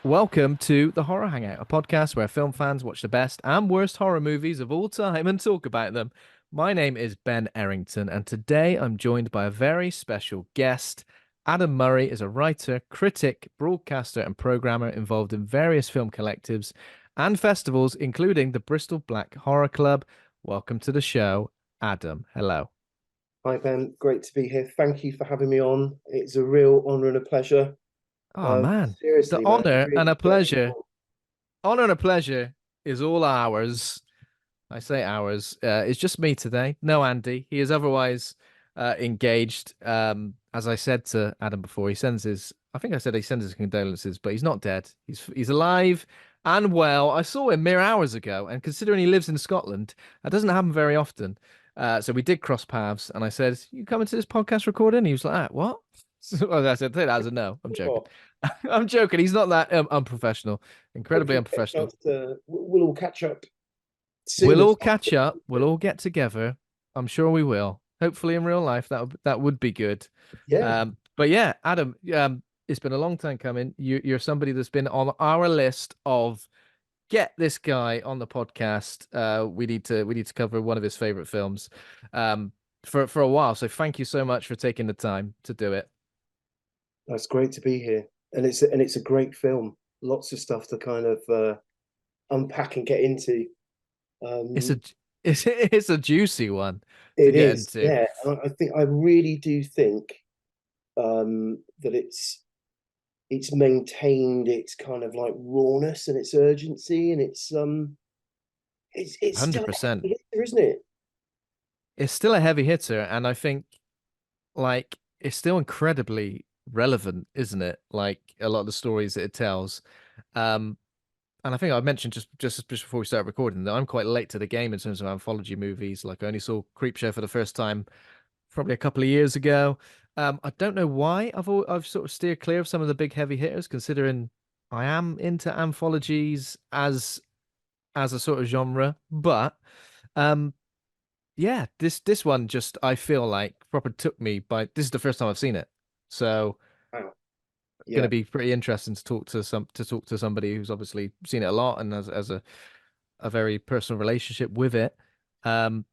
Welcome to the Horror Hangout, a podcast where film fans watch the best and worst horror movies of all time and talk about them. My name is Ben Errington, and today I'm joined by a very special guest. Adam Murray is a writer, critic, broadcaster, and programmer involved in various film collectives and festivals, including the Bristol Black Horror Club. Welcome to the show, Adam. Hello. Hi, Ben. Great to be here. Thank you for having me on. It's a real honor and a pleasure. Oh, man. The Seriously, man, honor and really a getting pleasure. on. Honor and a pleasure is all ours. I say ours. It's just me today. No Andy. He is otherwise engaged. As I said to Adam before, I think I said he sends his condolences, but he's not dead. He's alive and well. I saw him mere hours ago, and considering he lives in Scotland, that doesn't happen very often. So we did cross paths, and I said, "You coming to this podcast recording?" He was like, "What?" So I said, "Take that as a no." I'm joking. Well, I'm joking. He's not that unprofessional. Incredibly hopefully, unprofessional. we'll all catch up soon We'll as all catch up. We'll all get together. I'm sure we will. Hopefully in real life, that would be good. yeah. But yeah, Adam, it's been a long time coming. You're somebody that's been on our list of get this guy on the podcast. We need to cover one of his favorite films, for a while. So thank you so much for taking the time to do it. That's great to be here, and it's a great film. Lots of stuff to kind of unpack and get into. It's a Um, it's a juicy one to it get is, into. yeah. I really do think that it's maintained its kind of like rawness and its urgency, and it's still a 100%. heavy hitter, isn't it? It's still a heavy hitter, and I think like it's still incredibly relevant, isn't it? Like a lot of the stories that it tells. Um, and I think I mentioned just before we started recording that I'm quite late to the game in terms of anthology movies. Like I only saw Creepshow for the first time probably a couple of years ago. I don't know why I've sort of steered clear of some of the big heavy hitters, considering I am into anthologies as a sort of genre. But um, yeah, this one just I feel like proper took me by. This is the first time I've seen it, so Wow. going to Yeah. be pretty interesting to talk to somebody who's obviously seen it a lot and has a very personal relationship with it. Um,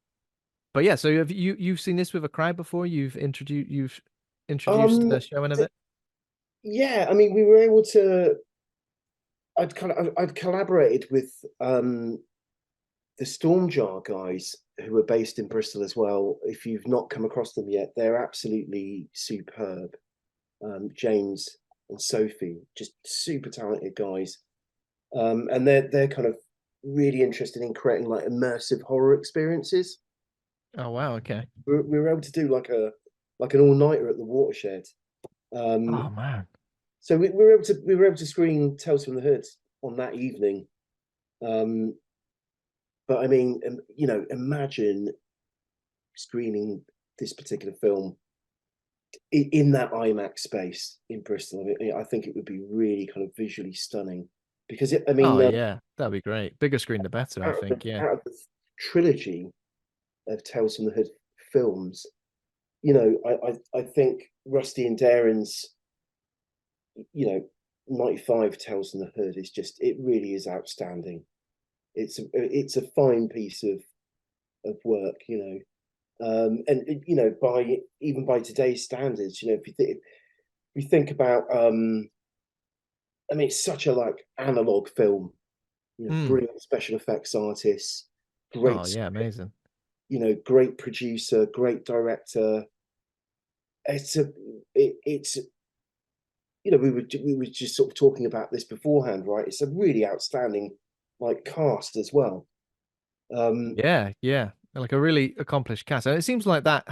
but yeah, so have you've seen this with a crowd before? You've introduced Um, the showing of it. yeah, I mean, we were able to. I'd collaborated with the Stormjar guys who were based in Bristol as well. If you've not come across them yet, they're absolutely superb. James and Sophie, just super talented guys, and they're kind of really interested in creating like immersive horror experiences. Oh wow, okay. We were able to do like an all nighter at the Watershed. Oh Um, man. so we were able to screen Tales from the Hood on that evening. Um, but I mean, imagine screening this particular film in that IMAX space in Bristol. I mean, I think it would be really kind of visually stunning because I Oh mean, yeah, that'd be great. Bigger screen the better, I out of the think. Yeah. out of the trilogy of Tales from the Hood films, I think Rusty and Darren's, you know, 95 Tales from the Hood is just, it really is outstanding. It's a fine piece of work, and by today's standards, if you think about, I mean, it's such a like analog film, Mm. brilliant special effects artists, Oh great yeah, script, amazing. great producer, great director. It's a, it's we were just sort of talking about this beforehand, right? It's a really outstanding like cast as well. Um, Yeah, yeah. Like a really accomplished cast. And it seems like that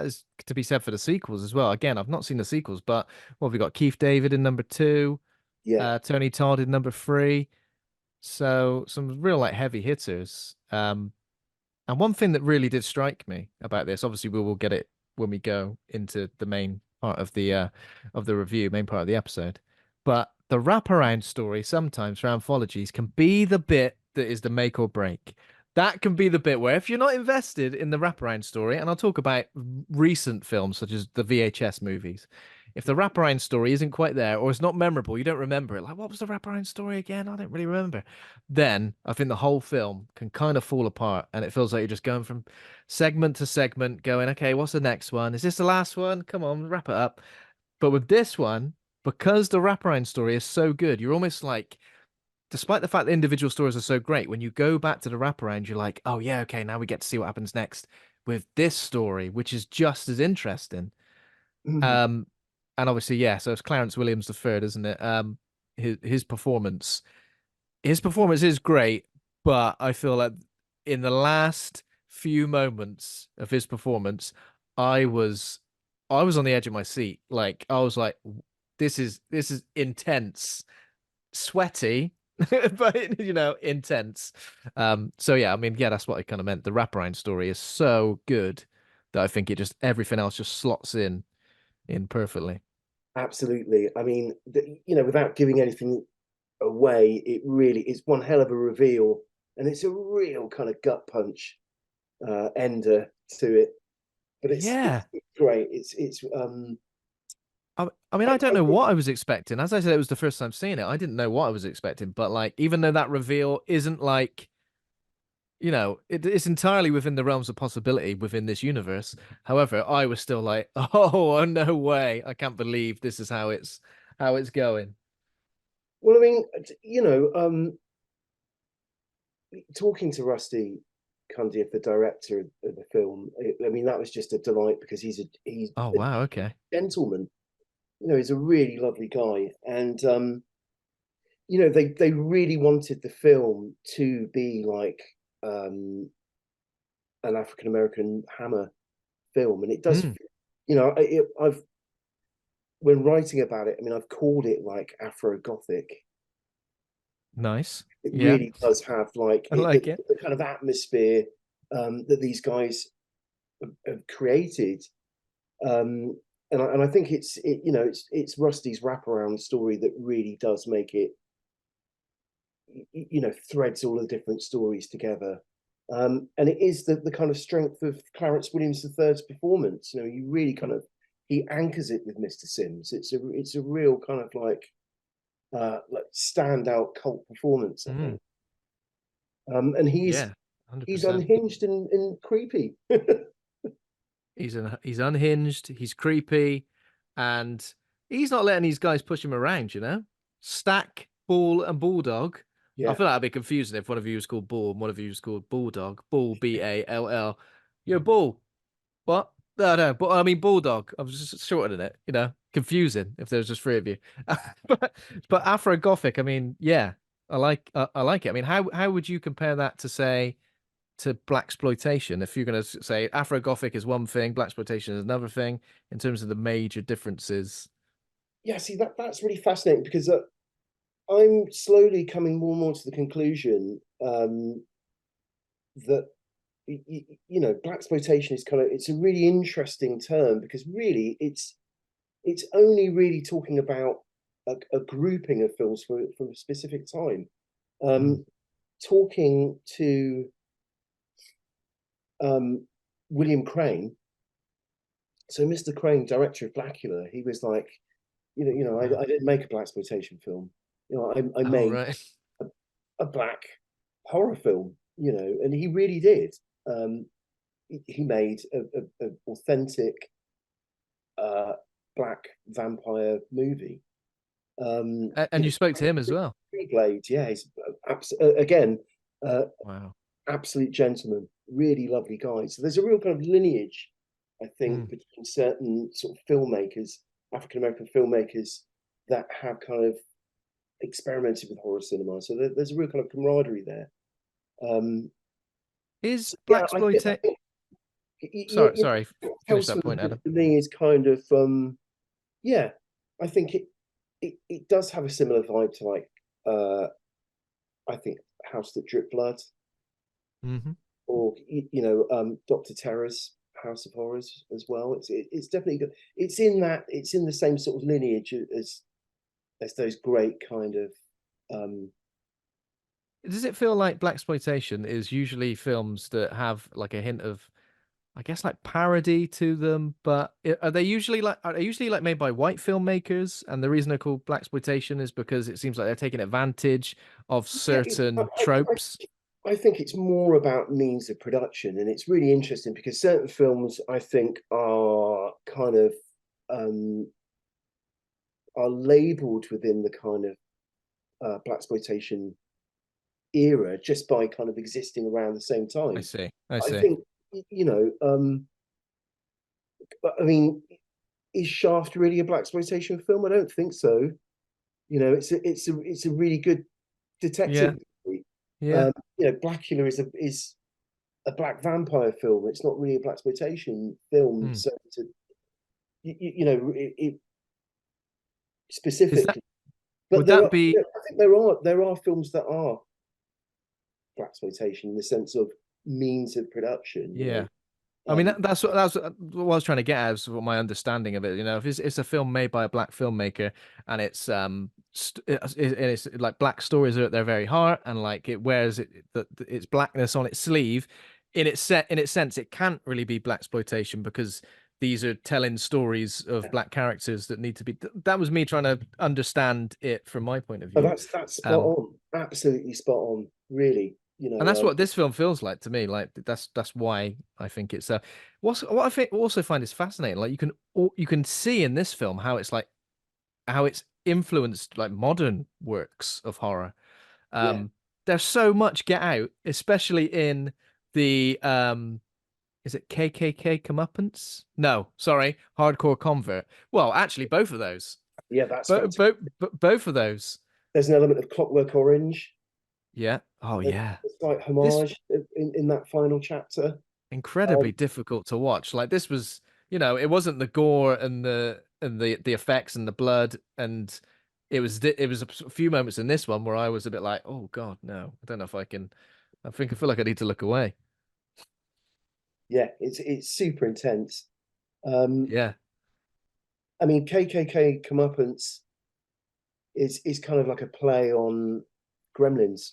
is to be said for the sequels as well. Again, I've not seen the sequels, but what have we got? Keith David in number two, yeah, Tony Todd in number three. So some real like heavy hitters. And one thing that really did strike me about this, obviously we will get it when we go into the main part of the review, main part of the episode. But the wraparound story sometimes for anthologies can be the bit that is the make or break. That can be the bit where if you're not invested in the wraparound story, and I'll talk about recent films such as the VHS movies, If the wraparound story isn't quite there or it's not memorable, you don't remember it. Like, what was the wraparound story again? I don't really remember. Then I think the whole film can kind of fall apart, and it feels like you're just going from segment to segment, going, okay, what's the next one? Is this the last one? Come on, wrap it up. But with this one, because the wraparound story is so good, you're almost like, despite the fact that individual stories are so great, when you go back to the wraparound, you're like, oh yeah, okay, now we get to see what happens next with this story, which is just as interesting. Um, and obviously, yeah, so it's Clarence Williams the third, isn't it? His performance is great, but I feel like in the last few moments of his performance, I was I was on the edge of my seat. Like I was like, this is intense, sweaty, but intense. So yeah, I mean, yeah, that's what I kind of meant. The wraparound story is so good that I think it just everything else just slots in perfectly. Absolutely. I mean, without giving anything away, it really is one hell of a reveal, and it's a real kind of gut punch ender to it. But Yeah. it's great. I mean, I don't I know think, what I was expecting. As I said, it was the first time seeing it. I didn't know what I was expecting, but like, even though that reveal isn't like, it's entirely within the realms of possibility within this universe. However, I was still like, oh, no way. I can't believe this is how it's going. well, I mean, talking to Rusty Cundieff, the director of the film, I mean, that was just a delight because he's Oh, a wow. Okay. gentleman. He's a really lovely guy, and they really wanted the film to be like an African American Hammer film, and it does. Mm, I've when writing about it, I mean, I've called it like Afro Gothic. nice. It Yeah, really does have like I like it. the kind of atmosphere that these guys have created. And I think it's Rusty's wraparound story that really does make it, threads all the different stories together. And it is the kind of strength of Clarence Williams III's performance. You really kind of he anchors it with Mr. Sims. It's a real kind of like standout cult performance, I Mm, think. And he's yeah, he's 100%. unhinged and creepy. He's unhinged, he's creepy, and he's not letting these guys push him around. Stack, Ball, and Bulldog. I Yeah. feel like that'd be confusing if one of you was called Ball and one of you was called Bulldog. Ball, Ball. You're Ball. What? No, no, but I mean Bulldog. I was just shortening it. Confusing if there was just three of you. But Afro Gothic, I mean, yeah, I like it. I mean, how would you compare that to say to black exploitation? If you're going to say Afro Gothic is one thing, black exploitation is another thing in terms of the major differences. Yeah, see that's really fascinating because I'm slowly coming more and more to the conclusion that black exploitation is it's a really interesting term because really it's only really talking about a grouping of films for a specific time. Mm. Um, Talking to um, William Crane, so Mr. Crane, director of Blackula, he was like, Wow. I didn't make a black exploitation film. I Oh, made right. a, a black horror film, and he really did. Um, he made a authentic uh, black vampire movie. And you spoke to him as well. Blade, yeah, he's again uh, Wow. absolute gentleman, really lovely guy. So there's a real kind of lineage, I think, Mm. between certain sort of filmmakers, African American filmmakers that have kind of experimented with horror cinema. So there's a real kind of camaraderie there. Is So black yeah, I exploitation? think Sorry. Finish Tales that from the point, Hood Adam. for me is kind of yeah, I think it does have a similar vibe to like I think House That Dripped Blood Hmm. or Doctor Terror's House of Horrors as well. It's definitely good. It's in the same sort of lineage as those great kind of um Does it feel like black exploitation is usually films that have like a hint of I guess like parody to them, but are they usually like made by white filmmakers? And the reason they're called blaxploitation is because it seems like they're taking advantage of Yeah, certain tropes. I think it's more about means of production, and it's really interesting because certain films I think are kind of um, are labelled within the kind of blaxploitation era just by kind of existing around the same I time. see. I I see. think you know, but I mean, is Shaft really a blaxploitation film? I don't think so. You know, it's a really good Yeah. detective movie. Yeah. Blackula is a black vampire film. It's not really a blaxploitation film. Hmm. So to, it Is that specifically, but would that be I think there are films that are blaxploitation in the sense of means of production. yeah. I mean, Um, that's what I was trying to get at, is what my understanding of it. You know, if it's a film made by a black filmmaker and it's like black stories are at their very heart, and like it wears its blackness on its sleeve, in its sense, it can't really be black exploitation because these are telling stories of black characters that need to be. That was me trying to understand it from my point of but view. that's spot Um, on, absolutely spot on. Really, And that's what this film feels like to me. Like that's why I think it's what I think also find is fascinating. Like you can see in this film how it's like how it's influenced like modern works of horror. yeah, There's so much Get Out, especially in the is it KKK comeuppance? No, sorry, Hardcore Convert. Well, actually, both of those, yeah, that's both fantastic. both both of those. There's an element of Clockwork Orange, Yeah. Oh yeah. a slight This homage in that final chapter. incredibly Um, difficult to watch. Like this was, it wasn't the gore and the effects and the blood, and it was a few moments in this one where I was a bit like, oh God, no, I don't know if I can. I feel like I need to look away. yeah, it's super intense. Um, Yeah, I mean, KKK comeuppance is kind of like a play on Gremlins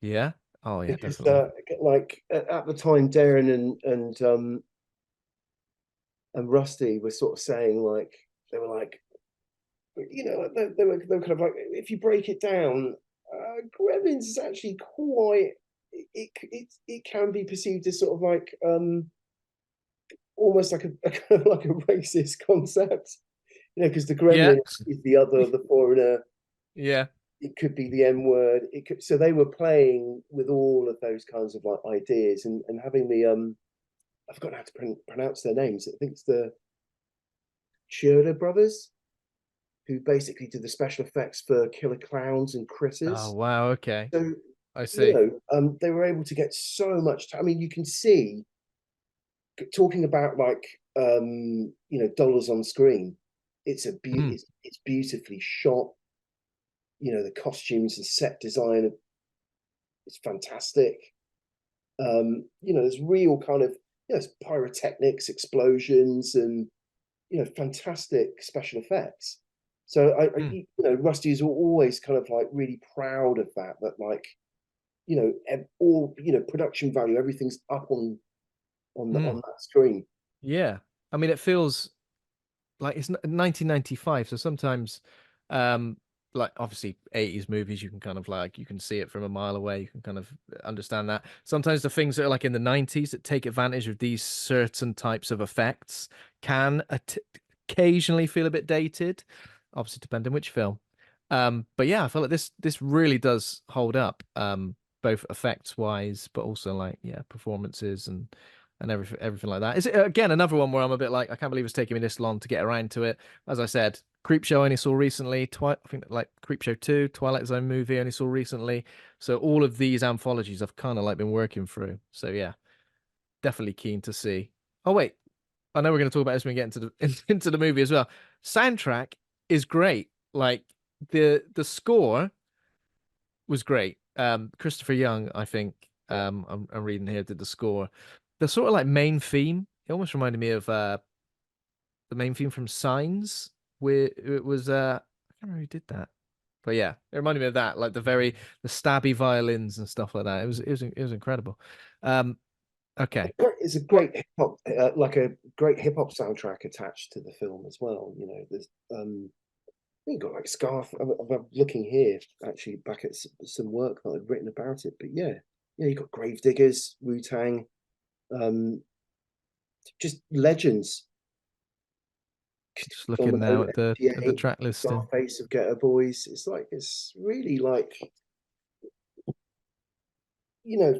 yeah, oh yeah, because definitely. like at the time, Darren and Rusty were sort of saying like they were like they were kind of like if you break it down, Gremlins is actually quite it can be perceived as sort of like almost like a kind of like a racist concept, because the Yeah, Gremlin is the other, the foreigner. yeah, It could be the M word. It could, so they were playing with all of those kinds of like ideas and having the I've forgotten how to pronounce their names. I think it's the Schroeder brothers who basically did the special effects for Killer Clowns and oh Critters. wow, okay, So I see. they were able to get so much. I mean, you can see talking about like dollars on screen. Mm, It's beautifully shot. The costumes and set design is fantastic. There's real kind of there's pyrotechnics, explosions, and fantastic special effects. So mm, Rusty is always kind of like really proud of that. That like all production value, everything's up on mm. that screen. Yeah, I mean, it feels like it's 1995, so sometimes um like obviously 80s movies you can kind of like you can see it from a mile away, you can kind of understand that. Sometimes the things that are like in the 90s that take advantage of these certain types of effects can occasionally feel a bit dated, obviously depending which film. But yeah, I feel like this really does hold up, both effects wise but also like yeah performances and everything like that. Is it again another one where I'm a bit like, I can't believe it's taking me this long to get around to it. As I said, Creepshow I only saw recently. I think like Creepshow 2, Twilight Zone movie I only saw recently. So all of these anthologies I've kind of like been working through. So yeah, definitely keen to see. Oh wait, I know we're going to talk about this when we get into the into the movie as well. Soundtrack is great. Like the score was great. Christopher Young, I think, Yeah, I'm reading here, did the score. The sort of like main theme, it almost reminded me of the main theme from Signs, where it was I can't remember who did that. But yeah, it reminded me of that, like the stabby violins and stuff like that. It was incredible. Um Okay. It's a What? great hip hop, like a great hip hop soundtrack attached to the film as well. You know, there's you got like Scarf. I'm looking here actually back at some work that I've written about it, but yeah, you got Gravediggers, Wu Tang, um, just legends. Just From looking now at the MGA, track listing. Scarface of Ghetto Boys. It's like it's really like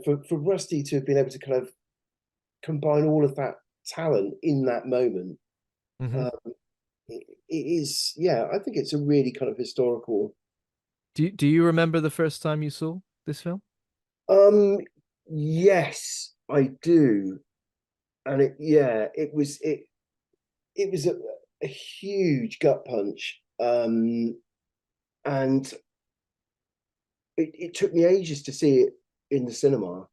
for Rusty to have been able to kind of combine all of that talent in that moment. Hmm. Um, it is, yeah, I think it's a really kind of historical. Do you remember the first time you saw this film? Um, yes, I do, and it was a huge gut punch, and it took me ages to see it in the cinema.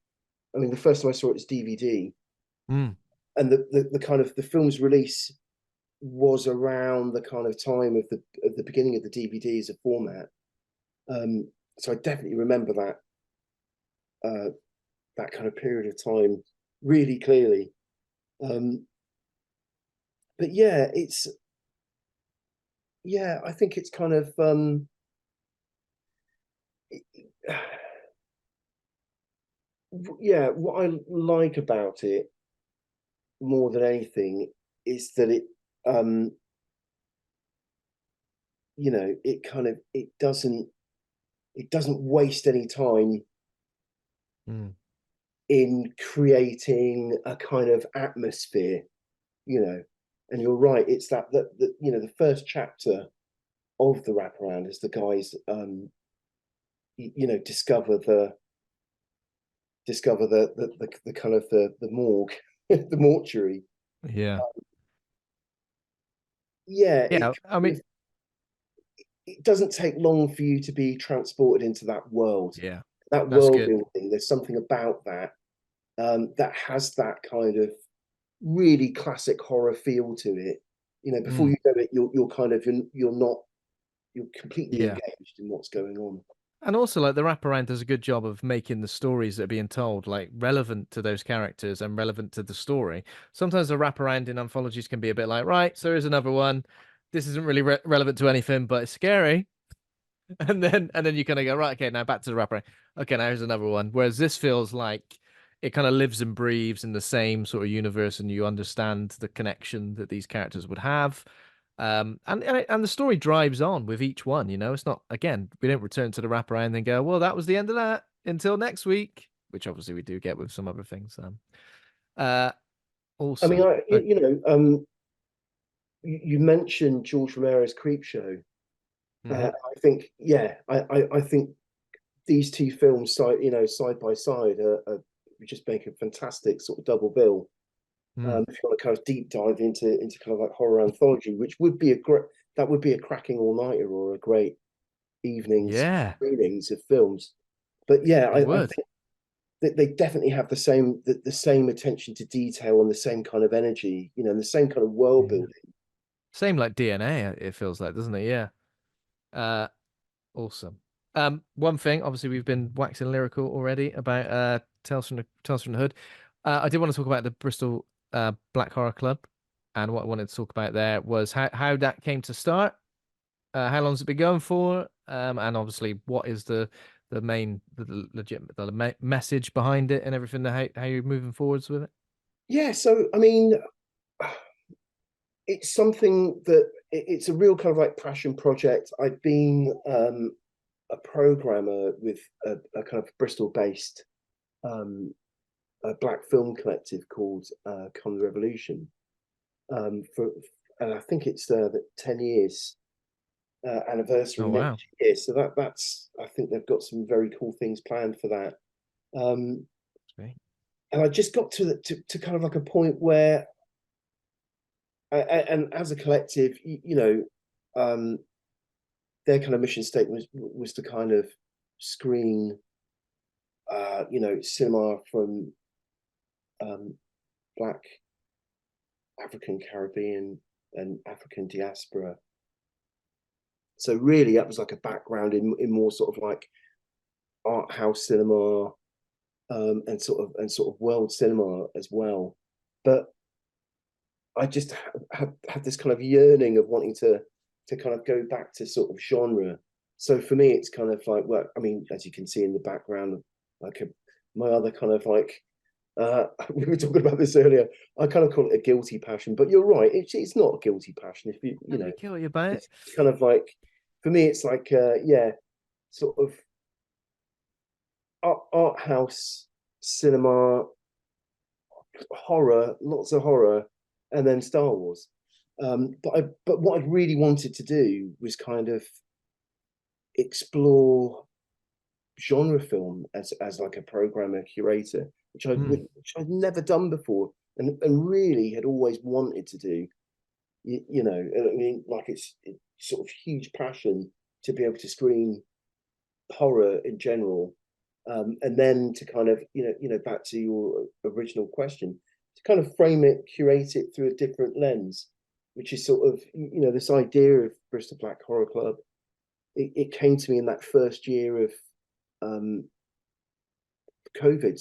I mean, the first time I saw it was DVD, Mm. and the kind of the film's release was around the kind of time of the beginning of the DVD as a format. Um, so I definitely remember uh, that kind of period of time really clearly. Um, but I think it's kind of yeah. What I like about it more than anything is that um, it kind of it doesn't waste any time Mm. in creating a kind of atmosphere, you know. And you're right, it's that the first chapter of the wraparound is the guys discover the kind of the morgue, the mortuary. Yeah. Yeah, Yeah. I mean, it doesn't take long for you to be transported into that world, yeah, that that's world good. building. There's something about that that has that kind of really classic horror feel to it. You know, before Mm. you know it, you're kind of you're not you're completely Yeah. engaged in what's going on. And also, like the wraparound does a good job of making the stories that are being told like relevant to those characters and relevant to the story. Sometimes the wraparound in anthologies can be a bit like, right, so here's another one. This isn't really relevant to anything, but it's scary. And then you kind of go, right, okay, now back to the wraparound. Okay, now here's another one. Whereas this feels like it kind of lives and breathes in the same sort of universe, and you understand the connection that these characters would have. And the story drives on with each one. It's not, again, we don't return to the wraparound and go, well, that was the end of that until next week, which obviously we do get with some other things. Uh, I mean, Awesome. Okay. you mentioned George Romero's Creepshow. Hmm. I think, yeah, I think these two films, side by side, just make a fantastic sort of double bill. Mm. If you want to kind of deep dive into kind of like horror anthology, which would be a great that would be a cracking all nighter or a great evenings Yeah, screenings of films. But yeah, it I would. think that they definitely have the same attention to detail and the same kind of energy, and the same kind of world Yeah. building. Same like DNA, it feels like, doesn't it? Yeah. Uh, Awesome. One thing, obviously, we've been waxing lyrical already about Tales from the Hood. I did want to talk about the Bristol Black Horror Club, and what I wanted to talk about there was how that came to start. How long's it been going for? And obviously, what is the main the legit message behind it and everything? How you're moving forwards with it? Yeah, so I mean, it's something that it's a real kind of like passion project. I've been a programmer with a kind of Bristol-based a black film collective called Come the Revolution for, and I think it's the 10 years anniversary Oh wow. next year. So that's I think they've got some very cool things planned for that. Um, Sweet. and I just got to kind of like a point where, and as a collective, um, their kind of mission statement was to kind of screen, cinema from um, Black African Caribbean and African diaspora. So really, that was like a background in more sort of like art house cinema, and sort of world cinema as well. But I just have this kind of yearning of wanting to kind of go back to sort of genre. So for me, it's kind of like, well, I mean, as you can see in the background, like my other kind of like, we were talking about this earlier. I kind of call it a guilty passion, but you're right. It's not a guilty passion. If you I know, kill you about it. it's kind of like, for me, it's like, yeah, sort of art house cinema, horror, lots of horror, and then Star Wars. But what I really wanted to do was kind of explore genre film as like a programmer curator, Mm. which I'd never done before, and really had always wanted to do. I mean, like it's sort of huge passion to be able to screen horror in general, and then to kind of back to your original question, to kind of frame it, curate it through a different lens, which is sort of this idea of Bristol Black Horror Club. It came to me in that first year of um, COVID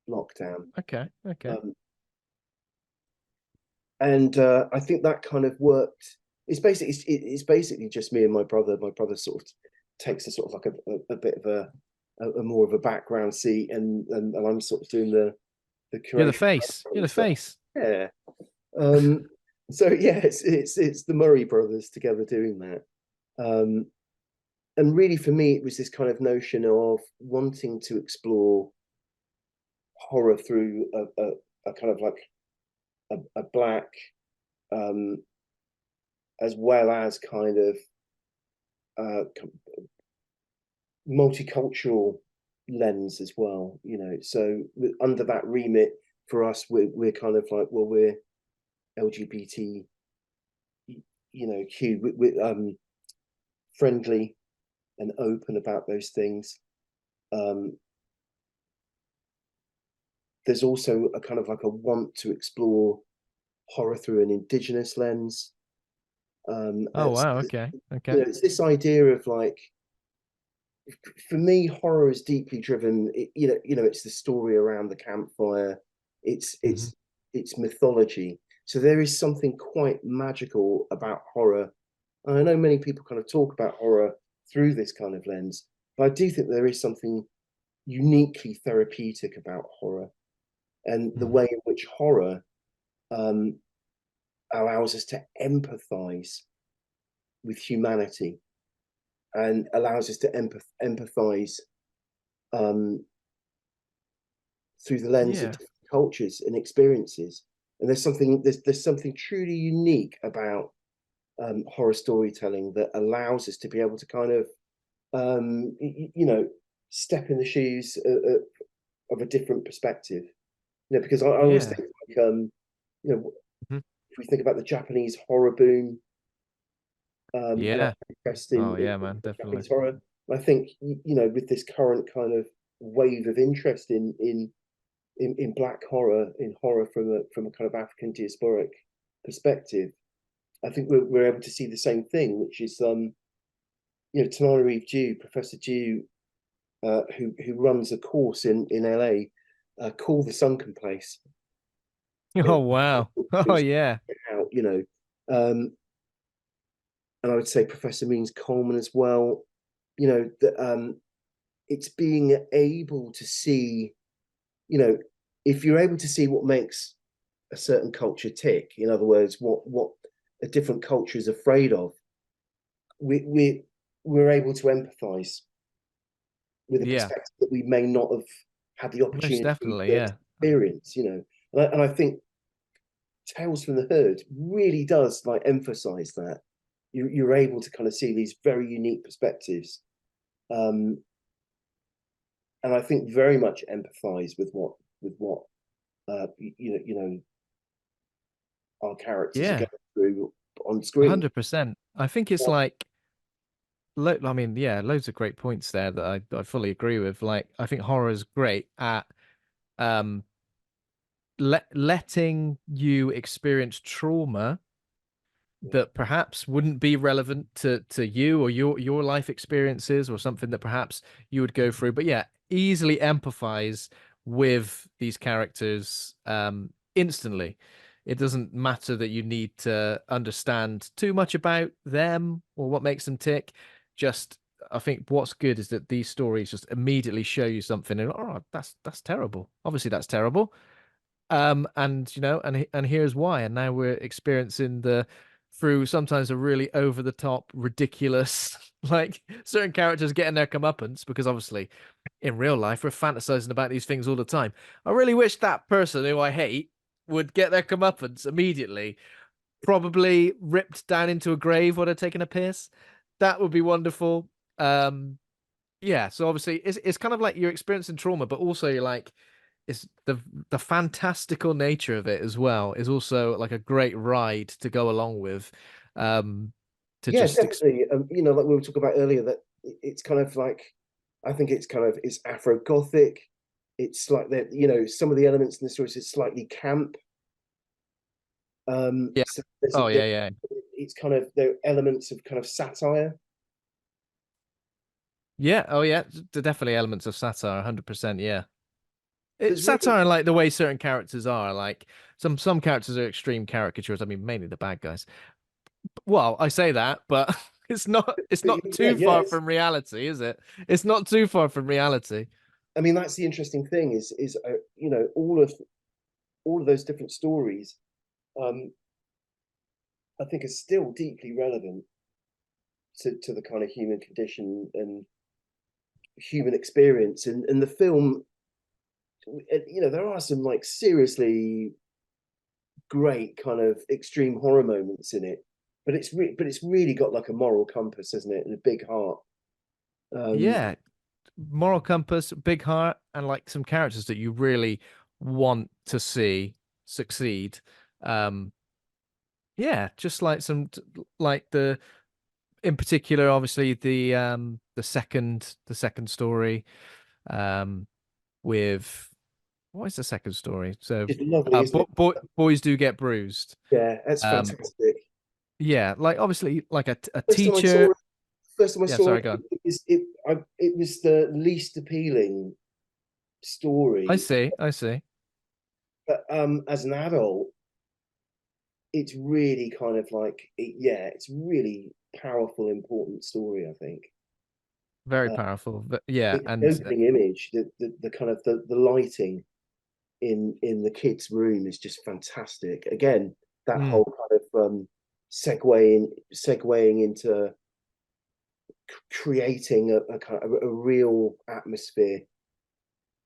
lockdown, Okay. Okay. um, and I think that kind of worked. It's basically just me and my brother. My brother sort of takes a sort of like a bit of a more of a background seat, and I'm sort of doing the You're the curation face. You're the stuff. face. Yeah. Um, so yeah, it's the Murray brothers together doing that. Um, and really for me, it was this kind of notion of wanting to explore horror through a kind of like a black, um, as well as kind of uh, multicultural lens as well. So under that remit, for us, we're kind of like, well, we're LGBT, Q, we're friendly and open about those things. Um, there's also a kind of like a want to explore horror through an indigenous lens. Oh It's, wow. Okay. Okay. it's this idea of like, for me, horror is deeply driven. It's the story around the campfire. It's Hmm. it's it's mythology. So there is something quite magical about horror. And I know many people kind of talk about horror through this kind of lens, but I do think there is something uniquely therapeutic about horror, and the Hmm. way in which horror um, allows us to empathize with humanity and allows us to empathize um, through the lens of Yeah. different cultures and experiences. And there's something truly unique about horror storytelling that allows us to be able to kind of step in the shoes of a different perspective. Because I always Yeah. think like you know Mhm. if we think about the Japanese horror boom, and our Yeah. interest Oh in yeah, man. Definitely. Japanese horror, I think with this current kind of wave of interest in black horror, in horror from a kind of African diasporic perspective, I think we're able to see the same thing, which is Tananarive Dew, Professor Dew, who runs a course in LA, called the Sunken Place. Oh wow. Oh Please yeah. check it out, and I would say Professor Means Coleman as well. That it's being able to see, you know, if you're able to see what makes a certain culture tick, in other words, what a different culture is afraid of, we're able to empathize with a Yeah. perspective that we may not have had the Most opportunity definitely. to Yeah. experience. And I think Tales from the Hood really does like emphasize that you're able to kind of see these very unique perspectives, um, and I think very much empathize with what our characters are Yeah. going through on screen. 100%. I think it's like, I mean, yeah, loads of great points there that I fully agree with. Like, I think horror is great at um letting you experience trauma that perhaps wouldn't be relevant to you or your life experiences or something that perhaps you would go through. But yeah, easily empathize with these characters instantly. It doesn't matter that you need to understand too much about them or what makes them tick. Just I think what's good is that these stories just immediately show you something and oh, that's terrible. Obviously that's terrible. And you know, and here's why. And now we're experiencing the through sometimes a really over the top, ridiculous, like certain characters getting their comeuppance because obviously in real life we're fantasizing about these things all the time. I really wish that person who I hate would get their comeuppance immediately, probably ripped down into a grave while they're taking a piss. That would be wonderful. Yeah, so obviously it's kind of like you're experiencing trauma, but also you're like it's the fantastical nature of it as well is also like a great ride to go along with. Um, to Yeah, just definitely. You know, like we were talking about earlier, that it's kind of like, I think it's kind of, it's Afro Gothic. It's like that, you know, some of the elements in the stories is slightly camp. yeah. So Oh yeah, yeah. it's kind of, there are elements of kind of satire. Yeah, oh yeah, definitely elements of satire, 100%, yeah. It's There's really, satire like the way certain characters are, like some characters are extreme caricatures. I mean, mainly the bad guys. Well, I say that, but it's not yeah, too yeah. far from reality, is it? It's not too far from reality. I mean, that's the interesting thing is you know, all of those different stories, um, I think are still deeply relevant to the kind of human condition and human experience. And the film, you know, there are some like seriously great kind of extreme horror moments in it, but but it's really got like a moral compass, isn't it, and a big heart. Um, Yeah, moral compass, big heart, and like some characters that you really want to see succeed. Um, yeah, just like like the in particular, obviously the second story, um, with what is the second story? So, it's lovely, isn't it? boys do get bruised. Yeah, that's Um, fantastic. yeah, like obviously like a First time I saw teacher. it, first time I Yeah, saw sorry, it, go on. it was the least appealing I story. see, I see. But as an adult, it's really kind of like, yeah, it's really powerful, important story, I think. Very Uh, powerful. But yeah, the and opening image, the kind of the lighting in the kids' room is just fantastic. Again, that mm, whole kind of segueing into creating a kind of a real atmosphere.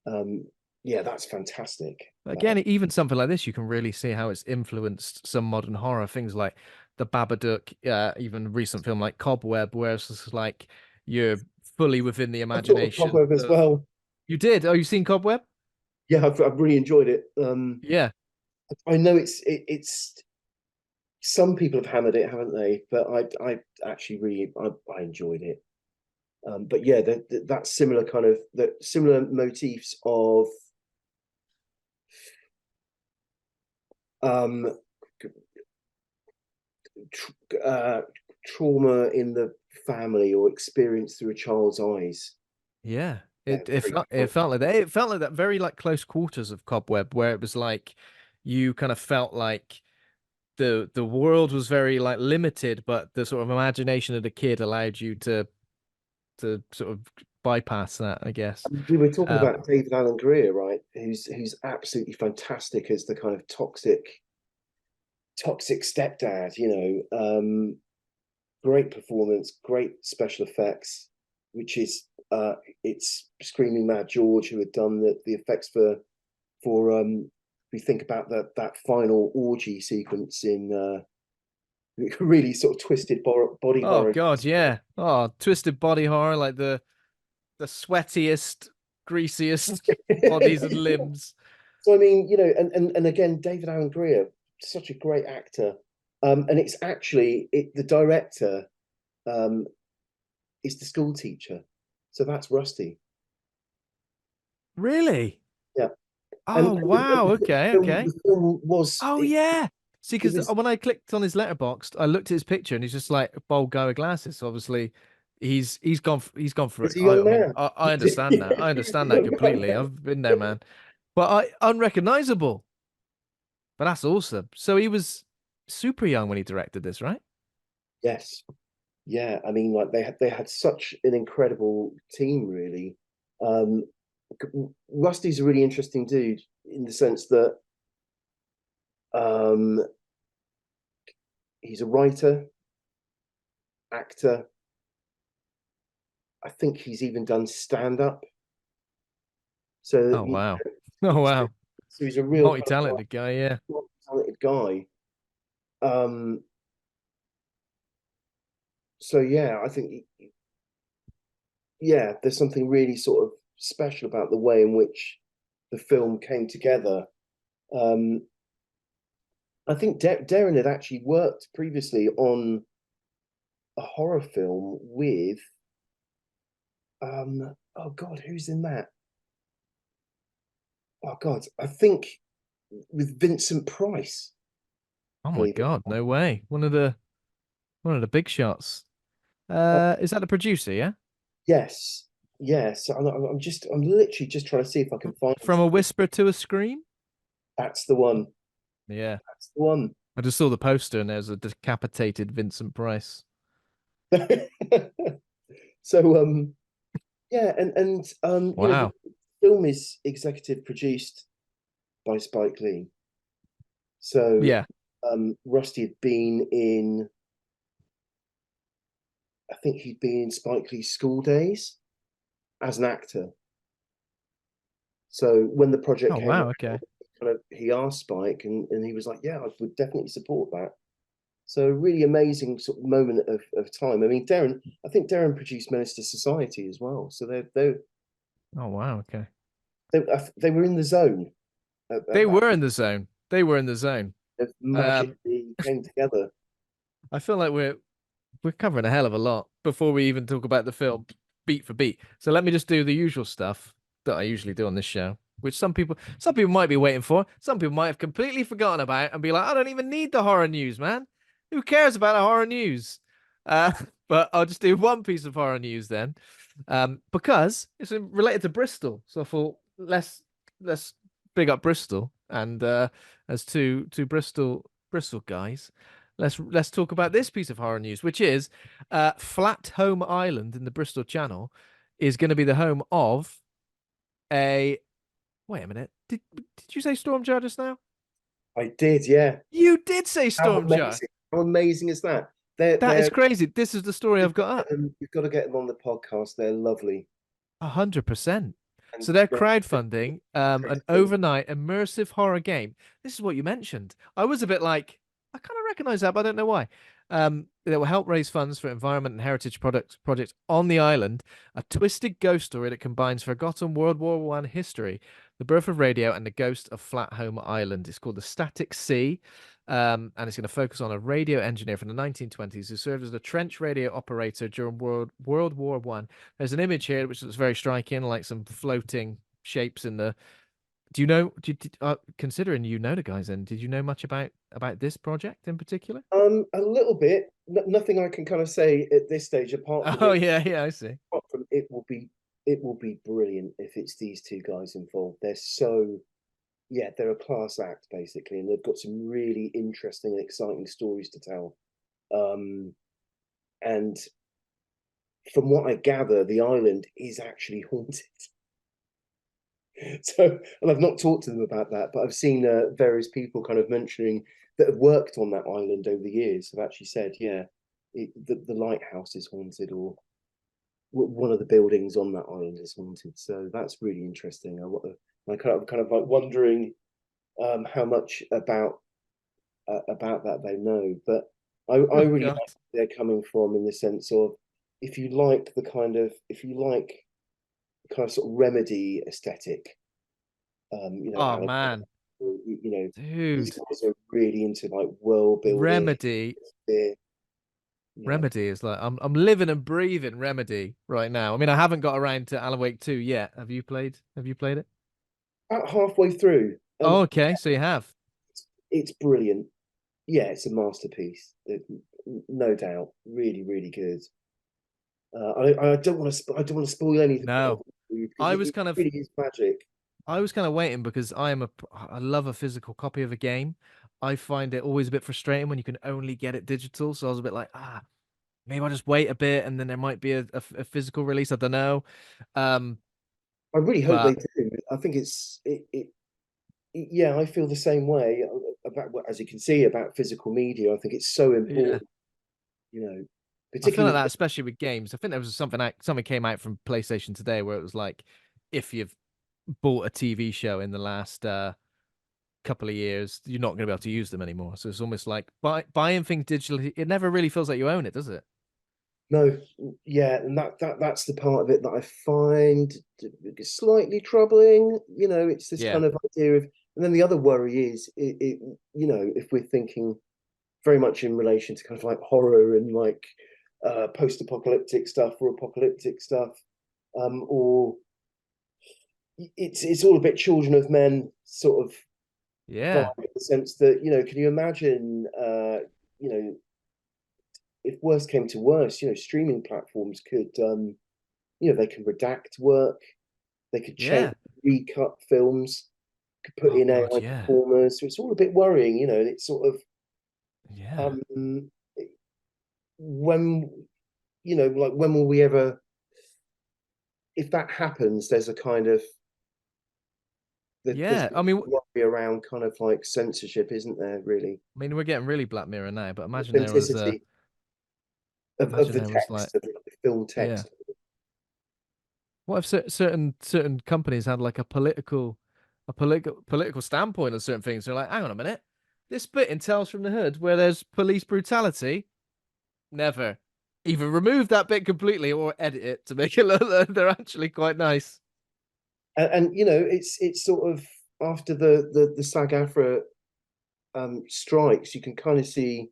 Um, yeah, that's fantastic. again, even something like this, you can really see how it's influenced some modern horror things like the Babadook, even recent film like Cobweb, where it's just like you're fully within the I thought of imagination Cobweb as of. well. You did? Oh, you seen Cobweb? Yeah, I've really enjoyed it. Yeah, I know it's some people have hammered it, haven't they? But I actually really I enjoyed it. But yeah, that similar kind of the similar motifs of um, tr- uh, trauma in the family or experience through a child's eyes. yeah. Yeah, It very it powerful. felt like that. It felt like that very like close quarters of Cobweb, where it was like you kind of felt like the world was very like limited, but the sort of imagination of the kid allowed you to sort of bypass that, I guess. We were talking Um, about David Alan Grier, right? Who's absolutely fantastic as the kind of toxic stepdad. You know, great performance, great special effects, which is it's Screaming Mad George who had done the effects for we think about that final orgy sequence in really sort of twisted body oh horror. God, yeah. Oh, twisted body horror, like the sweatiest, greasiest bodies and limbs. So I mean, you know, and again, David Alan Grier, such a great actor, and it's actually the director um, is the school teacher, so that's Rusty. Really? Yeah, Oh and wow. Okay, okay. the film was Oh yeah. See, It because was. when I clicked on his letterboxd, I looked at his picture and he's just like a bold guy with glasses. So obviously, he's gone for it. He's a I young mean, man. I understand that. I He's a understand that young completely. man. I've been there, man. But unrecognizable. But that's awesome. So he was super young when he directed this, right? Yes. Yeah. I mean, like they had such an incredible team, really. Um, Rusty's a really interesting dude in the sense that um, he's a writer, actor. I think he's even done stand up. So, Oh wow. Oh so, wow. so he's a real kind of Multi-talented guy, yeah. talented guy. Um, so yeah, I think yeah, there's something really sort of special about the way in which the film came together. Um, I think Darren had actually worked previously on a horror film with oh God, who's in that? Oh God, I think with Vincent Price, Oh my believe it God, or no way. One of the big shots. not. Is that the producer, yeah? Yes, yes. I'm literally just trying to see if I can find. From a whisper to a scream? That's the one. Yeah. That's the one. I just saw the poster and there's a decapitated Vincent Price. So yeah, you know, the Wow. film is executive produced by Spike Lee. So Yeah. Rusty had been in, I think he'd been in Spike Lee's school days as an actor. So when the project Oh came wow, around, okay. kind of he asked Spike, and he was like, "Yeah, I would definitely support that." So a really amazing sort of moment of time. I mean, I think Darren produced Menace to Society as well. So Oh wow, okay. they were in the zone They at that were in point. the zone. They were in the zone. It Um, magically came together. I feel like we're covering a hell of a lot before we even talk about the film beat for beat. So let me just do the usual stuff that I usually do on this show, which some people might be waiting for. Some people might have completely forgotten about and be like, I don't even need the horror news, man. Who cares about the horror news? Uh, but I'll just do one piece of horror news then, because it's related to Bristol. So I thought let's big up Bristol and as two Bristol guys. Let's talk about this piece of horror news, which is Flat Home Island in the Bristol Channel is going to be the home of a. Wait a minute. Did you say Storm Jar just now? I did, yeah. You did say How Storm Jar. amazing! How amazing is that? They're That is they're crazy. This is the story I've got up. you've got to get them on the podcast. They're lovely 100%. and So they're they're crowdfunding an incredible. overnight immersive horror game. This is what you mentioned. I was a bit like, I kind of recognize that, but I don't know why. That will help raise funds for environment and heritage projects on the island. A twisted ghost story that combines forgotten World War One history, the birth of radio, and the ghost of Flat Home Island. It's called the Static Sea. And it's going to focus on a radio engineer from the 1920s who served as a trench radio operator during World War One. There's an image here which looks very striking, like some floating shapes in the. Do you know? Considering you know the guys, then did you know much about this project in particular? A little bit. Nothing I can kind of say at this stage Oh yeah, yeah, I see. apart from it will be brilliant if it's these two guys involved. They're so yeah, they're a class act basically, and they've got some really interesting and exciting stories to tell. And from what I gather, the island is actually haunted. So, and I've not talked to them about that, but I've seen various people kind of mentioning that have worked on that island over the years have actually said, yeah, the lighthouse is haunted, or one of the buildings on that island is haunted. So that's really interesting. I kind of like wondering how much about that they know, but I Oh really God. like where they're coming from in the sense of if you like the kind of sort of remedy aesthetic, Oh Alan, man, you know, these dude, guys are really into like world building. Remedy. Yeah, yeah. Remedy is like I'm living and breathing Remedy right now. I mean, I haven't got around to Alan Wake 2 yet. Have you played it? About halfway through, Oh, okay, so you have. it's brilliant. yeah, it's a masterpiece. No doubt, really, really good. I don't want to I don't want to spoil anything of No, it because I it, was it kind of really is magic. I was kind of waiting because I love a physical copy of a game. I find it always a bit frustrating when you can only get it digital. So I was a bit like, maybe I'll just wait a bit and then there might be a physical release. I don't know. Um, I really hope they but do. I think yeah, I feel the same way about, as you can see, about physical media. I think it's so yeah, important, you know, I feel like particularly that, with, especially with games. I think there was something came out from PlayStation today where it was like, if you've bought a TV show in the last couple of years, you're not going to be able to use them anymore. So it's almost like buying things digitally. It never really feels like you own it, does it? no, yeah, and that's the part of it that I find slightly troubling. You know, it's this Yeah, kind of idea of, and then the other worry is, you know, if we're thinking very much in relation to kind of like horror and like post-apocalyptic stuff or apocalyptic stuff, or it's all a bit Children of Men sort of vibe yeah, in the sense that, you know, can you imagine, you know, if worse came to worse, you know, streaming platforms could, you know, they can redact work, they could change, yeah. recut films, could put Oh in God, AI yeah, performers. So it's all a bit worrying, you know, and it's sort of yeah, um, when, you know, like when will we ever, if that happens, there's a kind of, there's yeah. I mean, worry around kind of like censorship, isn't there, really? we're getting really Black Mirror now, but Authenticity of imagine the there was like, text, of the film yeah. text. What if certain companies had like a political standpoint on certain things? They're like, hang on a minute, this bit in Tales from the Hood where there's police brutality, never either remove that bit completely or edit it to make it look like they're actually quite nice. And you know, it's sort of after the SAG-AFTRA strikes, you can kind of see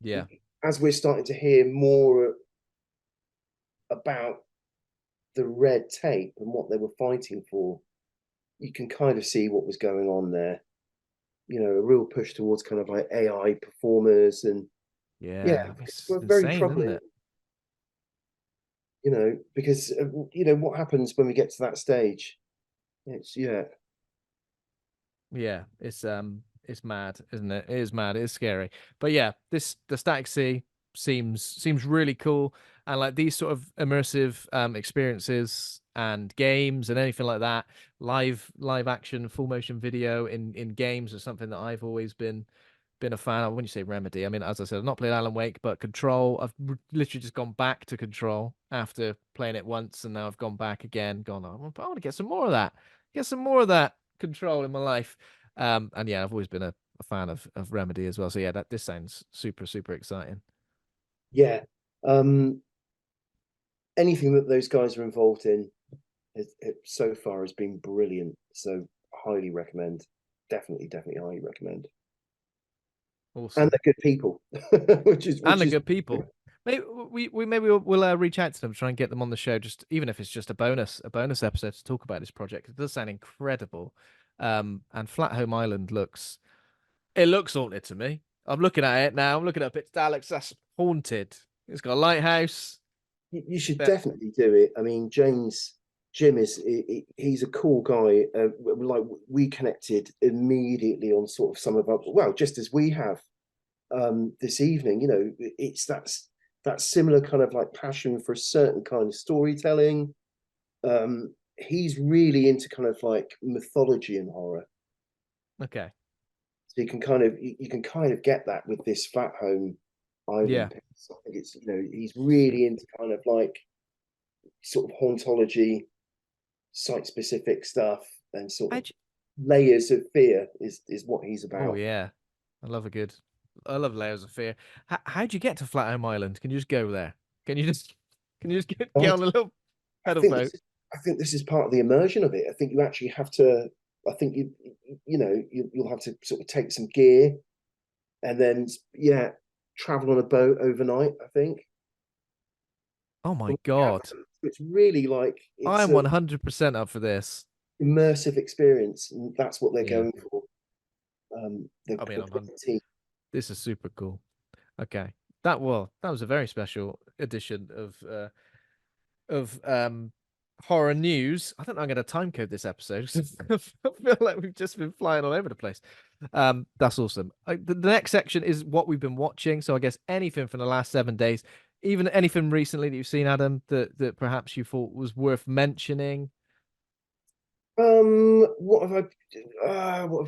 Yeah, as we're starting to hear more about the red tape and what they were fighting for, you can kind of see what was going on there. You know, a real push towards kind of like AI performers, and yeah, yeah. it's It's very insane, isn't troubling. it? You know, because you know what happens when we get to that stage. It's yeah, Yeah, it's mad, isn't it? It is mad. It is scary. But yeah, the Static Sea seems really cool, and like these sort of immersive experiences and games and anything like that, live action, full motion video in games is something that I've always been a fan of. When you say Remedy, I mean, as I said, I've not played Alan Wake, but Control, literally just gone back to Control after playing it once, and now I've gone back again, gone, oh, I want to get some more of that. Get some more of that Control in my life. And yeah, I've always been a fan of Remedy as well. So yeah, this sounds super, super exciting. yeah. Um, Anything that those guys are involved in so far has been brilliant. So highly recommend. Definitely highly recommend. And Awesome. they're good people, And which the is good people. Maybe we'll reach out to them, try and get them on the show, just even if it's just a bonus episode to talk about this project. It does sound incredible. And Flat Home Island looks haunted to me. I'm looking at it now. I'm looking at it. Alex, that's haunted. It's got a lighthouse. you should That definitely do it. I mean, Jim is he's a cool guy. Like we connected immediately on sort of some of our, well, just as we have this evening. You know, it's that similar kind of like passion for a certain kind of storytelling. He's really into kind of like mythology and horror. okay. So you can kind of get that with this Flat Home Yeah. Island piece. I think it's, you know, he's really into kind of like sort of hauntology, site specific stuff, and sort of How'd you, layers of fear is what he's oh about. yeah. I love Layers of Fear. How'd you get to Flathome Island? Can you just go there? Can you just can you just get I, on a little I pedal think boat? I think this is part of the immersion of it. I think you actually have to. I think you know you'll have to sort of take some gear and then yeah travel on a boat overnight. I think Oh my God. it's really like I it's am a 100% up for this. immersive experience, and that's what they're Yeah. going for. I mean, The I'm team. This is super cool. Okay. That was a very special edition of horror news. I don't know I'm gonna time code this episode. I feel like we've just been flying all over the place. That's awesome. The next section is what we've been watching. So I guess anything from the last 7 days, even anything recently that you've seen, Adam, that perhaps you thought was worth mentioning. What have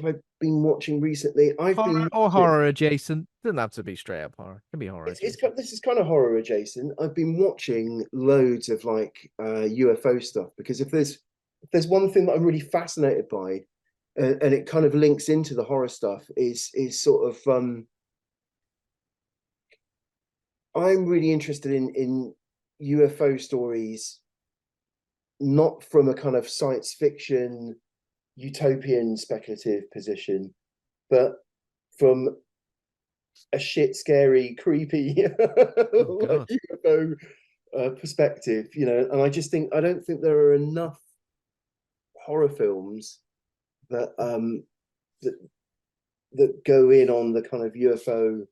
I been watching recently? I've Horror been or watching. horror adjacent. Doesn't have to be straight up horror. It can be horror adjacent. This is kind of horror adjacent. I've been watching loads of like UFO stuff because if there's one thing that I'm really fascinated by, and it kind of links into the horror stuff, is sort of I'm really interested in UFO stories, not from a kind of science fiction, utopian, speculative position, but from a shit, scary, creepy Oh like God. UFO perspective, you know. And I just think I don't think there are enough horror films that that that go in on the kind of UFO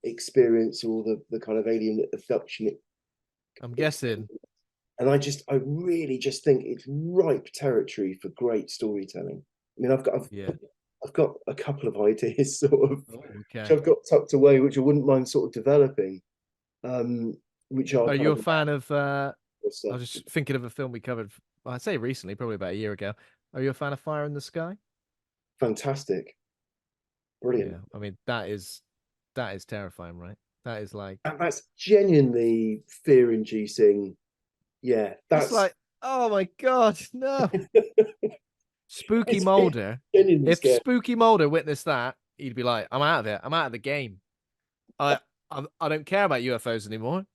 experience or the kind of alien abduction I'm guessing. experience. And I really just think it's ripe territory for great storytelling. I mean, Yeah. I've got a couple of ideas sort of Oh, which okay. I've got tucked away, which I wouldn't mind sort of developing, which are Are kind you of a fan of I stuff. was just thinking of a film we covered, I'd say recently, probably about a year ago. Are you a fan of Fire in the Sky? Fantastic, brilliant. Yeah. I mean, that is terrifying, right? That is like And that's genuinely fear-inducing. Yeah, that's like, oh my God, no. Spooky it's Mulder. genuinely If scary. Spooky Mulder witnessed that, he'd be like, I'm out of it. I'm out of the game. I I don't care about UFOs anymore.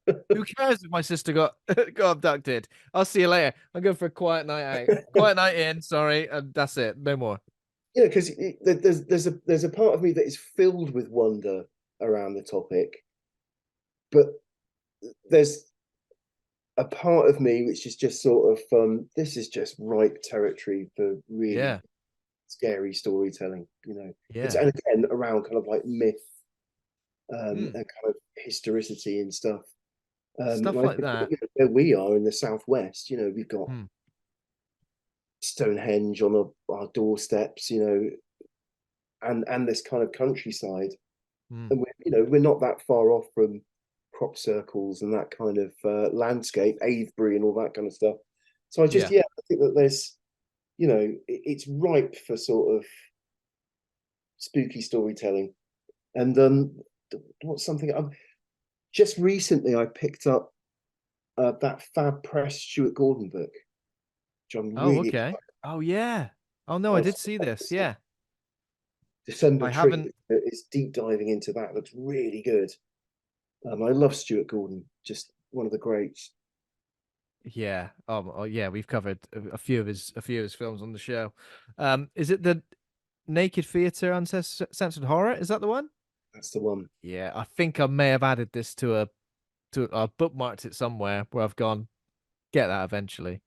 Who cares if my sister got got abducted? I'll see you later. I'm going for a quiet night out. Quiet night in, sorry, and that's it. No more. Yeah, because there's a part of me that is filled with wonder around the topic, but there's a part of me which is just sort of this is just ripe territory for really Yeah. scary storytelling. You know, it's Yeah. and again around kind of like myth Mm. and kind of historicity and stuff. And Stuff I like think that. you know, where we are in the southwest, you know, we've got Mm. Stonehenge on our doorsteps, you know, and this kind of countryside, Mm. and we're not that far off from crop circles and that kind of landscape, Avebury and all that kind of stuff. So Yeah. I think that there's it's ripe for sort of spooky storytelling. And what's something just recently I picked up that Fab Press Stuart Gordon book, which I'm Oh, really okay. excited Oh, yeah. Oh no, I about. did see this. Yeah. December I Tree haven't. is deep diving into that. Looks really good. I love Stuart Gordon, just one of the greats. Yeah. Oh, yeah. We've covered a few of his films on the show. Is it the Naked Theatre Uncensored Horror? Is that the one? That's the one. Yeah, I think I may have added this to I bookmarked it somewhere where I've gone get that eventually.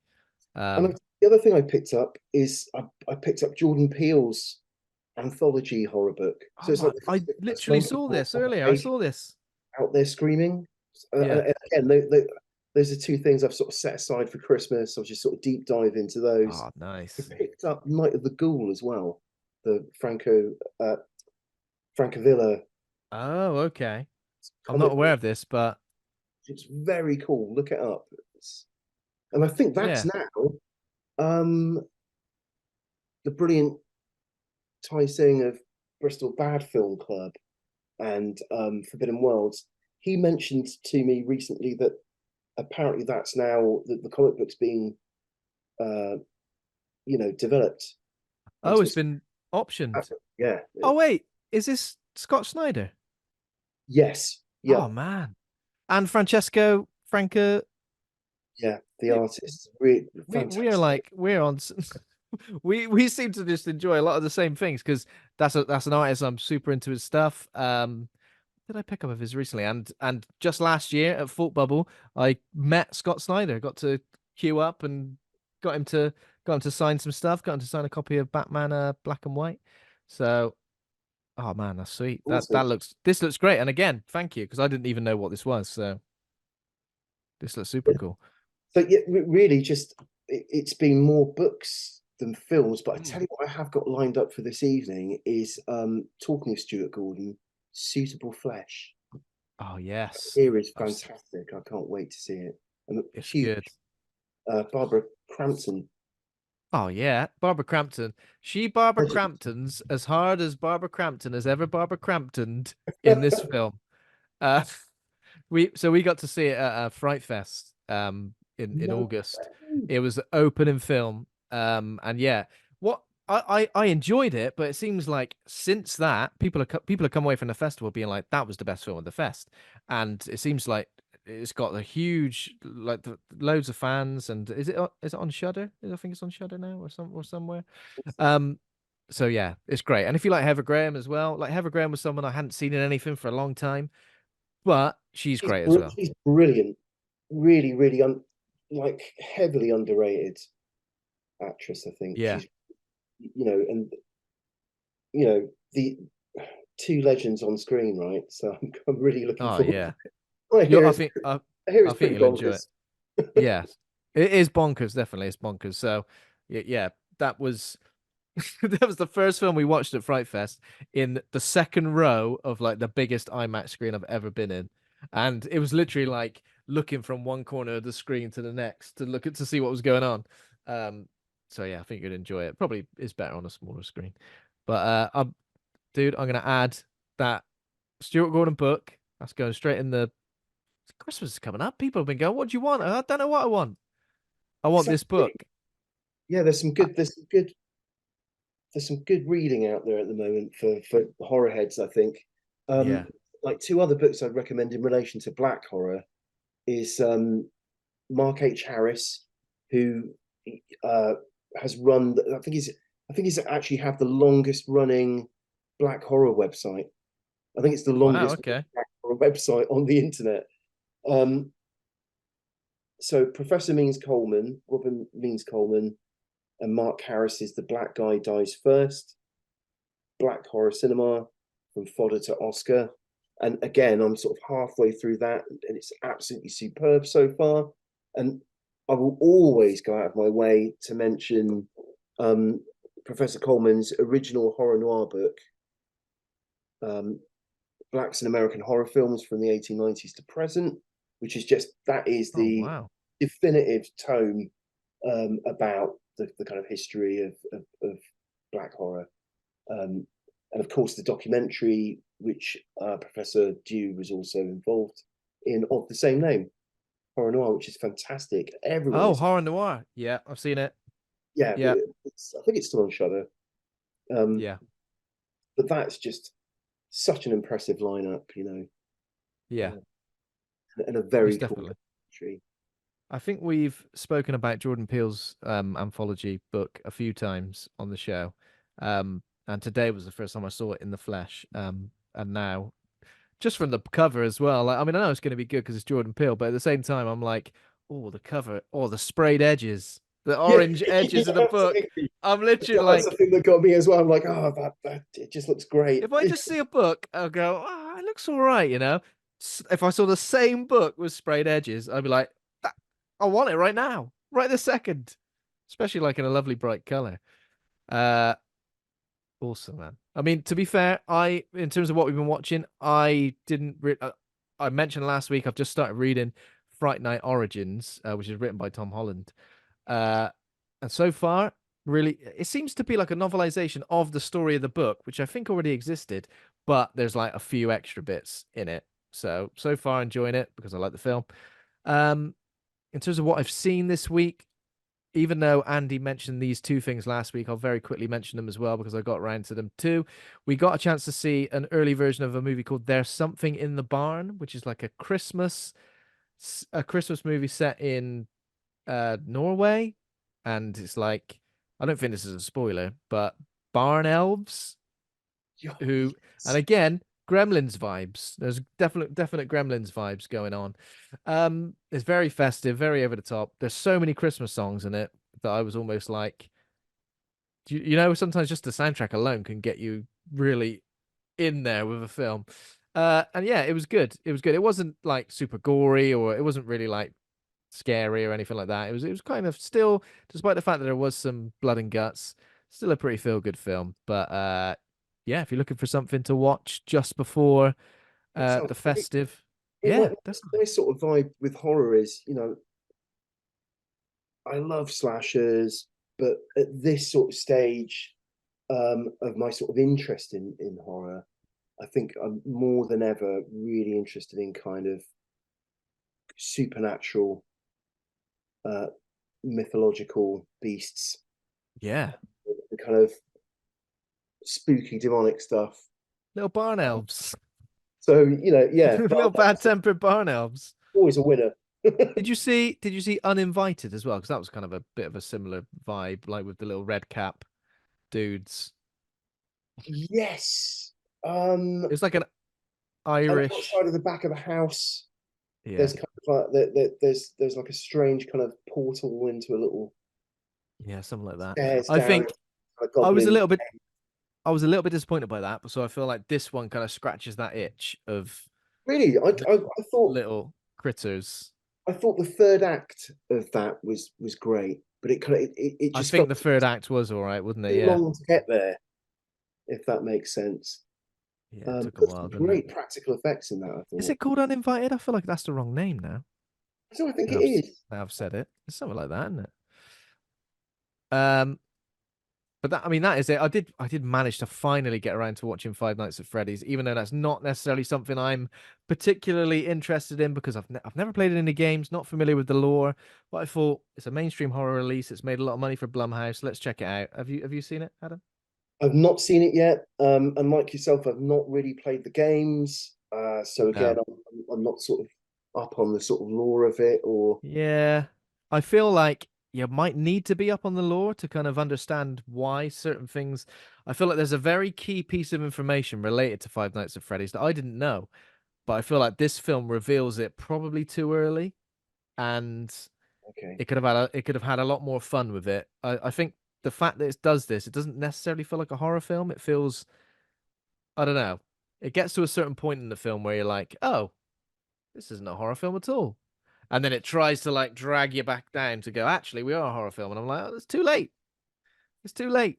And Um. the other thing I picked up is I picked up Jordan Peele's anthology horror book. So it's Oh, like I the first literally one saw before this earlier. I publication, saw this. Out There Screaming. Yeah. And again, those are two things I've sort of set aside for Christmas. I'll just sort of deep dive into those. Oh, I nice. picked up Night of the Ghoul as well, the Francavilla Oh, okay. I'm not comic aware book. of this, but It's very cool. Look it up. And I think that's yeah. now um, the brilliant Tai Singh of Bristol Bad Film Club and Forbidden Worlds. He mentioned to me recently that apparently that's now the comic book's being uh, developed Oh, into it's been a optioned. yeah. Oh, wait, is this Scott Snyder? Yes. Oh Yeah. man. And Francesco Franca. Yeah. The We artist. Really we are fantastic. like we're on. We seem to just enjoy a lot of the same things because that's an artist I'm super into his stuff. Did I pick up of his recently? And just last year at Thought Bubble, I met Scott Snyder. Got to queue up and got him to got him to sign some stuff. Got him to sign a copy of Batman, Black and White. So Oh man, that's sweet. Awesome. This looks great. And again, thank you because I didn't even know what this was. So this looks super Yeah. cool. So yeah, really, just it's been more books than films. But I Mm. tell you what, I have got lined up for this evening is talking of Stuart Gordon, Suitable Flesh. Oh yes, Here is I've, s- fantastic. I can't wait to see it. I'm a it's huge good. Barbara Crampton. Oh yeah, Barbara Crampton. She Barbara Legend. Crampton's as hard as Barbara Crampton has ever Barbara Cramptoned in this film. Uh, we got to see it at Fright Fest in No August. way. It was the opening film. And yeah, what I enjoyed it, but it seems like since that people have come away from the festival being like that was the best film of the fest, and it seems like it's got a huge loads of fans. And is it on Shudder? I think it's on Shudder now or somewhere. Um, so yeah, it's great. And if you like Heather Graham as well, like Heather Graham was someone I hadn't seen in anything for a long time, but she's great as well. She's brilliant. Really, really like heavily underrated actress. I think Yeah. she's and the two legends on screen, right? So I'm really looking Oh forward. yeah. I I hear I it's think pretty you'll enjoy it. bonkers. Yes. It is bonkers, definitely. It's bonkers. So yeah, that was that was the first film we watched at Fright Fest in the second row of like the biggest IMAX screen I've ever been in. And it was literally like looking from one corner of the screen to the next to look at to see what was going on. Um, so yeah, I think you'd enjoy it. Probably is better on a smaller screen. But dude, I'm gonna add that Stuart Gordon book. That's going straight in the Christmas is coming up. People have been going, "What do you want?" I don't know what I want. I want this Exactly. book. Yeah, Uh, there's some good reading out there at the moment for horror heads. I think. yeah. Like two other books I'd recommend in relation to black horror is Mark H. Harris, who uh, has run. I think he's actually have the longest running black horror website. I think it's the Wow. longest Okay. black horror website on the internet. Um, so Professor Means Coleman, Robin Means Coleman, and Mark Harris is The Black Guy Dies First, Black Horror Cinema from Fodder to Oscar. And again, I'm sort of halfway through that, and it's absolutely superb so far. And I will always go out of my way to mention um, Professor Coleman's original horror noir book, um, Blacks in American Horror Films from the 1890s to Present, which is just that is Oh the wow. definitive tome about the kind of history of black horror. Um, and of course, the documentary, which Professor Dew was also involved in, of the same name, Horror Noir, which is fantastic. Everyone Oh, is, horror noir. Yeah, I've seen it. yeah, Yeah. I think it's still on Shudder. Um, Yeah. but that's just such an impressive lineup, Yeah. uh, and a Most very cool definitely. documentary. I think we've spoken about Jordan Peele's anthology book a few times on the show. And today was the first time I saw it in the flesh. And now just from the cover as well. Like, I mean, I know it's going to be good because it's Jordan Peele, but at the same time, I'm like, oh, the cover, oh, the sprayed edges, the Yeah, orange edges yeah, of the book. absolutely. I'm literally That's the like, thing that got me as well. I'm like, oh, that it just looks great. if I just see a book, I'll go, oh, it looks all right, you know. If I saw the same book with sprayed edges, I'd be like, "That- I want it right now, right this second, especially like in a lovely bright color. Uh, Awesome, man. I mean, to be fair, in terms of what we've been watching, I didn't. I mentioned last week I've just started reading Fright Night Origins, which is written by Tom Holland. Uh, and so far, really, it seems to be like a novelization of the story of the book, which I think already existed, but there's like a few extra bits in it. So far, enjoying it because I like the film. Um, in terms of what I've seen this week, even though Andy mentioned these two things last week, I'll very quickly mention them as well because I got around to them too. We got a chance to see an early version of a movie called There's Something in the Barn, which is like a Christmas movie set in Norway, and it's like I don't think this is a spoiler, but barn elves who, and again, Gremlins vibes. There's definite Gremlins vibes going on. It's very festive, very over the top. There's so many Christmas songs in it that I was almost like, sometimes just the soundtrack alone can get you really. in there with a film. And yeah, it was good. It was good. It wasn't like super gory or it wasn't really like scary or anything like that. It was kind of still, despite the fact that there was some blood and guts, still a pretty feel good film. But yeah, if you're looking for something to watch just before That sounds the great. festive, My, yeah, that's my sort of vibe with horror is, I love slashers, but at this sort of stage of my sort of interest in horror, I think I'm more than ever really interested in kind of supernatural, uh, mythological beasts, yeah, the kind of spooky demonic stuff. little barn Um, elves, so yeah, little bad tempered barn elves. always a winner. Did you see Uninvited as well? Because that was kind of a bit of a similar vibe, like with the little red cap dudes. Yes. It was like an And Irish, outside of the back of a house, yeah, there's kind of like there's like a strange kind of portal into a little yeah, something like that. stairs I down think a I was a goblin. little bit I was a little bit disappointed by that, but so I feel like this one kind of scratches that itch of Really, critters. I thought the third act of that was great, but it kind of it I just think felt the third act was all right, wouldn't it? too Yeah. long to get there, if that makes sense. Yeah, it took a But some while, didn't it? great practical effects in that, I Is thought. it called Uninvited? I feel like that's the wrong name now. So I think Now it I've, is. now I've said it. It's something like that, isn't it? Um, but that I mean that is it. I did manage to finally get around to watching Five Nights at Freddy's, even though that's not necessarily something I'm particularly interested in because I've never played it in the games, not familiar with the lore. But I thought it's a mainstream horror release. It's made a lot of money for Blumhouse. Let's check it out. Have you seen it, Adam? I've not seen it yet, and like yourself, I've not really played the games. So again, No. I'm not sort of up on the sort of lore of it, or Yeah. I feel like you might need to be up on the lore to kind of understand why certain things. I feel like there's a very key piece of information related to Five Nights at Freddy's that I didn't know, but I feel like this film reveals it probably too early, and okay, it could have had a lot more fun with it. I think the fact that it does this, it doesn't necessarily feel like a horror film. It feels, I don't know. It gets to a certain point in the film where you're like, oh, this isn't a horror film at all. And then it tries to like drag you back down to go, actually, we are a horror film. And I'm like, oh, it's too late. It's too late.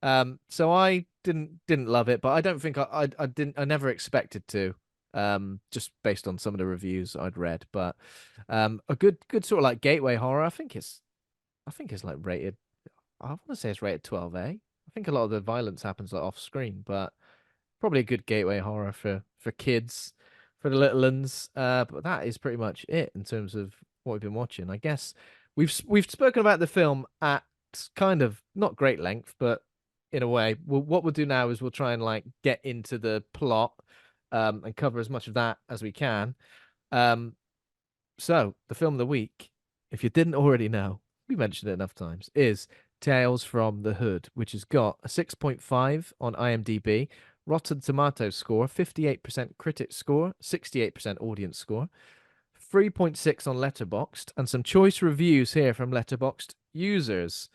So I didn't love it, but I don't think I never expected to. Just based on some of the reviews I'd read. But a good sort of like gateway horror. I think it's like rated. I want to say it's rated 12A. I think a lot of the violence happens like off screen, but probably a good gateway horror for kids, for the little ones. But that is pretty much it in terms of what we've been watching. I guess we've spoken about the film at kind of not great length, but in a way, what we'll do now is we'll try and like get into the plot, and cover as much of that as we can. Um, so the film of the week, if you didn't already know, we mentioned it enough times, is Tales from the Hood, which has got a 6.5 on IMDb, Rotten Tomatoes score, 58% critic score, 68% audience score, 3.6 on Letterboxd, and some choice reviews here from Letterboxd users.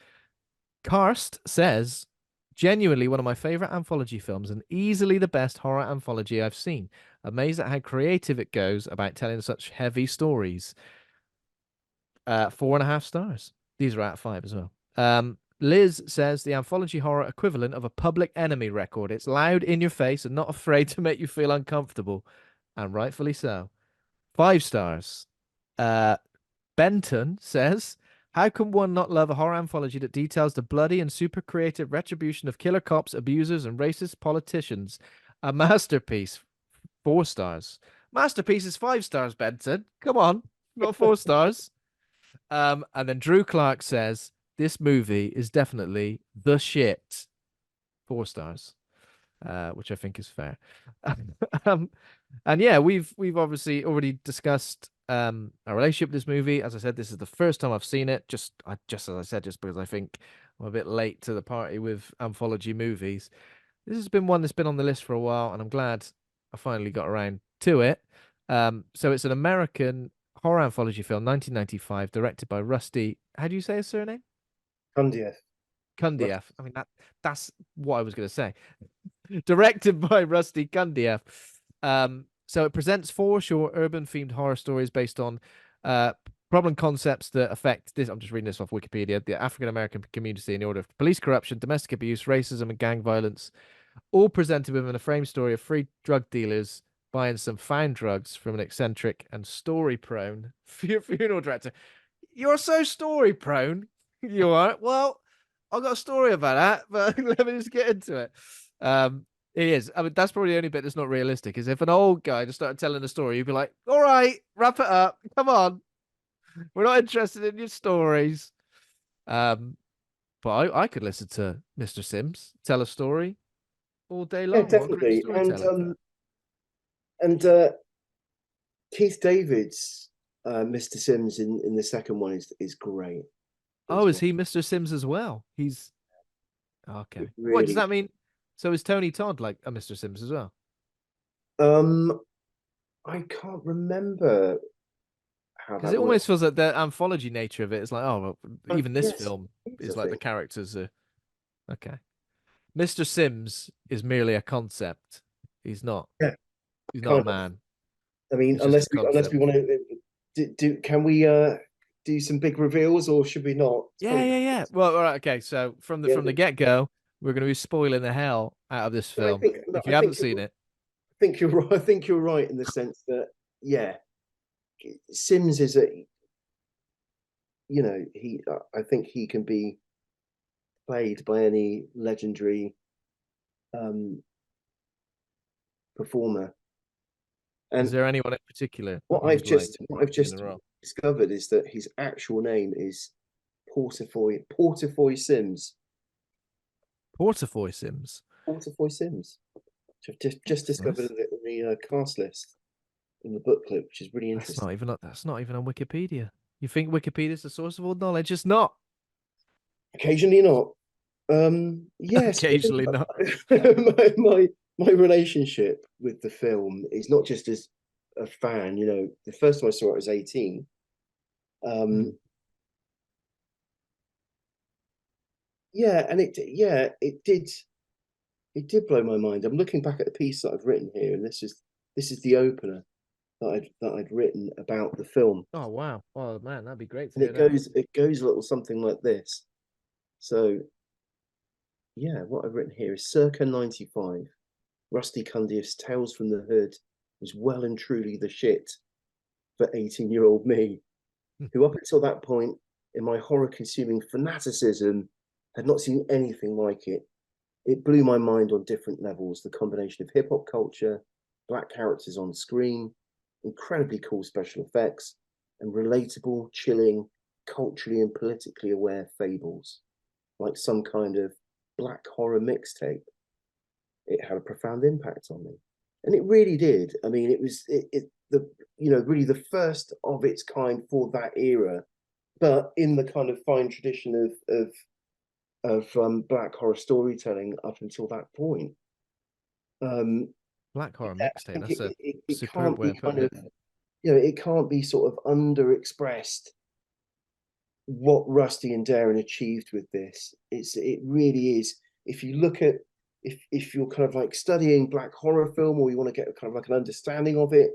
Karst says, genuinely one of my favorite anthology films and easily the best horror anthology I've seen. Amazed at how creative it goes about telling such heavy stories. 4.5 stars. These are out of five as well. Liz says the anthology horror equivalent of a Public Enemy record. It's loud in your face and not afraid to make you feel uncomfortable, and rightfully so. 5 stars. Uh, Benton says, how can one not love a horror anthology that details the bloody and super creative retribution of killer cops, abusers, and racist politicians? A masterpiece. 4 stars. Masterpiece is 5 stars, Benton. Come on, not 4 stars. And then Drew Clark says this movie is definitely the shit. 4 stars, which I think is fair. um, and yeah, we've obviously already discussed our relationship with this movie. As I said, this is the first time I've seen it. Just as I said, just because I think I'm a bit late to the party with anthology movies. This has been one that's been on the list for a while, and I'm glad I finally got around to it. So it's an American horror anthology film, 1995, directed by Rusty. How do you say his surname? Cundieff. Cundieff. I mean that's what I was going to say. Directed by Rusty Cundieff. So it presents four short urban-themed horror stories based on uh, problem concepts that affect this. I'm just reading this off Wikipedia. The African American community in the order of police corruption, domestic abuse, racism, and gang violence, all presented within a frame story of three drug dealers buying some fine drugs from an eccentric and story-prone funeral director. You're so story-prone. You are. Well, I've got a story about that, but let me just get into it. It is. I mean, that's probably the only bit that's not realistic. Is if an old guy just started telling a story, you'd be like, "All right, wrap it up. Come on, we're not interested in your stories." Um, but I could listen to Mr. Sims tell a story all day Yeah, long. What a great definitely. storyteller! And Keith David's Mr. Sims in the second one is great Oh, as is well. he Mr. Sims as well? He's okay. What does Really. that mean? So is Tony Todd like a Mr. Sims as well? Um, I can't remember how Because that it works. almost feels like the anthology nature of it is like, oh, well, even this Yes, film I is like the think. characters are okay. Mr. Sims is merely a concept. He's not. Yeah, He's not a kind of. man. I mean, He's just a unless we concept. want to do, can we do some big reveals or should we not? It's Yeah, probably yeah, yeah. Well, all right, okay. So yeah. from the get go, we're going to be spoiling the hell out of this I film. think no, If you haven't seen it, I think you're right. I think you're right in the sense that yeah, Sims is a he. I think he can be played by any legendary um, performer. is And there anyone in particular who'd like what I've be in the just role? discovered is that his actual name is Portafoy Sims. Portafoy Sims. Portafoy Sims. Which I've just That's discovered nice. in the cast list in the booklet, which is really interesting. That's not even on Wikipedia. You think Wikipedia's the source of all knowledge? It's not. Occasionally not. Yes, Occasionally not. my relationship with the film is not just as a fan. The first time I saw it I was 18. Hmm. Um, yeah, and it did blow my mind. I'm looking back at the piece that I've written here, and this is the opener that I'd written about the film, Oh wow. Oh man, that'd be great to and hear it that. goes a little something like this. So yeah, what I've written here is circa 95. Rusty Cundieff's Tales from the Hood was well and truly the shit for 18-year-old me, who up until that point in my horror-consuming fanaticism had not seen anything like it. It blew my mind on different levels. The combination of hip hop culture, black characters on screen, incredibly cool special effects, and relatable, chilling, culturally and politically aware fables, like some kind of black horror mixtape. It had a profound impact on me, and it really did. I mean, it was the really the first of its kind for that era, but in the kind of fine tradition of black horror storytelling up until that point. Um, Black horror yeah, I mixtape. think That's a it superb can't way be of kind putting of it. it can't be sort of underexpressed what Rusty and Darren achieved with this. It really is. If you look at if you're kind of like studying black horror film or you want to get kind of like an understanding of it,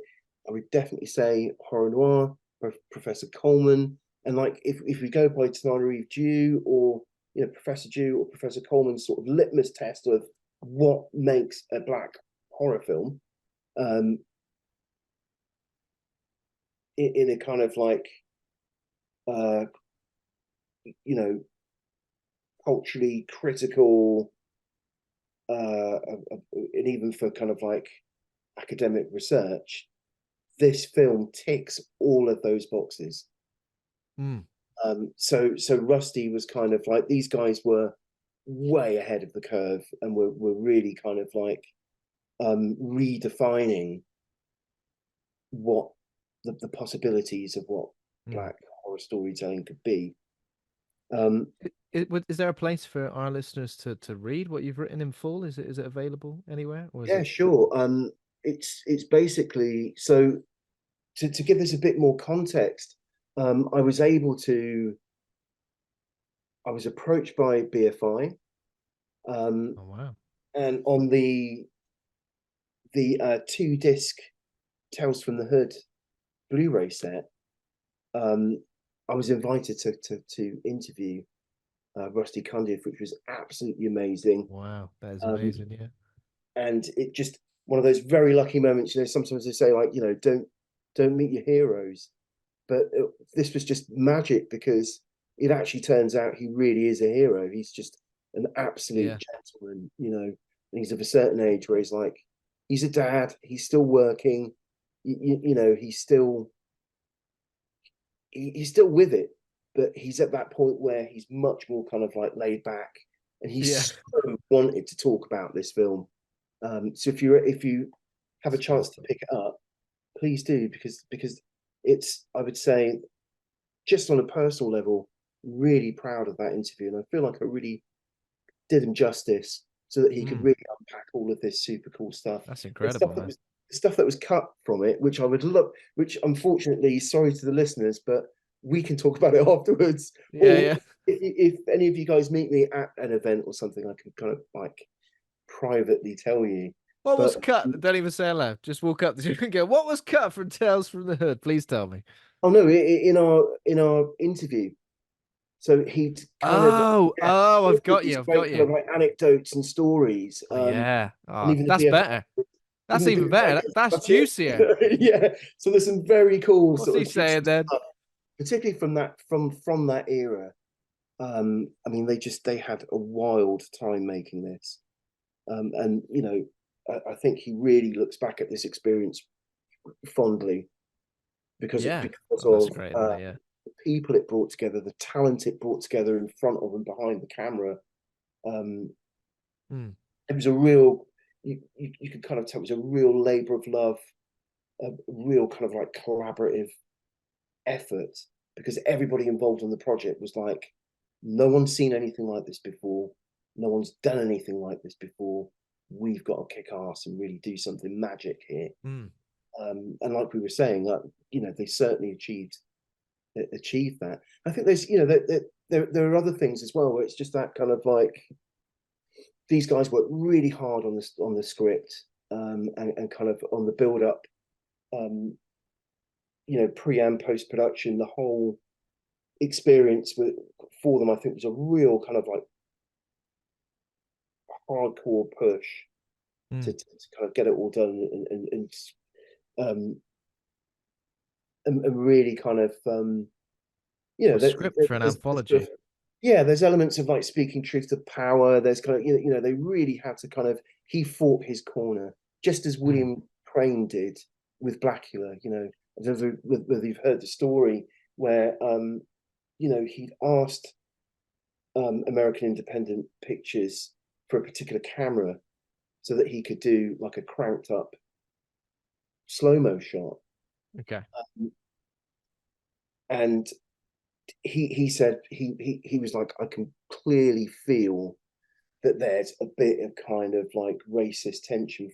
I would definitely say horror noir, Professor Coleman, and like if we go by Tananarive Dew or Professor Dew or Professor Coleman's sort of litmus test of what makes a black horror film, um, in a kind of like uh, you know culturally critical and even for kind of like academic research, this film ticks all of those boxes. Mm. So Rusty was kind of like these guys were way ahead of the curve and were really kind of like redefining what the possibilities of what Mm. black horror storytelling could be. Um, Is there a place for our listeners to read what you've written in full? Is it available anywhere, or is yeah, it? sure. It's basically so to give this a bit more context. I was able to I was approached by BFI, Oh wow. and on the 2 disc Tales from the Hood Blu-ray set, um, I was invited to interview Rusty Cundieff, which was absolutely amazing. Wow, that is Um, amazing. Yeah. and it just one of those very lucky moments. Sometimes they say like, don't meet your heroes, but this was just magic because it actually turns out he really is a hero. He's just an absolute Yeah. gentleman, and he's of a certain age where he's like, he's a dad, he's still working, he's still with it, but he's at that point where he's much more kind of like laid back, and Yeah. he's so wanted to talk about this film. So if you have a It's chance to awesome. pick it up, please do, because it's, I would say, just on a personal level, really proud of that interview, and I feel like I really did him justice so that he could Mm, really unpack all of this super cool stuff. that's And incredible, man. stuff that was cut from it, which I would love, which unfortunately, sorry to the listeners, but we can talk about it afterwards. Yeah, Or yeah. if any of you guys meet me at an event or something, I can kind of like privately tell you. What was But cut? Don't even say aloud. Just walk up to you and go, "What was cut from Tales from the Hood?" Please tell me. oh no, in our interview, so he'd kind of, yeah, Oh, all I've of got these you. I've great got kind you. of like anecdotes and stories, Oh yeah. and Oh, even the that's better. BFI, That's even the even BFI, better. That's that's it. juicier. Yeah. So there's some very cool What's sort he of juicy saying then? stuff, particularly from that era. I mean, they had a wild time making this, and I think he really looks back at this experience fondly Yeah. because Oh, that's of great. That yeah. the people it brought together, the talent it brought together in front of and behind the camera. Um, Mm, it was a real, you could kind of tell it was a real labor of love, a real kind of like collaborative effort, because everybody involved in the project was like, no one's seen anything like this before, no one's done anything like this before. We've got to kick ass and really do something magic here. mm. And like we were saying, like, they certainly achieved that. I think there's, there are other things as well where it's just that kind of like, these guys work really hard on the script, and kind of on the build up, um, pre and post production. The whole experience for them, I think, was a real kind of like hardcore push Mm. to kind of get it all done, um, and really kind of, For a script for an anthology. yeah, there's elements of like speaking truth to power. There's kind of, they really had to kind of, he fought his corner, just as Mm. William Crane did with Blackula. I don't know whether you've heard the story where, he'd asked, American Independent Pictures for a particular camera so that he could do like a cranked up slow mo shot. Okay. And he said he was like, I can clearly feel that there's a bit of kind of like racist tension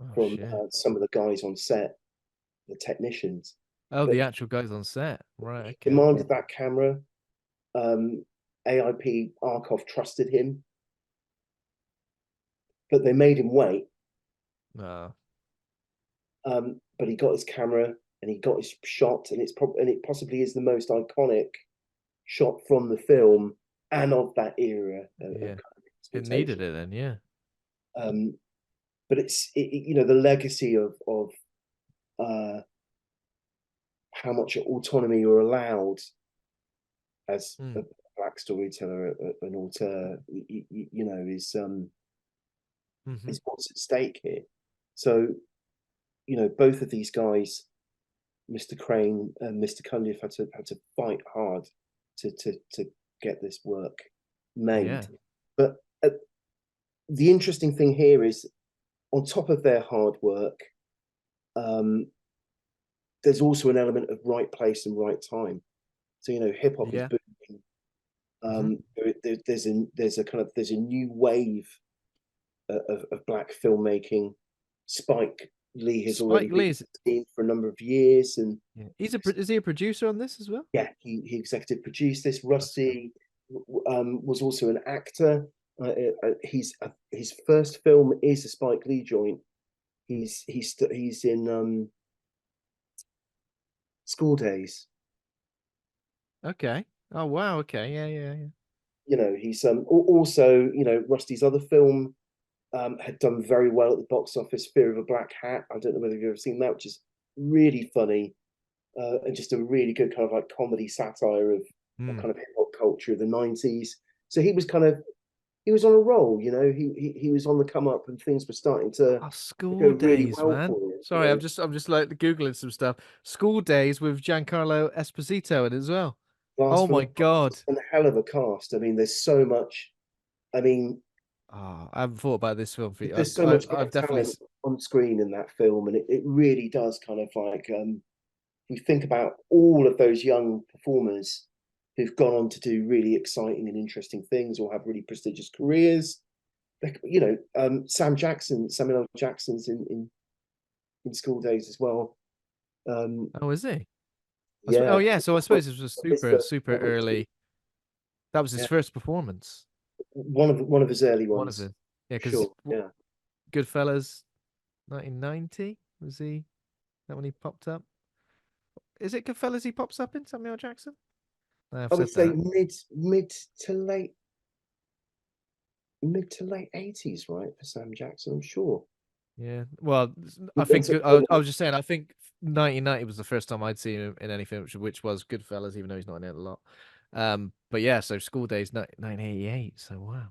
Oh from shit. some of the guys on set, the technicians, Oh, but the he actual guys on set. Right. Okay. demanded that camera. Um, AIP Arkoff trusted him, but they made him wait. No. But he got his camera and he got his shot, and it possibly is the most iconic shot from the film and of that era of Yeah. kind of It needed exploitation. it then. Yeah. Um, but the legacy of uh, how much autonomy you're allowed as a Mm. black storyteller, an auteur, Hmm. is what's at stake here. So, both of these guys, Mr. Crane and Mr. Cundieff, had to fight hard to get this work made. Yeah. But the interesting thing here is, on top of their hard work, um, there's also an element of right place and right time. So hip hop is Yeah. booming. Hmm. There's a new wave of black filmmaking. Spike Lee has already Spike been Lee's. seen for a number of years, and Yeah. Is he a producer on this as well? yeah, he executive produced this. That's cool. Rusty was also an actor. His first film is a Spike Lee joint. He's in School Days. Okay. Oh wow. Okay. Yeah. Yeah. Yeah. He's also Rusty's other film had done very well at the box office. Fear of a Black Hat. I don't know whether you've ever seen that, which is really funny and just a really good kind of like comedy satire of Hmm. kind of hip hop culture of the '90s. So he was on a roll. He was on the come up, and things were starting to Oh, go School really Days, well man. for him. Sorry, I'm just like googling some stuff. School Days with Giancarlo Esposito in it as well. Blast Oh from my the God. Past and a hell of a cast. I mean, there's so much. I mean, Oh, I haven't thought about this film for you. there's so I've much I've great definitely. talent on screen in that film, and it really does kind of like we think about all of those young performers who've gone on to do really exciting and interesting things or have really prestigious careers. Samuel L. Jackson's in School Days as well. Um, Oh, is he? Oh yeah, yeah. So I suppose it was his super first super performance too. early. That was his Yeah, first performance. one of his early One of ones, them. Yeah, because sure. Yeah, Goodfellas, 1990 was he? That when he popped up? Is it Goodfellas he pops up in Samuel L. Jackson? I've I would said say that. mid to late '80s, right, for Sam Jackson. I'm sure. Yeah. Well, I And think so, I was just saying. I think 1990 was the first time I'd seen him in anything, which was Goodfellas, even though he's not in it a lot. But yeah, so School Days, 1988. So wow.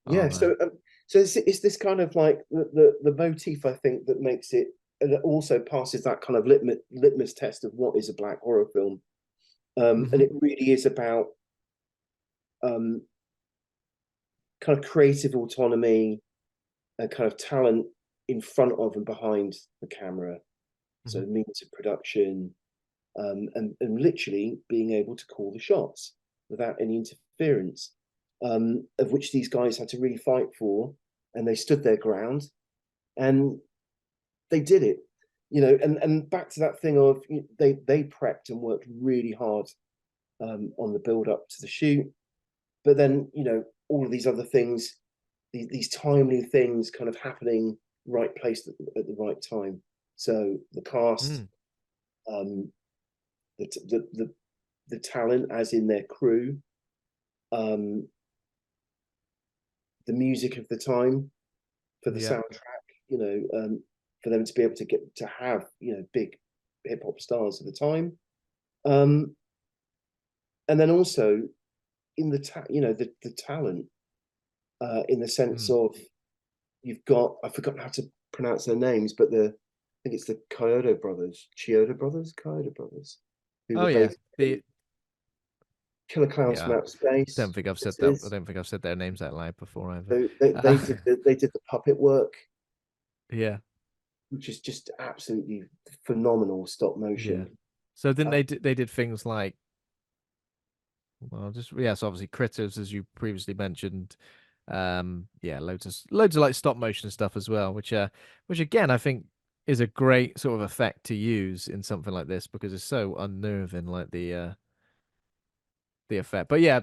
Oh yeah, man. so it's this kind of like the motif I think that makes it and that also passes that kind of litmus test of what is a black horror film. And Hmm. it really is about um, kind of creative autonomy and kind of talent in front of and behind the camera. So Hmm. means of production, and literally being able to call the shots without any interference, of which these guys had to really fight for, and they stood their ground, and they did it. And back to that thing of they prepped and worked really hard on the build up to the shoot, but then all of these other things, these timely things, kind of happening right place at the right time. So the cast, Mm. um, the talent, as in their crew, um, the music of the time for the Yeah. soundtrack. For them to be able to get to have big hip hop stars at the time, um, and then also in the talent in the sense Mm. of you've got I've forgotten how to pronounce their names, but I think it's the Chiodo brothers, who Oh were yeah. both The Killer Clowns from Yeah. Outer Space. Don't think I've said This that. I is don't think I've said their names out loud before either. so they Uh, did the puppet work, yeah. which is just absolutely phenomenal stop Yeah. motion. So then Uh, they did things like, well, just yeah, so obviously Critters, as you previously mentioned. Yeah, loads of like stop motion stuff as well, which again I think is a great sort of effect to use in something like this because it's so unnerving, like the effect. But yeah,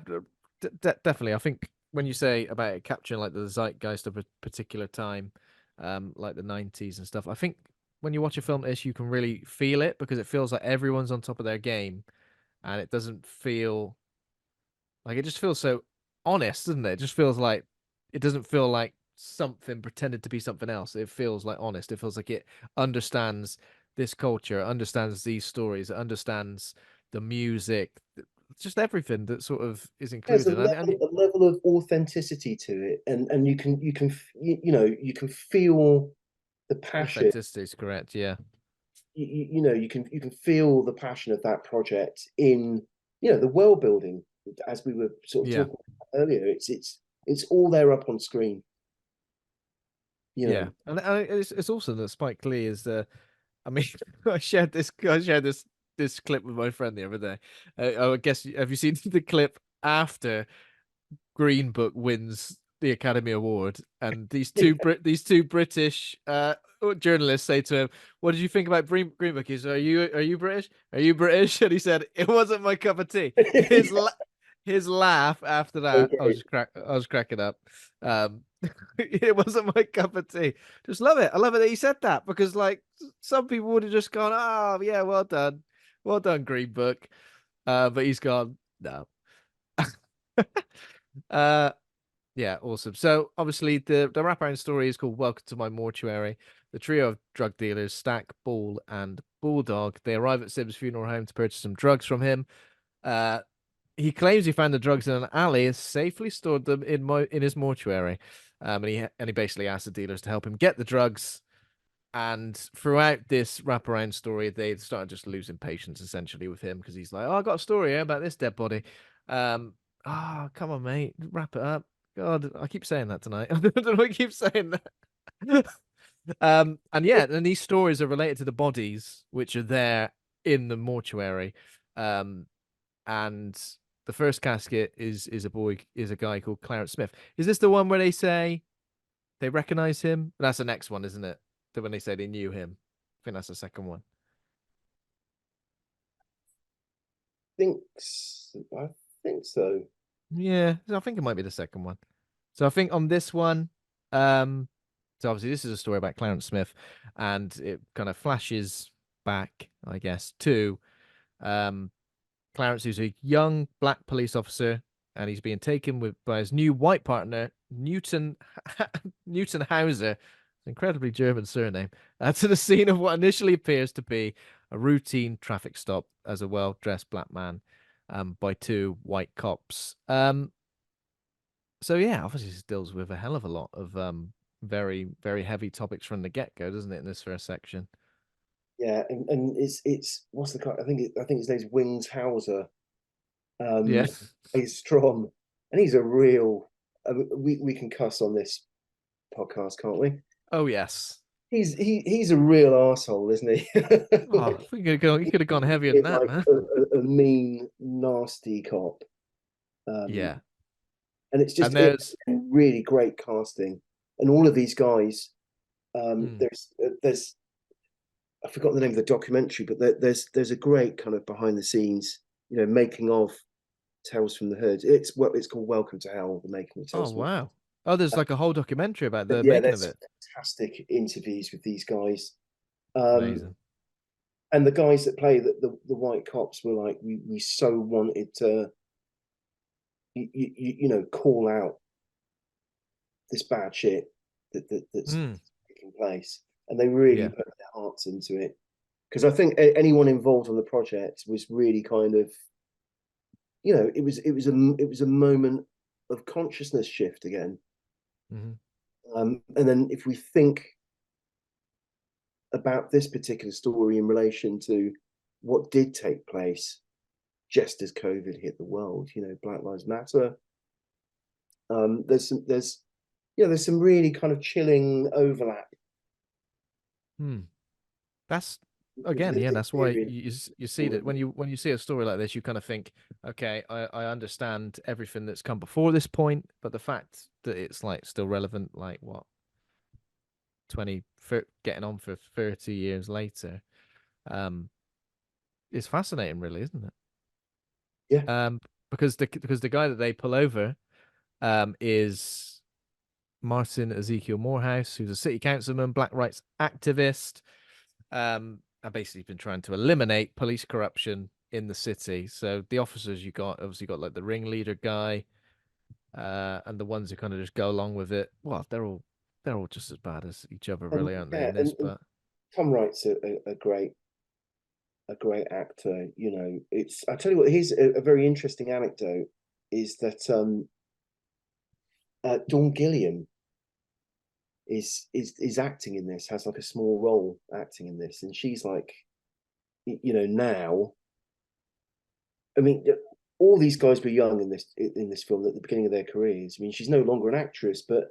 definitely, I think when you say about it capturing like the zeitgeist of a particular time, like the '90s and stuff, I think when you watch a film like this, you can really feel it because it feels like everyone's on top of their game, and it doesn't feel like it just feels so honest, doesn't it? It just feels like it doesn't feel like something pretended to be something else. It feels like honest. It feels like it understands this culture, understands these stories, it understands the music, just everything that sort of is there's included. And a level of authenticity to it, and you can feel the passion. authenticity is correct. Yeah, You can feel the passion of that project in the world building, as we were sort of yeah, talking about earlier. It's all there up on screen. you yeah. know And it's also that Spike Lee is the. I mean, I shared this clip with my friend the other day. I guess have you seen the clip after Green Book wins the Academy Award, and these two British journalists say to him, "What did you think about Green Book?" He said, "Are you British? Are you British?" And he said, "It wasn't my cup of tea." His yeah. la his laugh after So that, great. I was cracking up. Um, it wasn't my cup of tea. Just love it. I love it that he said that because like some people would have just gone, "Oh yeah, well done, Green Book." But he's gone, no. uh, yeah, awesome. So obviously the wraparound story is called "Welcome to My Mortuary." The trio of drug dealers, Stack, Ball, and Bulldog, they arrive at Sim's funeral home to purchase some drugs from him. Uh, he claims he found the drugs in an alley and safely stored them in his mortuary. And he basically asked the dealers to help him get the drugs. And throughout this wraparound story, they started just losing patience essentially with him because he's like, "Oh, I got a story here about this dead body." Oh, come on, mate, wrap it up. God, I keep saying that tonight. I don't know why I keep saying that. And yeah, and these stories are related to the bodies which are there in the mortuary. Um, and the first casket is a guy called Clarence Smith. Is this the one where they say they recognize him? That's the next one, isn't it? The when they say they knew him. I think that's the second one. I think so. Yeah, I think it might be the second one. So I think on this one, um, so obviously this is a story about Clarence Smith, and it kind of flashes back, I guess, to um Clarence, who's a young black police officer, and he's being taken with by his new white partner, Newton Newton Hauser, incredibly German surname, to the scene of what initially appears to be a routine traffic stop as a well-dressed black man, by two white cops. So yeah, obviously this deals with a hell of a lot of very, very heavy topics from the get-go, doesn't it, in this first section? Yeah, and it's what's the I think his name's Wings Hauser. Yeah. He's strong, and he's a real. We can cuss on this podcast, can't we? Oh yes. He's a real asshole, isn't he? Oh, Like, you could have gone heavier than he's that, like man. a mean, nasty cop. Um, Yeah. and it's And just there's really great casting, and all of these guys. hmm, There's I forgot the name of the documentary, but there's a great kind of behind the scenes, making of Tales from the Hood. It's called Welcome to Hell, the making of oh Tales from the wow. Oh, there's Hood. like a whole documentary about But the yeah, making of there's it. fantastic interviews with these guys. Um, Amazing. and the guys that play the white cops were like, we so wanted to, call out this bad shit that's Mm, taking place, and they really yeah. put their hearts into it. Because I think anyone involved on the project was really kind of, it was a moment of consciousness shift again. Hmm. And then if we think about this particular story in relation to what did take place just as COVID hit the world, Black Lives Matter. There's some really kind of chilling overlap Hmm. That's with again, yeah, lived that's why experience. you see that when you see a story like this, you kind of think, okay, I understand everything that's come before this point, but the fact that it's like still relevant, like what getting on for 30 years later, um, is fascinating, really, isn't it? Yeah, Because the guy that they pull over, is Martin Ezekiel Morehouse, who's a city councilman, black rights activist, and basically been trying to eliminate police corruption in the city. So the officers you got obviously got like the ringleader guy, and the ones who kind of just go along with it. Well, they're all just as bad as each other, and really, aren't they? yeah, In this, and but Tom Wright's a great actor. It's I tell you what. Here's a very interesting anecdote: is that Dawn Gilliam is acting in this, has like a small role acting in this, and she's like, now. I mean, all these guys were young in this film at the beginning of their careers. I mean, she's no longer an actress, but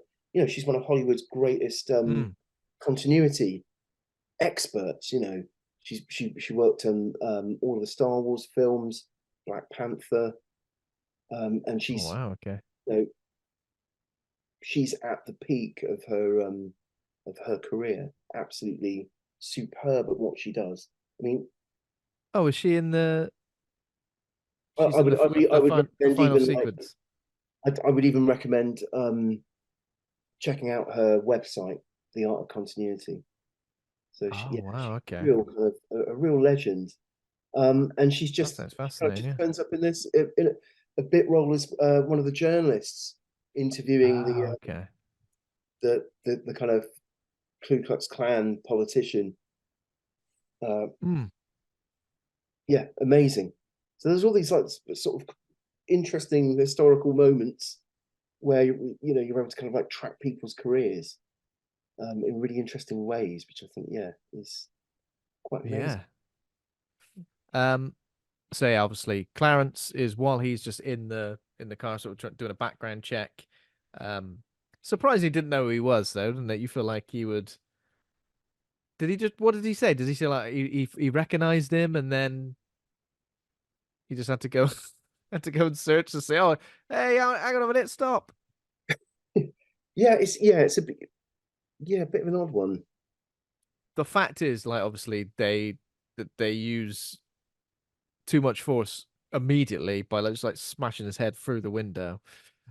she's one of Hollywood's greatest mm, continuity experts. She worked on all of the Star Wars films, Black Panther, and oh wow, okay. you know she's at the peak of her career. Absolutely superb at what she does. I mean, Oh, is she in the? She's in I would the recommend final even like sequence. I would even recommend checking out her website, The Art of Continuity. So Oh yeah, wow, she's okay. real kind of a real legend. And she's That just sounds she kind of fascinating. just Yeah. turns up in this in a bit role as one of the journalists interviewing Ah, okay. the kind of Ku Klux Klan politician. Uh, Mm, yeah, amazing. So there's all these like sort of interesting historical moments where you're able to kind of like track people's careers in really interesting ways, which I think is quite amazing. yeah. Um. So yeah, obviously Clarence is while he's just in the car, sort of doing a background check. Um. Surprised he didn't know who he was, though, didn't it? You feel like he would. Did he just? What did he say? Does he say like he recognized him and then he just had to go had to go and search to say, oh, hey, hang on a minute, stop. It's a bit of an odd one. The fact is, like, obviously they use too much force immediately by like, just like smashing his head through the window.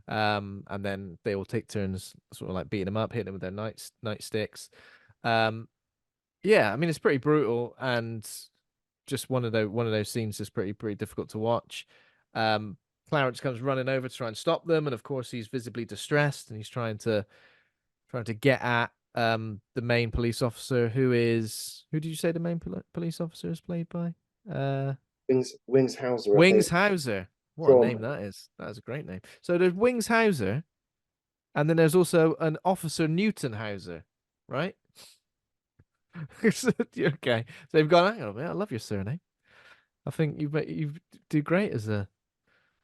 And then they will take turns sort of like beating him up, hitting him with their nightsticks. Um, yeah, I mean it's pretty brutal and just one of those scenes is pretty difficult to watch. Um, Clarence comes running over to try and stop them, and of course he's visibly distressed and he's trying to get at the main police officer who did you say the main police officer is played by? Uh Wings Hauser, I Wings think, Hauser. What a from name that is. That is a great name. So there's Wings Hauser, and then there's also an Officer Newton Hauser, right? Okay. So they've gone, hang on a minute, I love your surname. I think you do great as a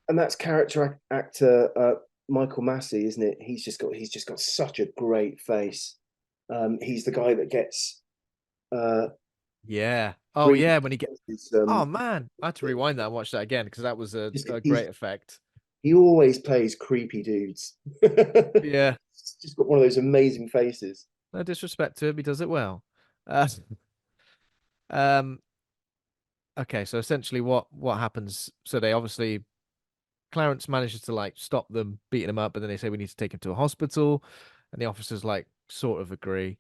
and that's character actor Michael Massey, isn't it? He's just got such a great face. He's the guy that gets uh, yeah. Oh creepy. yeah, when he get Faces, oh man, I had to rewind that and watch that again because that was just a he's great effect. he always plays creepy dudes. Yeah. He's just got one of those amazing faces. No disrespect to him, he does it well. Uh, um okay, so essentially what happens so they obviously Clarence manages to like stop them beating him up, but then they say we need to take him to a hospital, and the officers like sort of agree.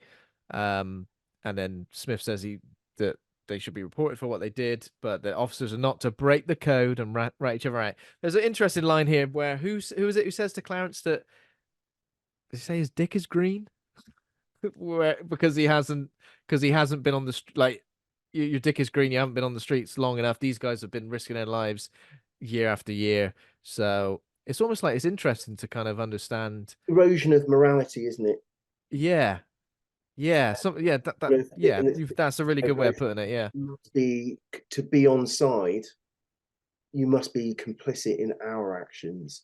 Um, and then Smith says that they should be reported for what they did, but the officers are not to break the code and rat each other out. There's an interesting line here where who is it who says to Clarence that they say his dick is green, where because he hasn't been on the like your dick is green, you haven't been on the streets long enough. These guys have been risking their lives year after year. So it's almost like it's interesting to kind of understand. Erosion of morality, isn't it? Yeah, yeah, yeah, yeah, And it's that's a really good way of putting it. Yeah, must be to be on side. You must be complicit in our actions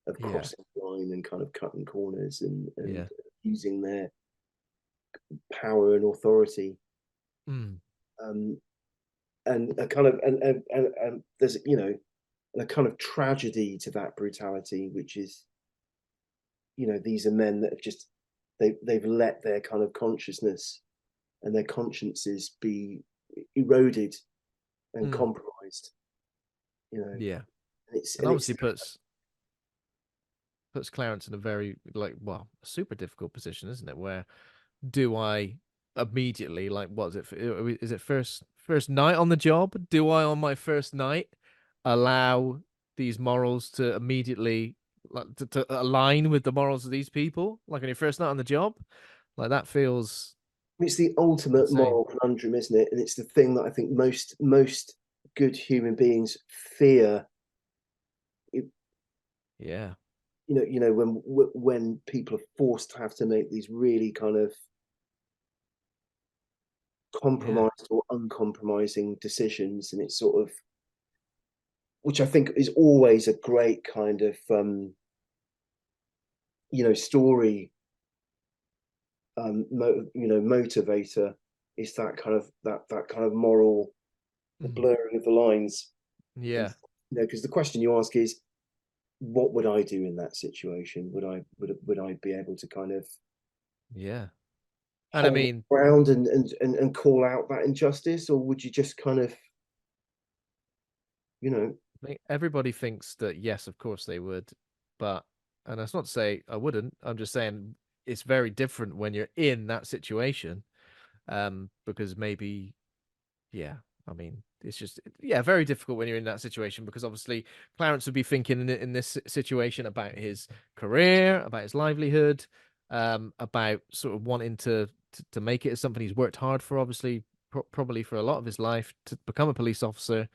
of yeah, crossing the line and kind of cutting corners and yeah, using their power and authority. mm, Um, and a kind of and there's a kind of tragedy to that brutality, which is these are men that have just they've let their kind of consciousness and their consciences be eroded and mm, compromised. You know, yeah, it's and and it's obviously puts Clarence in a very like well super difficult position, isn't it? Where do I immediately like what is it first night on the job? Do I on my first night allow these morals to immediately like to align with the morals of these people like on your first night on the job? Like that feels it's the ultimate insane. moral conundrum, isn't it? And it's the thing that I think most good human beings fear. You Yeah. when people are forced to have to make these really kind of Yeah. compromised or uncompromising decisions, and it's sort of which I think is always a great kind of story motivator is that kind of that kind of moral Mhm. blurring of the lines. And Yeah. because the question you ask is, what would I do in that situation? Would I be able to kind of Yeah. And I hold mean, around and call out that injustice, or would you just kind of I think everybody thinks that yes, of course they would, but and that's not to say I wouldn't. I'm just saying it's very different when you're in that situation. Because maybe, yeah, I mean, it's just yeah, very difficult when you're in that situation because obviously Clarence would be thinking in this situation about his career, about his livelihood, about sort of wanting to make it as something he's worked hard for, obviously, probably for a lot of his life to become a police officer,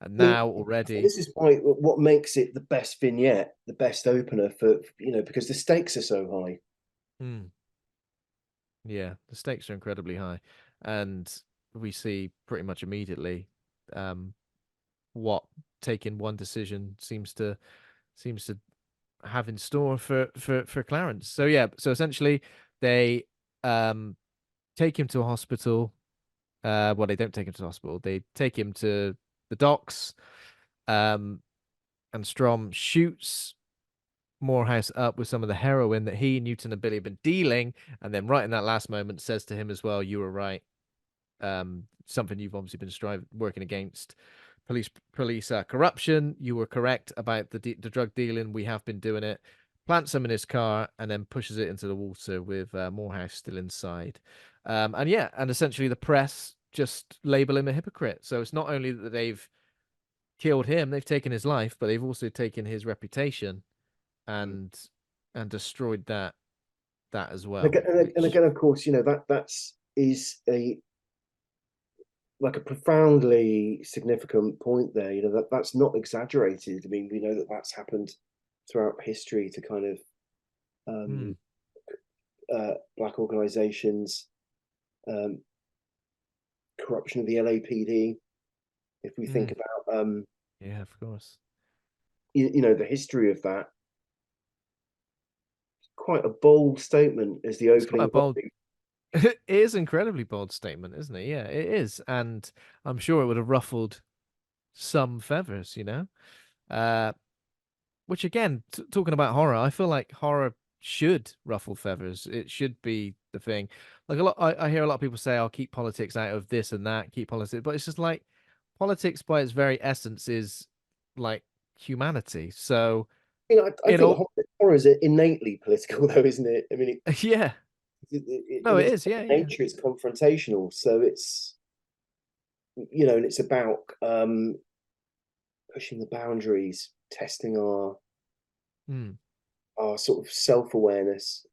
and I mean, now already. this is why what makes it the best vignette, the best opener for, because the stakes are so high. Hmm. Yeah, the stakes are incredibly high, and we see pretty much immediately um, what taking one decision seems to have in store for Clarence. So yeah, so essentially they um, take him to a hospital. Well, they don't take him to the hospital. They take him to the docks. Um, and Strom shoots Morehouse up with some of the heroin that he, Newton, and Billy have been dealing, and then right in that last moment says to him as well, "You were right. Something you've obviously been striving working against police corruption. You were correct about the drug dealing. We have been doing it." Plants him in his car and then pushes it into the water with Morehouse still inside. And yeah, and essentially the press just label him a hypocrite. So it's not only that they've killed him, they've taken his life, but they've also taken his reputation and destroyed that as And well. again, and Which again, of course, that's is a like a profoundly significant point there. That's not exaggerated. I mean, we know that that's happened throughout history to kind of hmm, um, black organisations, um, corruption of the LAPD. If we hmm, think about yeah, of course. the history of that, quite a bold statement as the It's quite a opening bold. line. It is incredibly bold statement, isn't it? Yeah, it is, and I'm sure it would have ruffled some feathers, you know. Uh, which again, talking about horror, I feel like horror should ruffle feathers. It should be the thing. Like a lot, I hear a lot of people say, "I'll keep politics out of this and that, keep politics," but it's just like politics, by its very essence, is like humanity. So I it think all, horror is innately political, though, isn't it? I mean, yeah, no, in it its is, yeah, yeah. nature, it's confrontational. So it's and it's about pushing the boundaries, testing Hmm. our sort of self awareness.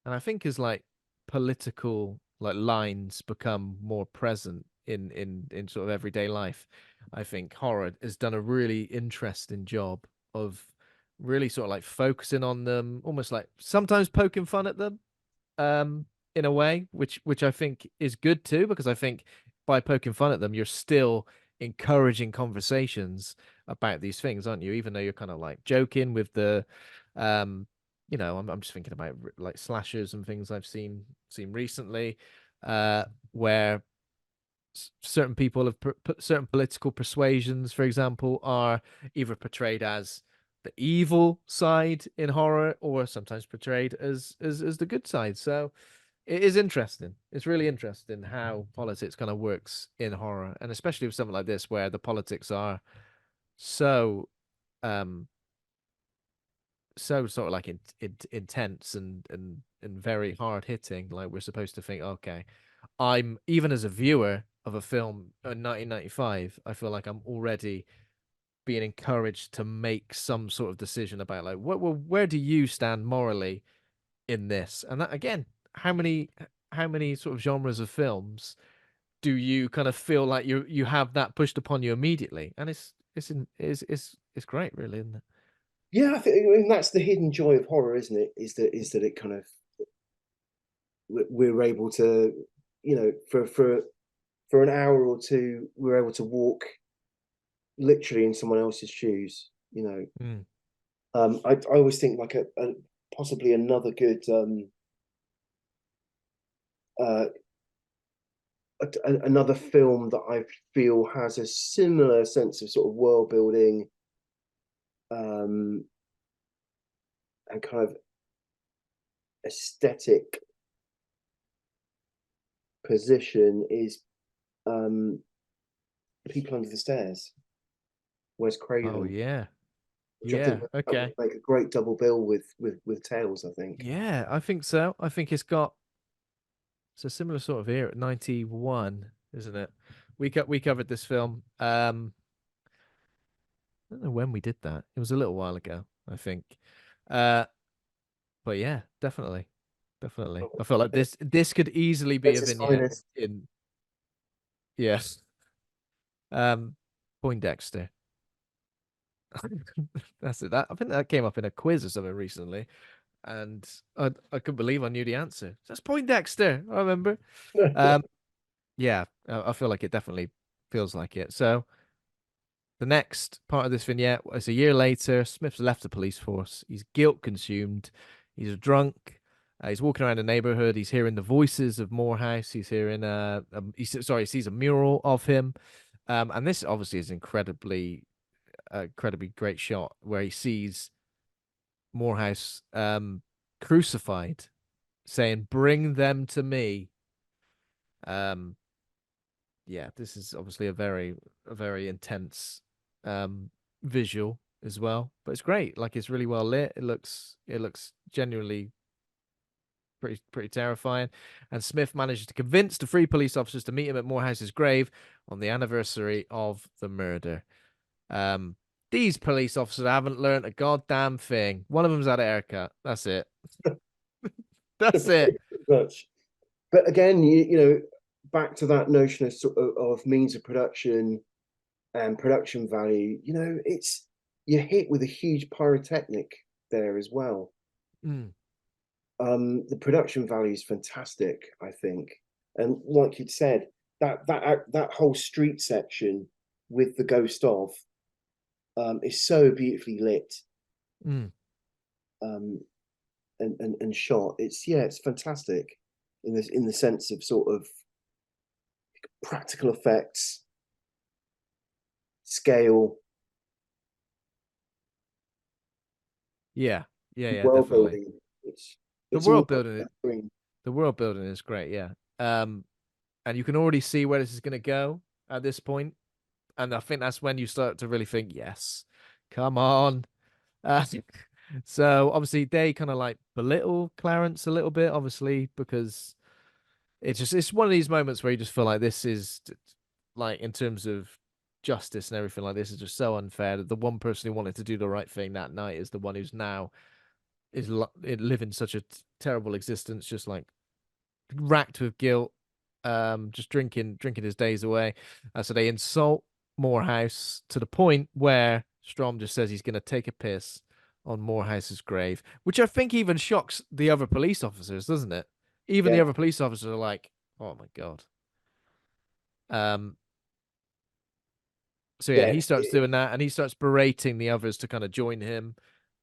And I think as like political like lines become more present in sort of everyday life, I think horror has done a really interesting job of really sort of like focusing on them, almost like sometimes poking fun at them, um, in a way, which I think is good too, because I think by poking fun at them, you're still encouraging conversations about these things, aren't you? Even though you're kind of like joking with the, um, I'm just thinking about like slashers and things I've seen recently, where certain people have certain political persuasions, for example, are either portrayed as the evil side in horror or sometimes portrayed as the good side. So it is interesting. It's really interesting how politics kind of works in horror, and especially with something like this where the politics are so um so sort of like intense and very hard hitting. Like we're supposed to think, okay, I'm even as a viewer of a film in 1995, I feel like I'm already being encouraged to make some sort of decision about like where do you stand morally in this? And that again, how many sort of genres of films do you kind of feel like you have that pushed upon you immediately? And it's great, really, isn't it? Yeah, I mean that's the hidden joy of horror, isn't it? Is that it kind of we're able to, for an hour or two, we're able to walk literally in someone else's shoes. Mm. I always think like a possibly another good uh, another film that I feel has a similar sense of sort of world building um, and kind of aesthetic position is um, People Under the Stairs. Wes Oh Craven, yeah. which I think Yeah. that would Okay. make a great double bill with Tales, I think. Yeah, I think so. I think it's a similar sort of era, 91, isn't it? We covered this film. I don't know when we did that. It was a little while ago, I think. Uh, but yeah, definitely. Definitely. I feel like this could easily be That's a his vignette finest. in yes. Um Poindexter. That's it. That I think that came up in a quiz or something recently, and I couldn't believe I knew the answer. That's Poindexter. I remember. Um, yeah, I feel like it definitely feels like it. So the next part of this vignette is a year later. Smith's left the police force. He's guilt consumed. He's drunk. He's walking around the neighborhood. He's hearing the voices of Morehouse. He's hearing he sees a mural of him. And this obviously is incredibly great shot where he sees Morehouse crucified, saying, "Bring them to me." Um, yeah, this is obviously a very intense um visual as well, but it's great. Like it's really well lit. It looks genuinely pretty terrifying. And Smith manages to convince the three police officers to meet him at Morehouse's grave on the anniversary of the murder. Um, these police officers haven't learned a goddamn thing. One of them's had a haircut. That's it. That's it. Much. But again, back to that notion of of means of production and production value. You're hit with a huge pyrotechnic there as well. Mm, The production value is fantastic, I think, and like you'd said, that whole street section with the ghost of is so beautifully lit mm. um, and shot. It's fantastic in the sense of sort of practical effects, scale, Yeah, yeah, world definitely. building. It's The it's all world on building, the screen. the world building is great. Yeah. And you can already see where this is going to go at this point, and I think that's when you start to really think, yes, come on. Uh, so obviously they kind of like belittle Clarence a little bit, obviously, because it's one of these moments where you just feel like this is like in terms of justice and everything like this is just so unfair that the one person who wanted to do the right thing that night is the one who's now living such a terrible existence, just like racked with guilt, just drinking his days away. So they insult Morehouse to the point where Strom just says he's going to take a piss on Morehouse's grave, which I think even shocks the other police officers, doesn't it? Even the Yeah, other police officers are like, "Oh my god." Um. So yeah, yeah. he starts doing that, and he starts berating the others to kind of join him.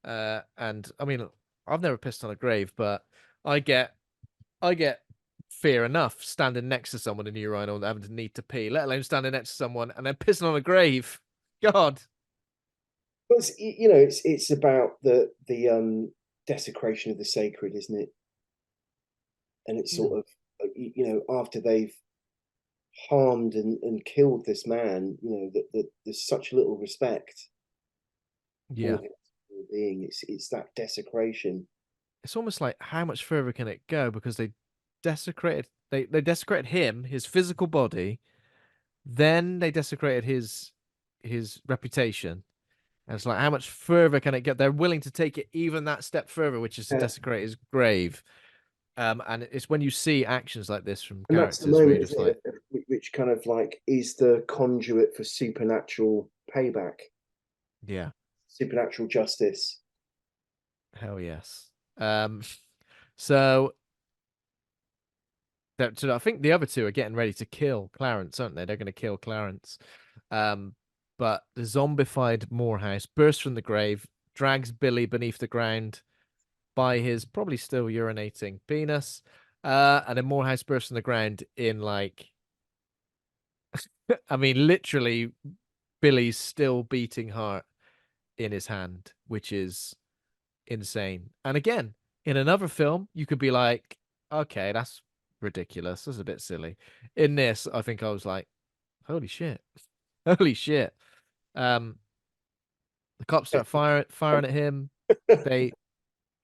And I mean, I've never pissed on a grave, but I get I get fear enough standing next to someone in a urinal and having to need to pee, let alone standing next to someone and then pissing on a grave. God. But it's about the desecration of the sacred, isn't it? And it's Mm. sort of after they've harmed and killed this man, that there's such little respect Yeah. for him being. It's that desecration. It's almost like how much further can it go because they desecrated him, his physical body, then they desecrated his reputation. And it's like how much further can it get? They're willing to take it even that step further, which is to Yeah. desecrate his grave. And it's when you see actions like this from And that's the characters where you're moment, just isn't like, it, which kind of like is the conduit for supernatural payback, yeah, supernatural justice. hell yes. Um, so so I think the other two are getting ready to kill Clarence, aren't they? They're going to kill Clarence. Um, but the zombified Morehouse bursts from the grave, drags Billy beneath the ground by his probably still urinating penis. And then Morehouse bursts from the ground in like, I mean, literally Billy's still beating heart in his hand, which is insane. And again, in another film, you could be like, okay, that's ridiculous. That's a bit silly. In this, I think I was like, holy shit. Holy shit. Um, The cops start firing at him. They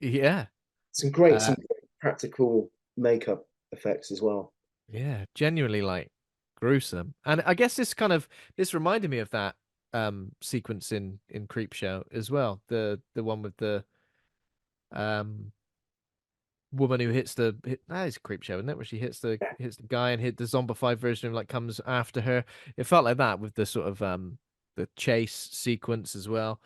yeah. Some Uh great practical makeup effects as well. yeah, genuinely like gruesome. And I guess this reminded me of that sequence in Creepshow as well. The one with the um woman who that is a creep show, isn't it? Where she Yeah. hits the guy and hit the zombified version of like comes after her. It felt like that with the sort of the chase sequence as well.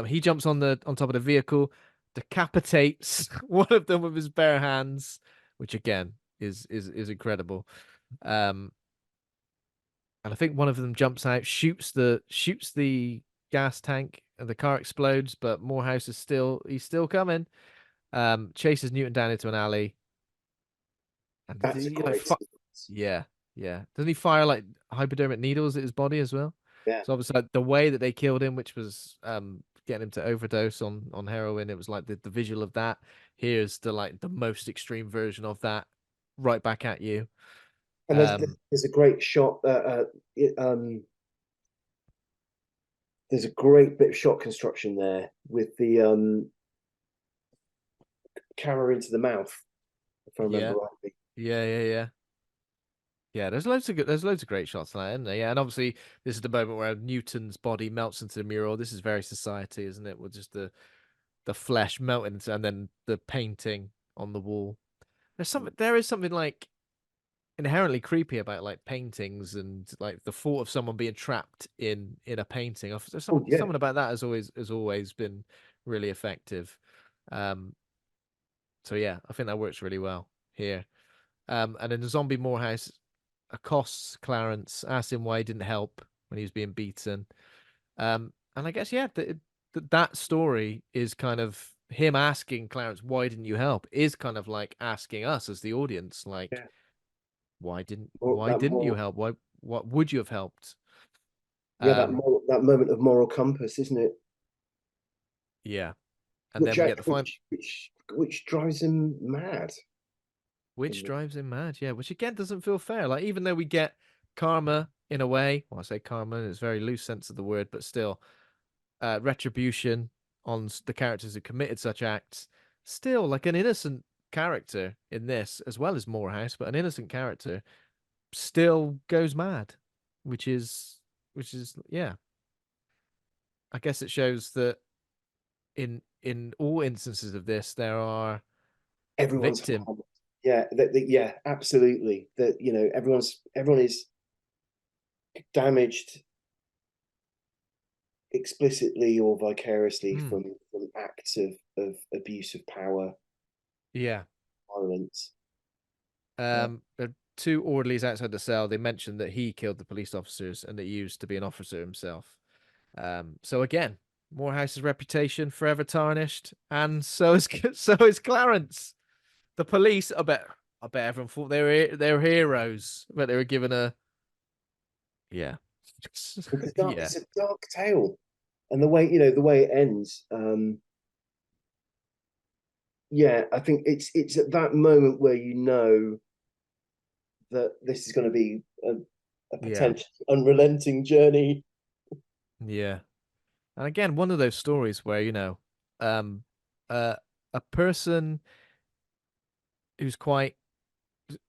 He jumps on top of the vehicle, decapitates one of them with his bare hands, which again is incredible. Um, and I think one of them jumps out, shoots the gas tank, and the car explodes. But Morehouse is still coming. Chases Newton down into an alley, and That's a he like great sequence. yeah, yeah. Doesn't he fire like hypodermic needles at his body as well? Yeah. So obviously like, the way that they killed him, which was getting him to overdose on heroin, it was like the visual of that. Here's the most extreme version of that right back at you. And Um there's a great shot. There's a great bit of shot construction there with the camera into the mouth, if I remember yeah, rightly. yeah. Yeah, there's loads of great shots like that, isn't there? Yeah, and obviously this is the moment where Newton's body melts into the mural. This is very society, isn't it? With just the flesh melting and then the painting on the wall. There is something like inherently creepy about like paintings and like the thought of someone being trapped in a painting. There's Oh yeah, something about that has always been really effective. Um, so yeah, I think that works really well here. And in the Zombie Morehouse accosts Clarence, asks him why he didn't help when he was being beaten. And I guess yeah, that story is kind of him asking Clarence, "Why didn't you help?" is kind of like asking us as the audience, like, yeah. More, why that didn't you more, help? What would you have helped? yeah, Um, that moment of moral compass, isn't it? yeah, and then Which we get the final, which drives him mad. which In drives him mad. Yeah, which again doesn't feel fair. Like even though we get karma in a way, well, I say karma in its very loose sense of the word, but still, retribution on the characters who committed such acts. Still, like an innocent character in this, as well as Morehouse, but an innocent character still goes mad, which is yeah. I guess it shows that in all instances of this, there are everyone's victim. harmed. Yeah, yeah, absolutely. That everyone is damaged explicitly or vicariously Hmm. from acts of abuse of power, Yeah. violence. There are two orderlies outside the cell. They mentioned that he killed the police officers and that he used to be an officer himself. So again, Morehouse's reputation forever tarnished, and so is so is Clarence. The police, I bet everyone thought they were heroes, but they were given a yeah, yeah, It's a dark tale, and the way it ends. Yeah, I think it's at that moment where you know that this is going to be a yeah, potential unrelenting journey. yeah. And again, one of those stories where um, uh, a person who's quite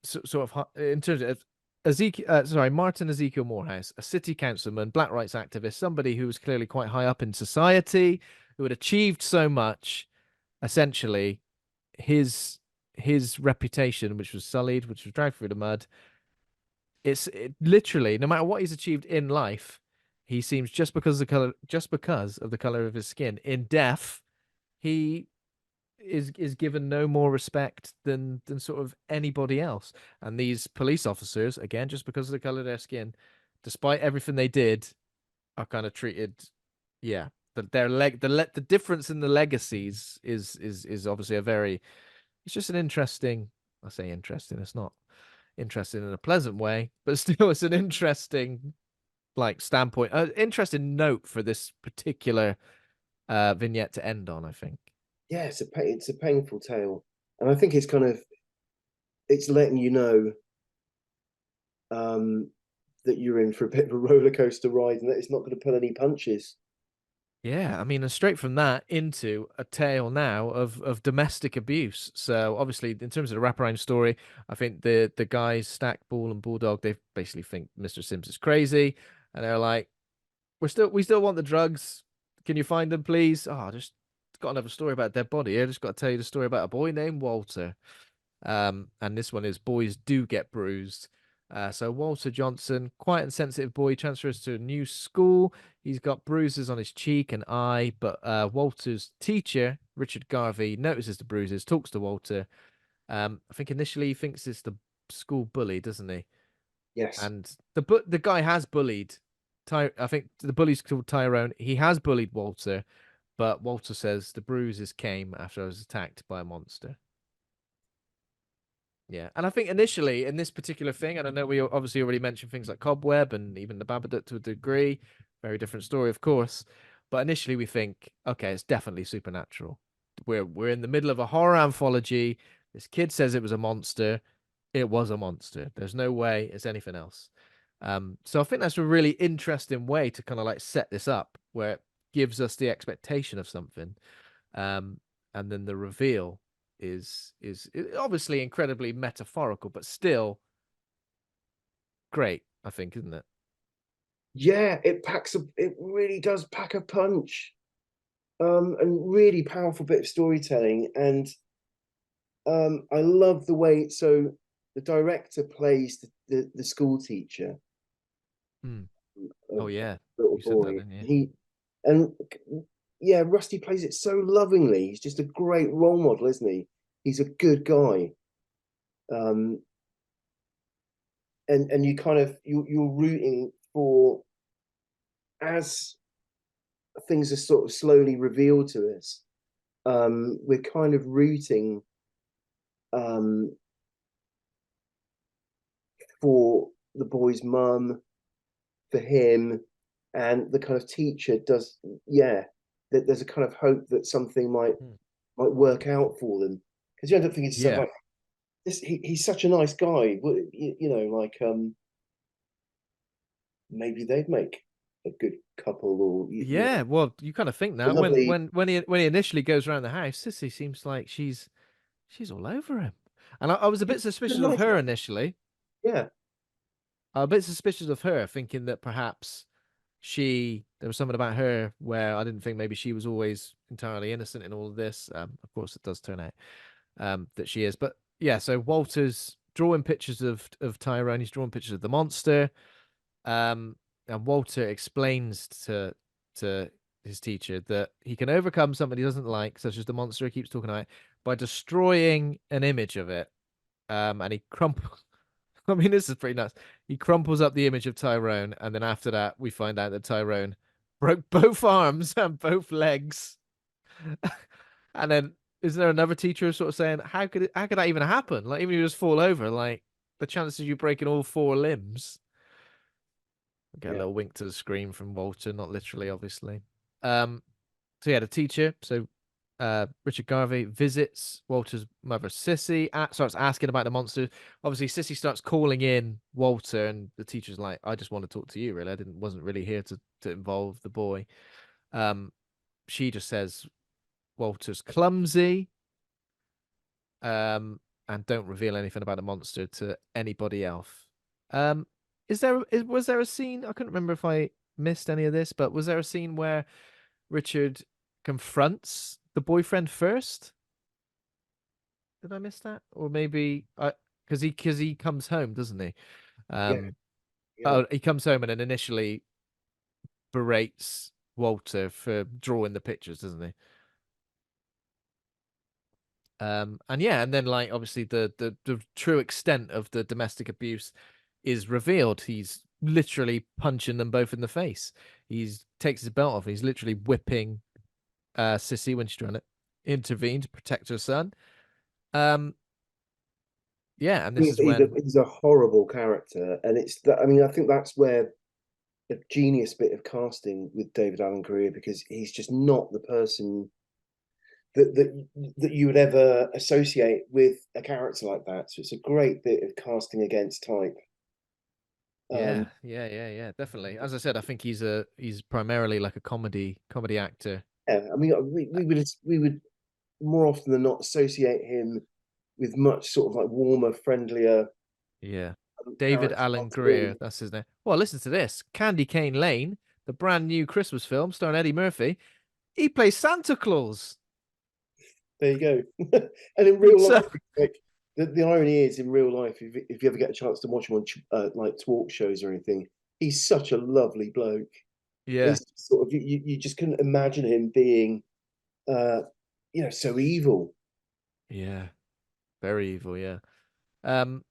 sort of in terms of Martin Ezekiel Morehouse, a city councilman, black rights activist, somebody who was clearly quite high up in society, who had achieved so much. Essentially, his reputation, which was sullied, which was dragged through the mud. Literally no matter what he's achieved in life, he seems just because of the color of his skin. In death, he is given no more respect than sort of anybody else. And these police officers, again, just because of the color of their skin, despite everything they did, are kind of treated. Yeah, the difference in the legacies is obviously a very. It's just an interesting. I say interesting. It's not interesting in a pleasant way, but still, it's an interesting like standpoint, interesting note for this particular vignette to end on. I think. Yeah, it's a painful tale, and I think it's letting you know um, that you're in for a bit of a roller coaster ride, and that it's not going to pull any punches. Yeah, I mean, and straight from that into a tale now of domestic abuse. So obviously, in terms of the wraparound story, I think the guys Stack, Ball, and Bulldog, they basically think Mr. Sims is crazy, and they're like, we still want the drugs. Can you find them, please? Oh, just got another story about a dead body. I just got to tell you the story about a boy named Walter. And this one is boys do get bruised. So Walter Johnson, quite and sensitive boy, transfers to a new school. He's got bruises on his cheek and eye, but Walter's teacher, Richard Garvey, notices the bruises, talks to Walter. I think initially he thinks it's the school bully, doesn't he? Yes. And the guy has bullied I think the bully's called Tyrone. He has bullied Walter, but Walter says the bruises came after I was attacked by a monster. Yeah, and I think initially in this particular thing, and I know we obviously already mentioned things like Cobweb and even the Babadook to a degree, very different story, of course. But initially we think, okay, it's definitely supernatural. We're in the middle of a horror anthology. This kid says it was a monster. It was a monster. There's no way it's anything else. So I think that's a really interesting way to kind of like set this up, where it gives us the expectation of something, um, and then the reveal is obviously incredibly metaphorical, but still great, I think, isn't it? Yeah, it really does pack a punch. And really powerful bit of storytelling. And I love the way the director plays the school teacher, Hmm. a Oh yeah, little you said that, boy. didn't you? And yeah, Rusty plays it so lovingly. He's just a great role model, isn't he? He's a good guy. Um, and you kind of you're rooting for, as things are sort of slowly revealed to us. We're kind of rooting um, for the boy's mum, for him, and the kind of teacher does. Yeah, that there's a kind of hope that something Hmm. might work out for them, because you end up thinking to yourself Yeah. like, this he's such a nice guy. You know, like maybe they'd make a good couple, or you know, Yeah, well, you kind of think a that when lovely. when when he when he initially goes around the house, Sissy seems like she's all over him, and I was a bit A suspicious of nice her guy. initially. Yeah, I was a bit suspicious of her, thinking that perhaps there was something about her where I didn't think maybe she was always entirely innocent in all of this. Of course, it does turn out that she is. But yeah, so Walter's drawing pictures of Tyrone. He's drawing pictures of the monster. Um, and Walter explains to his teacher that he can overcome something he doesn't like, such as the monster he keeps talking about, by destroying an image of it. And he crumples. I mean, this is pretty nuts. He crumples up the image of Tyrone, and then after that, we find out that Tyrone broke both arms and both legs. And then, is there another teacher sort of saying, how could that even happen? Like, even if you just fall over, like the chances of you breaking all four limbs. Get a yeah. little wink to the screen from Walter, not literally, obviously. Um, so yeah, the teacher, Richard Garvey visits Walter's mother, Sissy, starts asking about the monster. Obviously, Sissy starts calling in Walter, and the teacher's like, "I just want to talk to you, really. Wasn't really here to involve the boy." Um, she just says Walter's clumsy, um, and don't reveal anything about the monster to anybody else. Um, was there a scene? I couldn't remember if I missed any of this, but was there a scene where Richard confronts the boyfriend first? Did I miss that? Or maybe I because he comes home, doesn't he? Yeah, Um, yeah. oh, he comes home and then initially berates Walter for drawing the pictures, doesn't he? And yeah, and then like obviously the true extent of the domestic abuse is revealed. He's literally punching them both in the face. He's takes his belt off. He's literally whipping Sissy when she's trying to intervene to protect her son. Um, yeah, and this is when He's a horrible character, and it's that. I mean, I think that's where a genius bit of casting with David Allen Greer, because he's just not the person that you would ever associate with a character like that. So it's a great bit of casting against type. Yeah, yeah, definitely. As I said, I think he's primarily like a comedy actor. Yeah, I mean, we would more often than not associate him with much sort of like warmer, friendlier Yeah. David character Alan on Greer, screen. that's his name. Well, listen to this. Candy Cane Lane, the brand new Christmas film starring Eddie Murphy. He plays Santa Claus. There you go. And in real So life, like the irony is, in real life, if you ever get a chance to watch him on like talk shows or anything, he's such a lovely bloke. yeah, It's sort of you just couldn't imagine him being, uh, so evil. yeah, very evil, yeah. Um,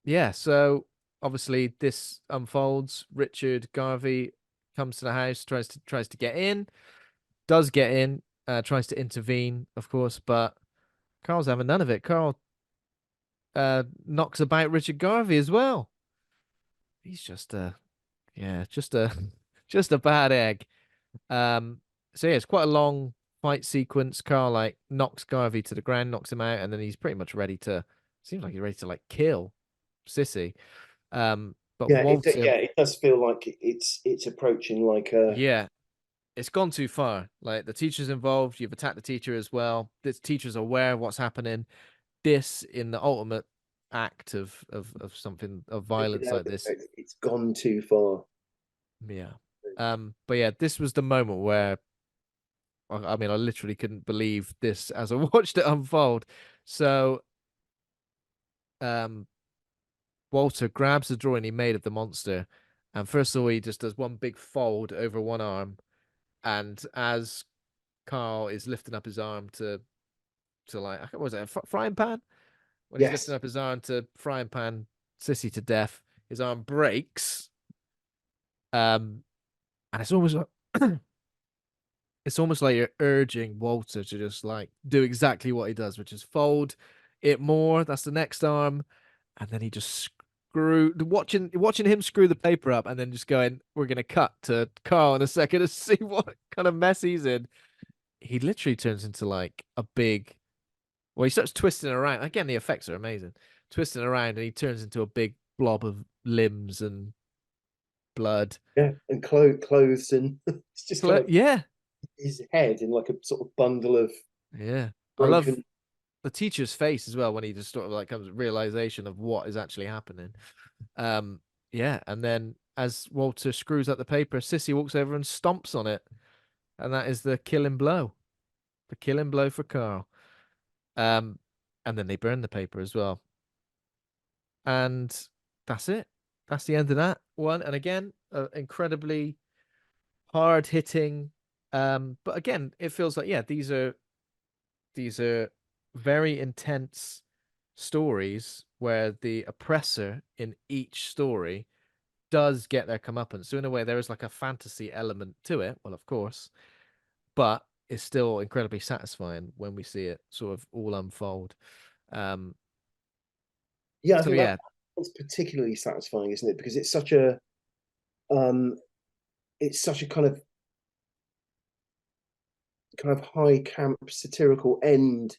yeah, so obviously this unfolds. Richard Garvey comes to the house, tries to get in, does get in, tries to intervene, of course, but Carl's having none of it. Carl knocks about Richard Garvey as well. He's just a yeah, just a just a bad egg. Um, so yeah, it's quite a long fight sequence. Carl like knocks Garvey to the ground, knocks him out, and then he's pretty much ready to. Seems like he's ready to like kill Sissy. But Walter, Yeah, it does feel like it's approaching like a yeah, it's gone too far. Like the teacher's involved. You've attacked the teacher as well. The teacher's aware of what's happening. This in the ultimate act of something of violence like this. it's gone too far. Yeah. But yeah, this was the moment where I mean, I literally couldn't believe this as I watched it unfold. So, um, Walter grabs the drawing he made of the monster, and first of all, he just does one big fold over one arm, and as Carl is lifting up his arm to like, what was it, a frying pan? When he's lifting Yes. up his arm to frying pan Sissy to death, his arm breaks. And it's almost like it's almost like you're urging Walter to just like do exactly what he does, which is fold it more. That's the next arm, and then he just watching him screw the paper up, and then just going, "We're gonna cut to Carl in a second to see what kind of mess he's in." He literally turns into like a big. Well, he starts twisting around. Again, the effects are amazing. Twisting around, and he turns into a big blob of limbs and blood. Yeah, and clothes, and it's just kind of Yeah, his head in like a sort of bundle of yeah. I love broken. the teacher's face as well when he just sort of like comes to realization of what is actually happening. Um, yeah, and then as Walter screws up the paper, Sissy walks over and stomps on it, and that is the killing blow for Carl. Um, and then they burn the paper as well, and that's it. That's the end of that one. And again, incredibly hard hitting. But again, it feels like yeah, these are very intense stories where the oppressor in each story does get their comeuppance. So in a way, there is like a fantasy element to it. Well, of course, but it's still incredibly satisfying when we see it sort of all unfold. Um, Yeah, I so think that yeah, one's particularly satisfying, isn't it? Because um, it's such a kind of high camp satirical end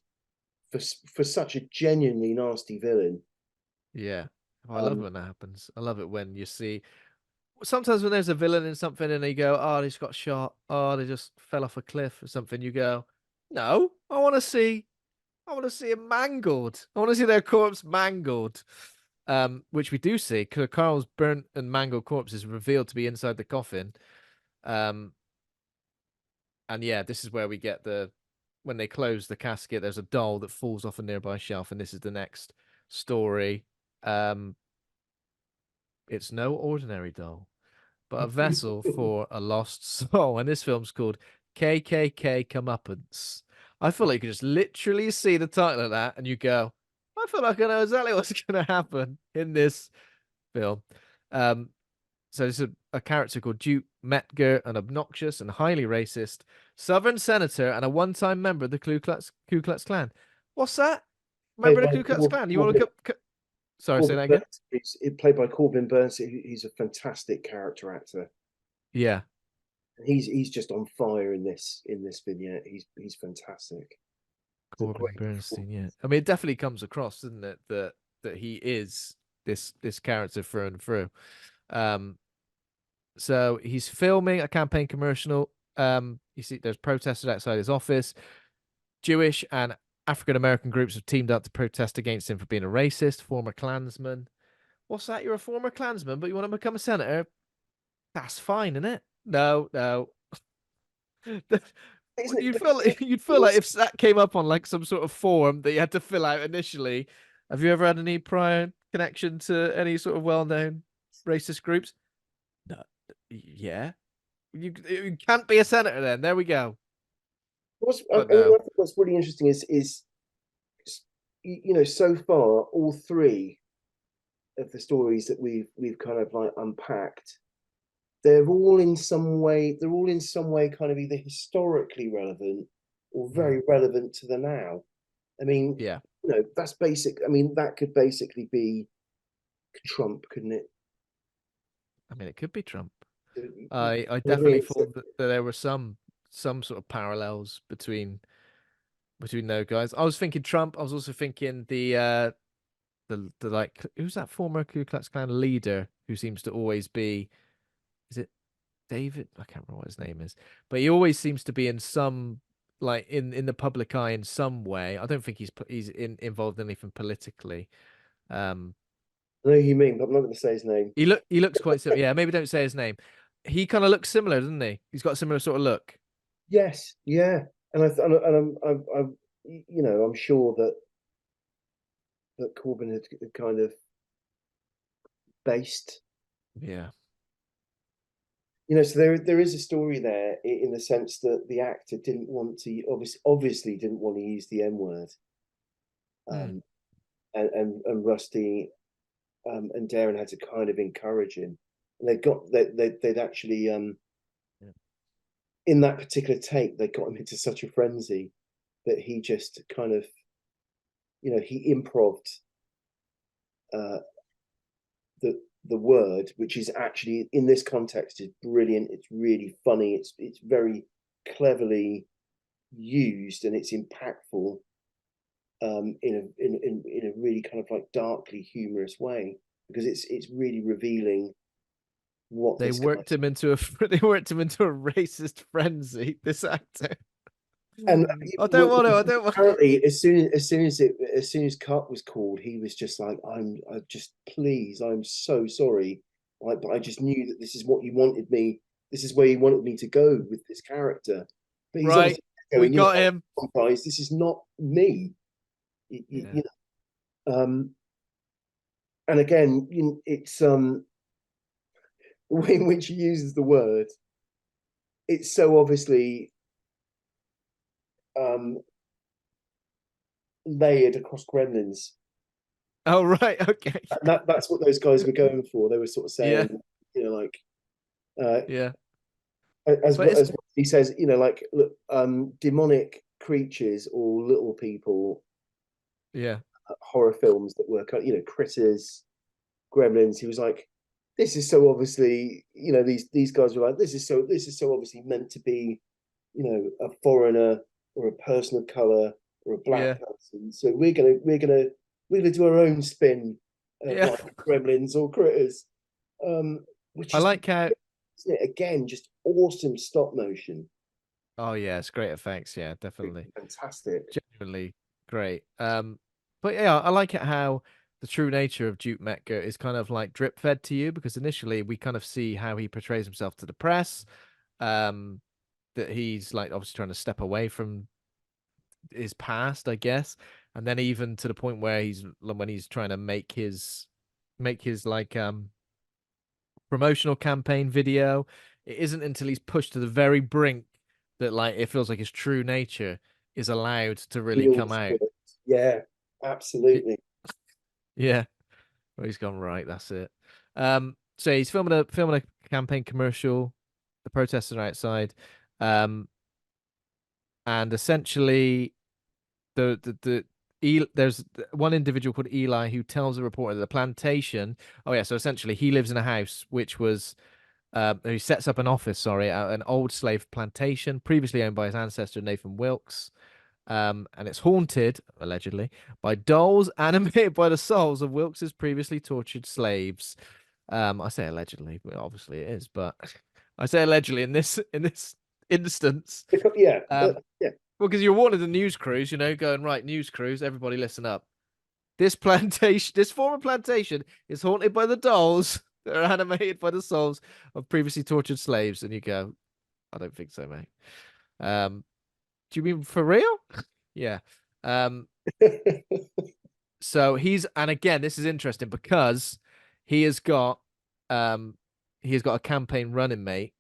for such a genuinely nasty villain. yeah. Oh, I love it Um, when that happens. I love it when you see sometimes when there's a villain in something and they go, "Oh, they just got shot. Oh, they just fell off a cliff or something." You go, "No, I want to see him mangled. I want to see their corpse mangled." Which we do see. Carl's burnt and mangled corpse is revealed to be inside the coffin. Um, and yeah, this is where we get the when they close the casket. There's a doll that falls off a nearby shelf, and this is the next story. Um, it's no ordinary doll, but a vessel for a lost soul. And this film's called KKK Comeuppance. I feel like you could just literally see the title of that and you go, I feel like I know exactly what's going to happen in this film. Um, so this is a character called Duke Metger, an obnoxious and highly racist Southern senator and a one-time member of the Ku Klux Klan. What's that? Member played of the by Ku Klux Klan? You want to Sorry, say Corbin that again? Burns. Played by Corbin Burns. He's a fantastic character actor. Yeah, He's just on fire in this vignette. He's fantastic. It's a Corbin great Bernstein, yeah. performance. I mean, it definitely comes across, doesn't it, that he is. this character through and through. Um, so he's filming a campaign commercial. You see, there's protesters outside his office. Jewish and African American groups have teamed up to protest against him for being a racist, former Klansman. What's that? You're a former Klansman, but you want to become a senator? That's fine, isn't it? No, no. Isn't it? You'd But feel like, you'd feel like if that came up on like some sort of form that you had to fill out initially. Have you ever had any prior connection to any sort of well-known racist groups? No. Yeah. You can't be a senator then. There we go. But I mean, no. I think what's really interesting is so far all three of the stories that we've kind of like unpacked, they're all in some way kind of either historically relevant or Mm. very relevant to the now. I mean, Yeah. that's basic. I mean, that could basically be Trump, couldn't it? I mean, it could be Trump. You I know what I definitely mean? thought that there were some sort of parallels between those guys. I was thinking Trump. I was also thinking the like who's that former Ku Klux Klan leader who seems to always be, is it David? I can't remember what his name is, but he always seems to be in some like in the public eye in some way. I don't think he's involved in anything politically. Um, I know who you mean, but I'm not going to say his name. he looks quite similar. Yeah, maybe don't say his name. He kind of looks similar, doesn't he? He's got a similar sort of look. Yes, yeah, and I'm sure that Corbyn had kind of based. Yeah. So there is a story there in the sense that the actor didn't want to obviously didn't want to use the M word, Mm. um, and Rusty and Darren had to kind of encourage him. And they'd actually Yeah. in that particular take they got him into such a frenzy that he just kind of he improved uh, the word, which is actually in this context is brilliant. It's really funny. It's very cleverly used and it's impactful in a really kind of like darkly humorous way because it's really revealing what They this worked guy's. him into a they worked him into a racist frenzy. This actor. And I don't want to. I don't want. apparently, as soon as cut was called, he was just like, I just please, I'm so sorry, but I just knew that this is what you wanted me. This is where you wanted me to go with this character. But he's Right, obviously we going, got him. guys, this is not me. Yeah, And again, it's the way in which he uses the word. It's so obviously um layered across Gremlins. oh right, okay. And that's what those guys were going for. They were sort of Yeah, saying, like uh, yeah, as but it's as he says, like look, demonic creatures or little people, yeah, horror films that were critters, gremlins. He was like, this is so obviously, these guys were like, this is so obviously meant to be, a foreigner or a person of color or a black yeah, person. So we're gonna do our own spin of yeah. like gremlins or critters, um, which I is, like how. isn't it, again just awesome stop motion, Oh yeah, it's great effects. Yeah, definitely, fantastic. genuinely great. But yeah, I like it how the true nature of Duke Metger is kind of like drip fed to you because initially we kind of see how he portrays himself to the press. Um, that he's like obviously trying to step away from his past, I guess, and then even to the point where he's when he's trying to make his like promotional campaign video. It isn't until he's pushed to the very brink that like it feels like his true nature is allowed to really come Feels out. good. Yeah, Y- absolutely. Yeah, well, he's gone right. That's it. So he's filming a campaign commercial. The protesters are outside, um, and essentially there's one individual called Eli who tells the reporter that the plantation. Oh yeah, so essentially he lives in a house which was he sets up an office, sorry, at an old slave plantation previously owned by his ancestor Nathan Wilkes. And it's haunted, allegedly, by dolls animated by the souls of Wilkes's previously tortured slaves. I say allegedly, but obviously it is, but I say allegedly in this instance. Yeah, yeah. Well, because you're warning the news crews, going right, news crews, everybody listen up. This plantation, this former plantation, is haunted by the dolls that are animated by the souls of previously tortured slaves. And you go, I don't think so, mate. Do you mean for real? Yeah. Um, so and again, this is interesting because he has got he has got a campaign running, mate,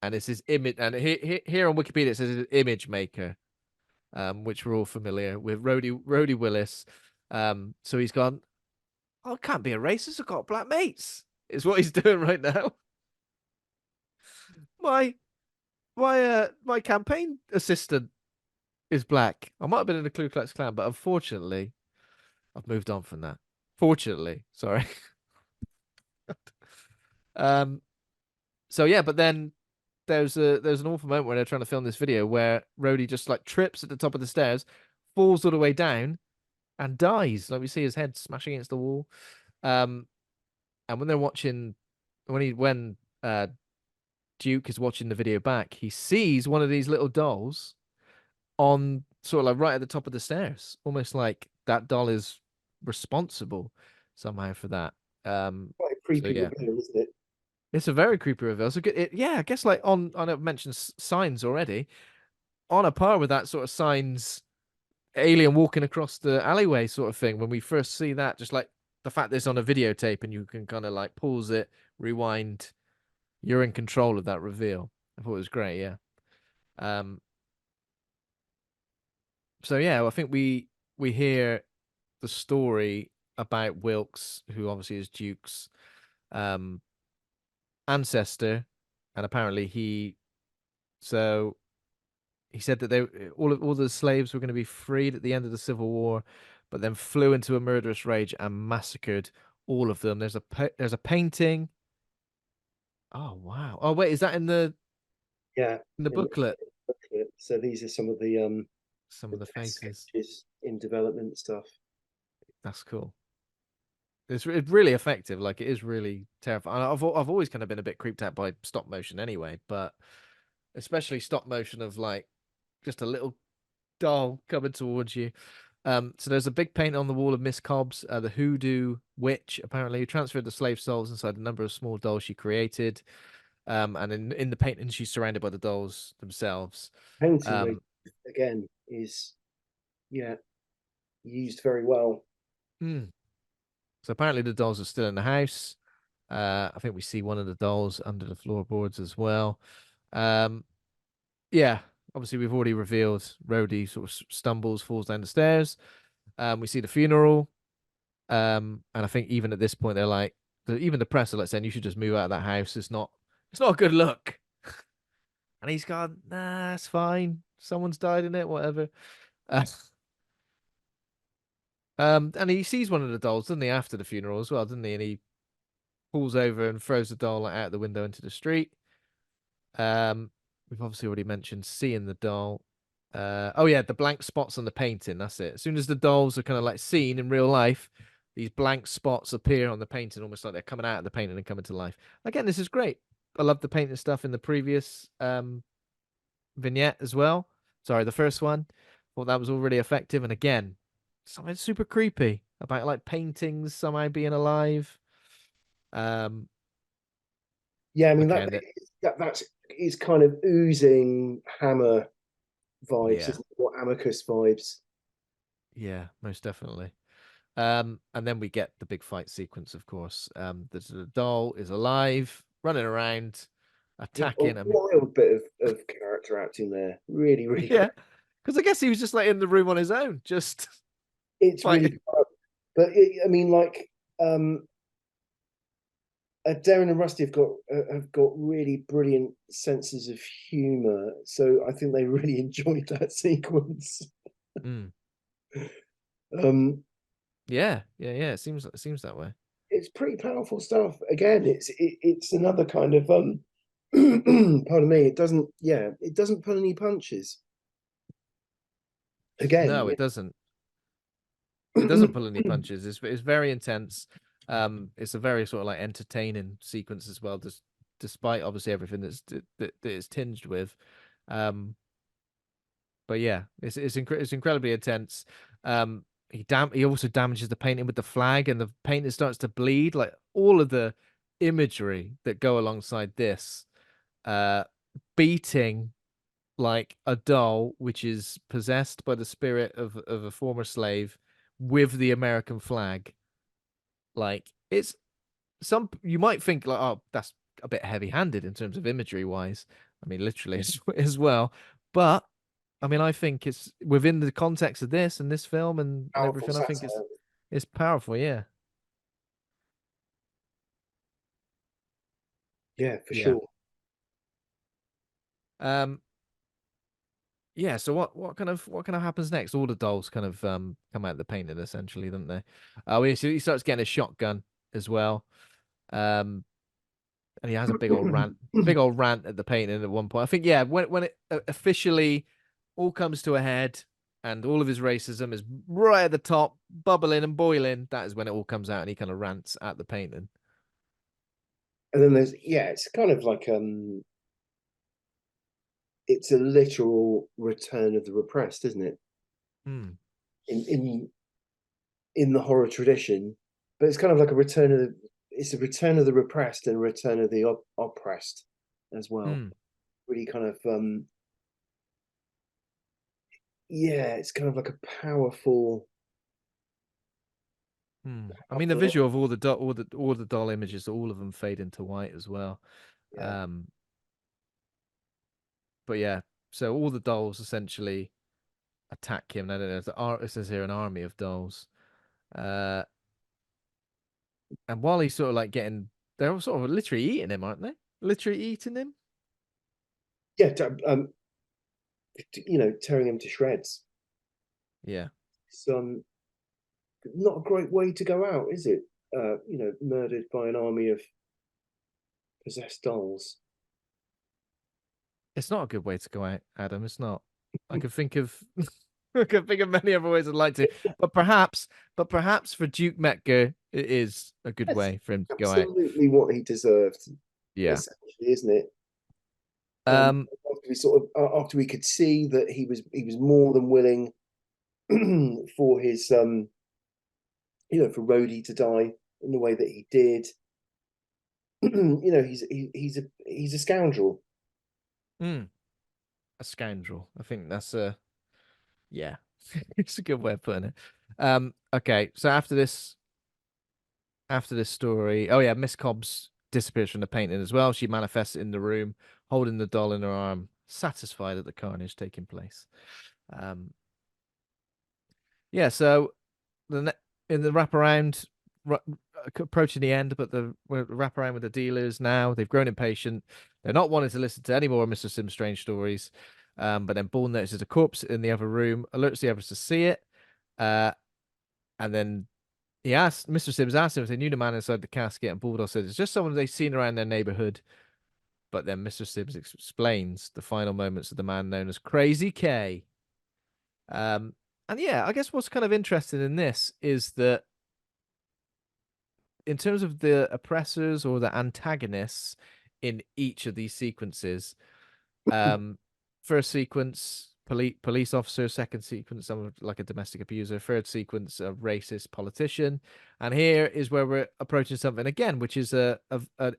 and it's his image. And here on Wikipedia it says his image maker, which we're all familiar with, Rhodey Willis. So he's gone, oh, it can't be a racist. I've got black mates. Is what he's doing right now. My my campaign assistant is black. I might have been in the Ku Klux Klan, but unfortunately, I've moved on from that. Fortunately, sorry. um. So yeah, but then there's an awful moment where they're trying to film this video where Rhodey just like trips at the top of the stairs, falls all the way down, and dies. Like we see his head smashing against the wall. Um. And when they're watching, when Duke is watching the video back, he sees one of these little dolls on sort of like right at the top of the stairs, almost like that doll is responsible somehow for that. Quite a So creepy yeah, reveal, isn't it? it's a very creepy reveal. So yeah, I guess like I know I've mentioned signs already, on a par with that sort of signs, alien walking across the alleyway sort of thing. When we first see that, just like the fact that it's on a videotape and you can kind of like pause it, rewind, you're in control of that reveal. I thought it was great. Yeah. Um. So yeah, I think we hear the story about Wilkes, who obviously is Duke's um, ancestor, and apparently so he said that all the slaves were going to be freed at the end of the Civil War, but then flew into a murderous rage and massacred all of them. There's a painting. Oh wow! Oh wait, is that Yeah, in the in booklet? the booklet. So these are some of Some the of the test faces. sketches in development stuff. That's cool. It's really effective. Like it is really terrifying. I've always kind of been a bit creeped out by stop motion anyway, but especially stop motion of like just a little doll coming towards you. So there's a big paint on the wall of Miss Cobbs, the hoodoo witch, apparently, who transferred the slave souls inside a number of small dolls she created. And in the painting, she's surrounded by the dolls themselves. Painting Um, again is yeah used very well. hmm. So apparently the dolls are still in the house. I think we see one of the dolls under the floorboards as well. Um, yeah, obviously we've already revealed Rhodey sort of stumbles, falls down the stairs. We see the funeral. And I think even at this point they're like, even the press are like saying you should just move out of that house. It's not a good look. And he's gone, nah, it's fine. Someone's died in it, whatever. Uh, and he sees one of the dolls, doesn't he, after the funeral as well, doesn't he? And he pulls over and throws the doll like, out the window into the street. We've obviously already mentioned seeing the doll. Oh yeah, the blank spots on the painting. That's it. As soon as the dolls are kind of like seen in real life, these blank spots appear on the painting, almost like they're coming out of the painting and coming to life. Again, this is great. I love the painting stuff in the previous vignette as well. Sorry, the first one. Thought that was all really effective. And again, something super creepy about like paintings somehow being alive. Um, Yeah, I mean okay, and that's is kind of oozing Hammer vibes, yeah, isn't it? Or Amicus vibes. yeah, most definitely. And then we get the big fight sequence, of course. The doll is alive, running around, Yeah, a attacking. I mean, wild bit of character acting there. Really, really yeah, great. because I guess he was just like in the room on his own, just It's really fighting. good. But I mean, like Darren and Rusty have got really brilliant senses of humor, so I think they really enjoyed that sequence. Mm. Um, Yeah, yeah, yeah. It seems that way. it's pretty powerful stuff. Again, it's another kind of pardon me. It doesn't pull any punches. again. No, it doesn't. It doesn't pull any punches. It's very intense. It's a very sort of like entertaining sequence as well, despite obviously everything that it's tinged with. Um, but yeah, it's incredibly intense. He also damages the painting with the flag, and the painting starts to bleed. Like all of the imagery that go alongside this, uh, beating like a doll which is possessed by the spirit of a former slave with the American flag. Like it's some you might think like, oh, that's a bit heavy-handed in terms of imagery wise. I mean, literally as well. But I mean, I think it's within the context of this and this film and Powerful everything. I think satire. it's powerful. Yeah, Yeah, for yeah. sure. Um, yeah. So what kind of happens next? All the dolls kind of come out of the painting essentially, don't they? He starts getting a shotgun as well. Um, and he has a big old rant at the painting at one point. I think, yeah, when it officially all comes to a head and all of his racism is right at the top, bubbling and boiling, that is when it all comes out and he kind of rants at the painting. And then it's kind of like it's a literal return of the repressed, isn't it? Hmm. In the horror tradition, but it's kind of like a return of it's a return of the repressed and a return of the oppressed as well. Hmm. Really kind of yeah, it's kind of like a powerful, Hmm. I mean, the powerful. visual of all the doll images, all of them fade into white as well. Yeah, Um, but yeah, so all the dolls essentially attack him. I don't know. It says here an army of dolls. Uh, And while he's sort of like getting, they're all sort of literally eating him, aren't they? Literally eating him. yeah, tearing him to shreds. Yeah, It's not a great way to go out, is it? Murdered by an army of possessed dolls. it's not a good way to go out, Adam. It's not. I could think of, I could think of many other ways I'd like to, but perhaps for Duke Metger, it is a good That's way for him to go out. absolutely what he deserved, Yeah. essentially, isn't it? Um. After we could see that he was more than willing for his for Rhodey to die in the way that he did. He's a scoundrel. mm, a scoundrel. I think that's a yeah. It's a good way of putting it. Okay. So after this story, oh yeah, Miss Cobbs disappears from the painting as well. She manifests in the room, holding the doll in her arm, satisfied at the carnage taking place. Um, yeah, so in the wraparound, approaching the end, but the wraparound with the dealers now, they've grown impatient. They're not wanting to listen to any more of Mr. Sim's strange stories. But then Bull notices a corpse in the other room, alerts the others to see it. Uh, and then Mr. Sims asked him if they knew the man inside the casket, and Bulldog said it's just someone they've seen around their neighborhood. But then Mr. Sims explains the final moments of the man known as Crazy K. Um, and yeah, I guess what's kind of interesting in this is that in terms of the oppressors or the antagonists in each of these sequences, Um, first sequence, police officer. Second sequence, someone like a domestic abuser. Third sequence, a racist politician. And here is where we're approaching something again, which is an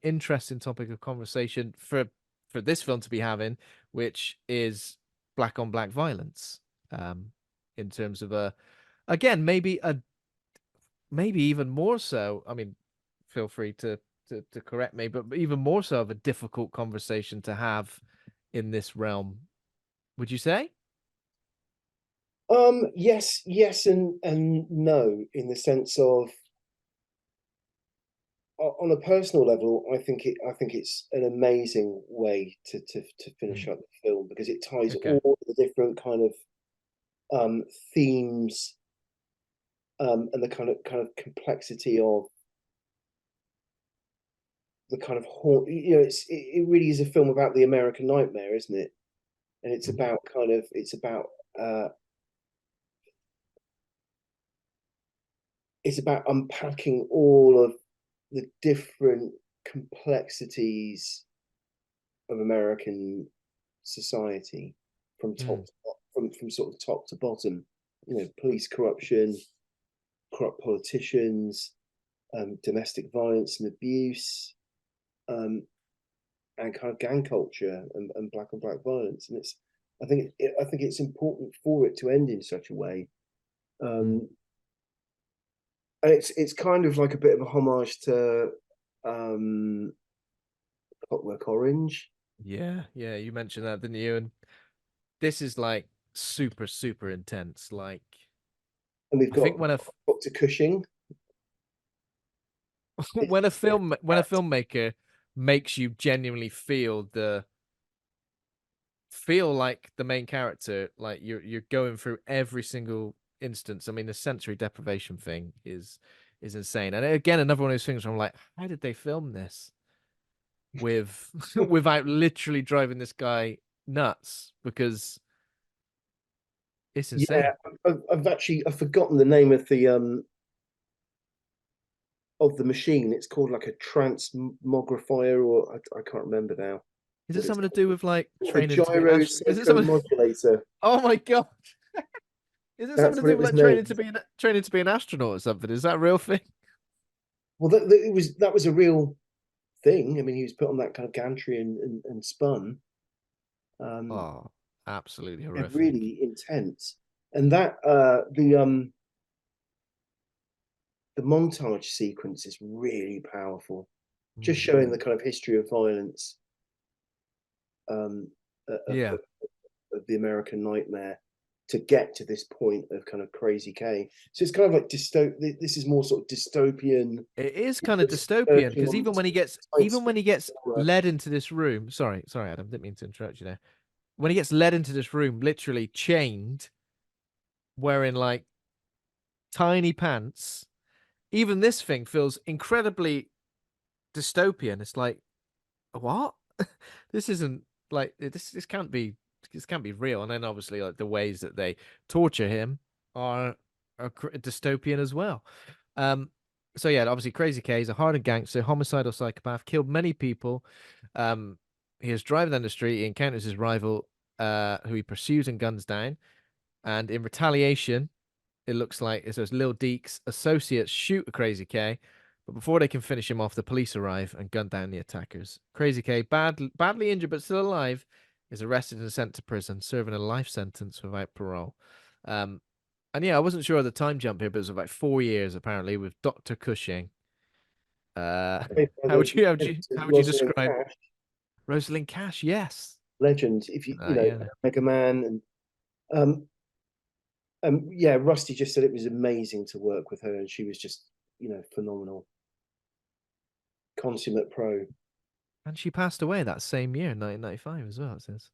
interesting topic of conversation for this film to be having, which is black on black violence. In terms of again, maybe even more so. I mean, feel free to correct me, but even more so of a difficult conversation to have in this realm, would you say? Yes, and no, in the sense of on a personal level, I think it's an amazing way to finish Mm, up the film because it ties okay. all the different kind of themes and the kind of complexity of the kind of haunt. It really is a film about the American nightmare, isn't it? And it's about uh, it's about unpacking all of the different complexities of American society from Mm. from sort of top to bottom. You know, police corruption, corrupt politicians, domestic violence and abuse, um, and kind of gang culture and black on black violence. And I think it's important for it to end in such a way. Mm. Um, and it's kind of like a bit of a homage to um, Clockwork Orange. Yeah, yeah, you mentioned that, didn't you? And this is like super, super intense. Like, And we've I got think when a Dr. Cushing. when a filmmaker makes you genuinely feel like the main character, like you're going through every single instance. I mean, the sensory deprivation thing is insane. And again, another one of those things where I'm like, how did they film this with without literally driving this guy nuts? Because it's Yeah, insane. I've forgotten the name of the machine. It's called like a transmogrifier, or I can't remember now Is it what it's something to do called. with like A training to be an astro? Is it something? gyrocycomodulator. Oh my god! Is it That's something to what do it with was like training named. to be training to be an astronaut or something? Is that a real thing? Well, that was a real thing. I mean, he was put on that kind of gantry and spun. Um, Oh, absolutely yeah, horrific. really intense. And that the montage sequence is really powerful, just Mm. showing the kind of history of violence um, Yeah, of the American nightmare to get to this point of kind of crazy K. So it's kind of like This is more sort of dystopian, it is kind of dystopian verging because on even when he gets horror. led into this room, sorry, Adam, didn't mean to interrupt you there. When he gets led into this room, literally chained, wearing like tiny pants, even this thing feels incredibly dystopian. It's like, what? This isn't like this can't be real. And then obviously like the ways that they torture him are dystopian as well. Um, so yeah, obviously Crazy K is a hardened gangster, homicidal psychopath, killed many people. Um, he is driving down the street. He encounters his rival, who he pursues and guns down. And in retaliation, it looks like it's those Lil Deek's associates shoot a Crazy K, but before they can finish him off, the police arrive and gun down the attackers. Crazy K, badly injured but still alive, is arrested and sent to prison, serving a life sentence without parole. Um, and yeah, I wasn't sure of the time jump here, but it was about 4 years apparently with Dr. Cushing. Played by How the would how would you Rosalind describe Cash, Rosalind Cash? Yes. legend. If you know Yeah. Mega Man um yeah, Rusty just said it was amazing to work with her, and she was just phenomenal, consummate pro. And she passed away that same year, 1995 as well, it says.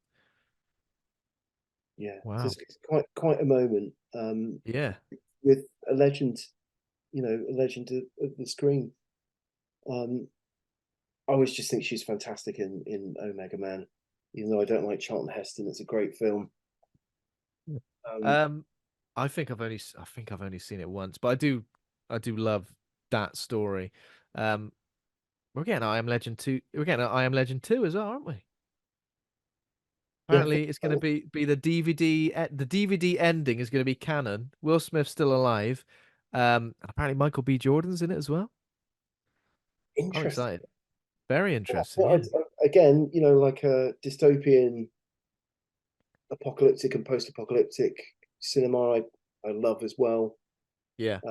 Yeah, so Wow. it's quite a moment Yeah. with a legend, a legend of the screen. Um, I always just think she's fantastic in Omega Man, even though I don't like Charlton Heston. It's a great film. Um, Um, I think I've only seen it once, but I do love that story. Um, we're getting I Am Legend 2. We're getting I Am Legend 2 as well, aren't we? yeah, I think Apparently, it's going to so. be the DVD ending is going to be canon. Will Smith's still alive. And apparently Michael B. Jordan's in it as well. I'm Interesting. excited. Very interesting. Well, Yeah. again, like a dystopian, apocalyptic, and post-apocalyptic cinema. I love as well. Yeah. Uh,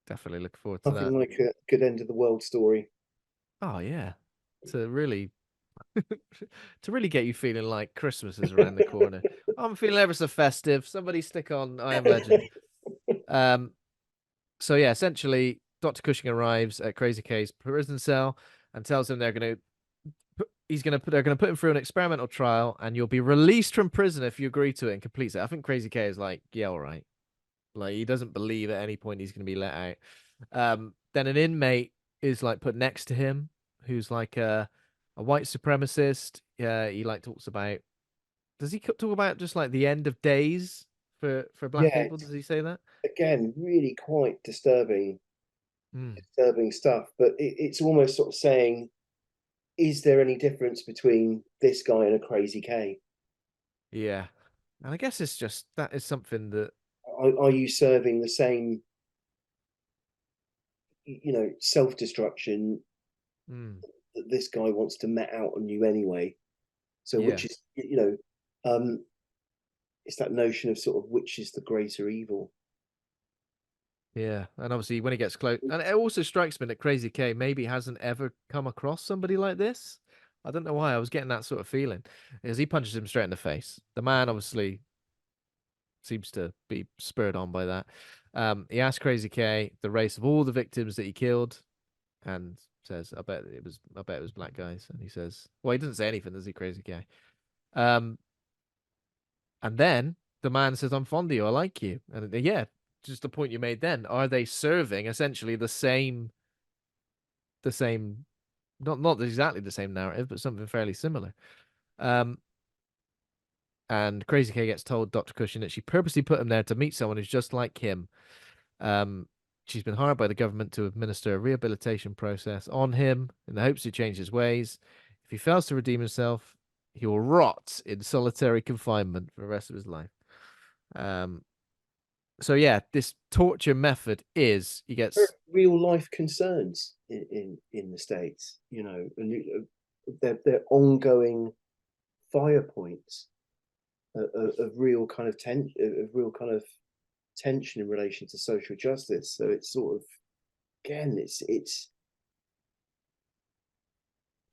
Definitely look forward to Nothing that. like a good end of the world story. Oh yeah. To really to really get you feeling like Christmas is around the corner. I'm feeling ever so festive. Somebody stick on I Am Legend. Um, so yeah, essentially, Dr. Cushing arrives at Crazy K's prison cell and tells him they're gonna put him through an experimental trial, and you'll be released from prison if you agree to it and complete it. I think Crazy K is like, yeah, all right. Like he doesn't believe at any point he's gonna be let out. Then an inmate is like put next to him, who's like a white supremacist. He like talks about. Does he talk about just like the end of days for black Yeah, people? Does he say that? again, really quite Mm. disturbing stuff. But it's almost sort of saying, is there any difference between this guy and a crazy K? Yeah. And I guess it's just that is something that Are you serving the same, self-destruction mm, that this guy wants to met out on you anyway? So yeah. which is, it's that notion of sort of which is the greater evil. Yeah. And obviously when he gets close, and it also strikes me that Crazy K maybe hasn't ever come across somebody like this. I don't know why I was getting that sort of feeling. Because he punches him straight in the face. The man obviously seems to be spurred on by that. He asks Crazy K the race of all the victims that he killed, and says, I bet it was black guys." And he says, "Well, he doesn't say anything, does he, Crazy K?" Um, and then the man says, "I'm fond of you. I like you." And yeah, just the point you made then. Are they serving essentially the same, not exactly the same narrative, but something fairly similar? Um, and Crazy K gets told Dr. Cushing that she purposely put him there to meet someone who's just like him. Um, she's been hired by the government to administer a rehabilitation process on him in the hopes to change his ways. If he fails to redeem himself, he will rot in solitary confinement for the rest of his life. Um, so yeah, this torture method is he gets Real life concerns in the States, and they're ongoing fire points of real kind of tension in relation to social justice. So it's sort of, again, it's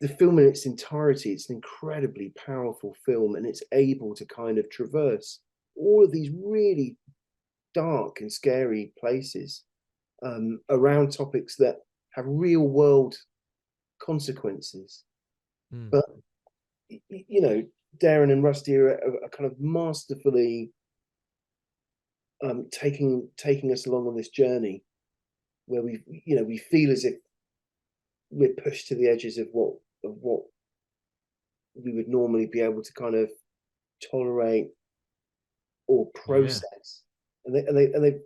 the film in its entirety. It's an incredibly powerful film, and it's able to kind of traverse all of these really dark and scary places around topics that have real world consequences. mm, But Darren and Rusty are kind of masterfully taking us along on this journey where we feel as if we're pushed to the edges of what we would normally be able to kind of tolerate or yeah. process, and they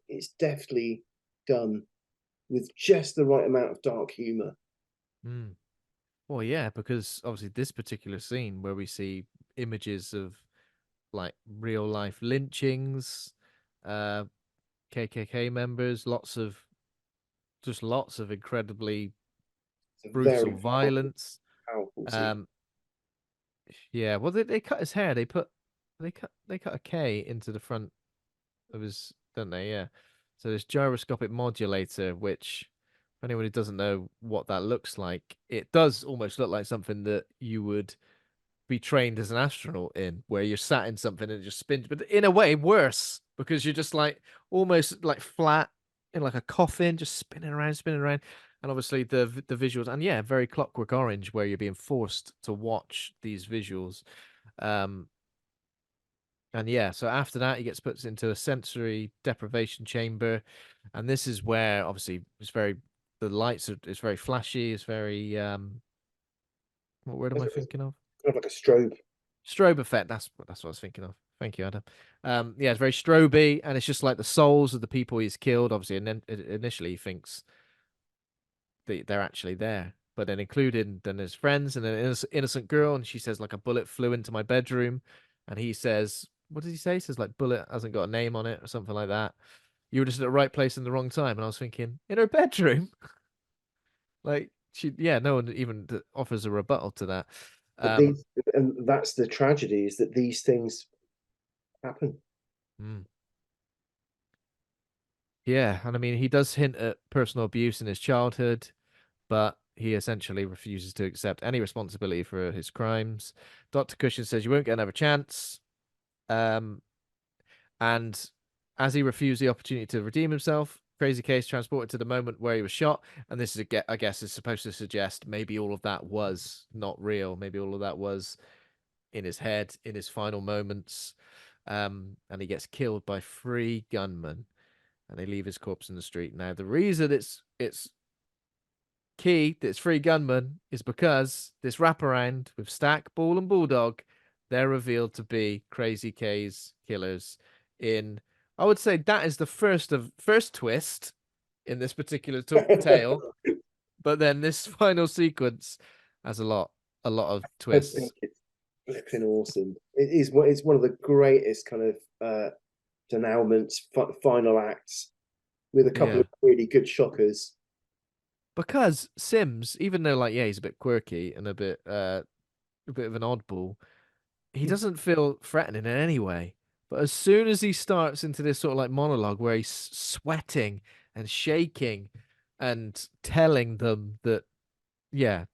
it's deftly done with just the right amount of dark humor. Mm. Well, yeah, because obviously this particular scene where we see images of like real life lynchings, uh, KKK members, lots of incredibly It's a brutal very violence. powerful scene. Um, yeah, well, they cut his hair. They cut a K into the front of his, don't they? Yeah. So this gyroscopic modulator, which for anyone who doesn't know what that looks like, it does almost look like something that you would be trained as an astronaut in, where you're sat in something and it just spins, but in a way worse because you're just like almost like flat in like a coffin, just spinning around. And obviously the visuals, and yeah, very Clockwork Orange, where you're being forced to watch these visuals. Um, and yeah, so after that, he gets put into a sensory deprivation chamber, and this is where obviously the lights are it's very flashy, it's very what word am It's I kind thinking of? of like a strobe. Strobe effect. That's what I was thinking of. Thank you, Adam. Yeah, it's very stroby, and it's just like the souls of the people he's killed. Obviously, and then initially he thinks they're actually there, but then included then his friends and an innocent girl, and she says like a bullet flew into my bedroom, and he says, what does he say? He says like bullet hasn't got a name on it or something like that. You were just at the right place in the wrong time, and I was thinking in her bedroom, like yeah, no one even offers a rebuttal to that. But Um, these, and that's the tragedy, is that these things happen. mm. Yeah, and I mean, he does hint at personal abuse in his childhood, but he essentially refuses to accept any responsibility for his crimes. Dr. Cushing says, "You won't get another chance." Um, and as he refused the opportunity to redeem himself, Crazy Case transported to the moment where he was shot. And this is, I guess, is supposed to suggest maybe all of that was not real. Maybe all of that was in his head, in his final moments. And he gets killed by three gunmen, and they leave his corpse in the street. Now, the reason it's key that it's three gunmen is because this wraparound with Stack, Ball, and Bulldog, they're revealed to be Crazy K's killers in. I would say that is the first twist in this particular tale, but then this final sequence has a lot of I think twists. it's flipping awesome. It's one of the greatest kind of denouements, final acts with a couple Yeah. of really good shockers. Because Sims, even though like yeah, he's a bit quirky and a bit of an oddball, he doesn't feel threatening in any way. But as soon as he starts into this sort of like monologue where he's sweating and shaking and telling them that yeah,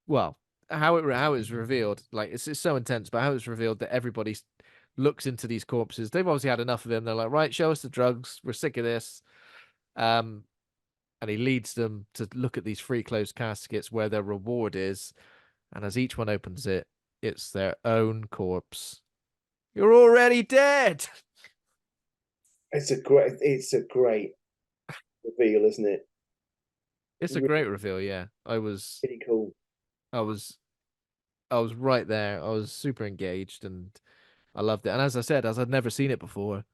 well, how it's revealed, like it's so intense, but how it's revealed that everybody looks into these corpses. They've obviously had enough of him. They're like, right, show us the drugs. We're sick of this. Um, and he leads them to look at these three closed caskets where their reward is. And as each one opens it, it's their own corpse. You're already dead. It's a great reveal, isn't it? It's a Really, great reveal, yeah. really cool. I was I was right there. I was super engaged and I loved it. And as I said, as I'd never seen it before,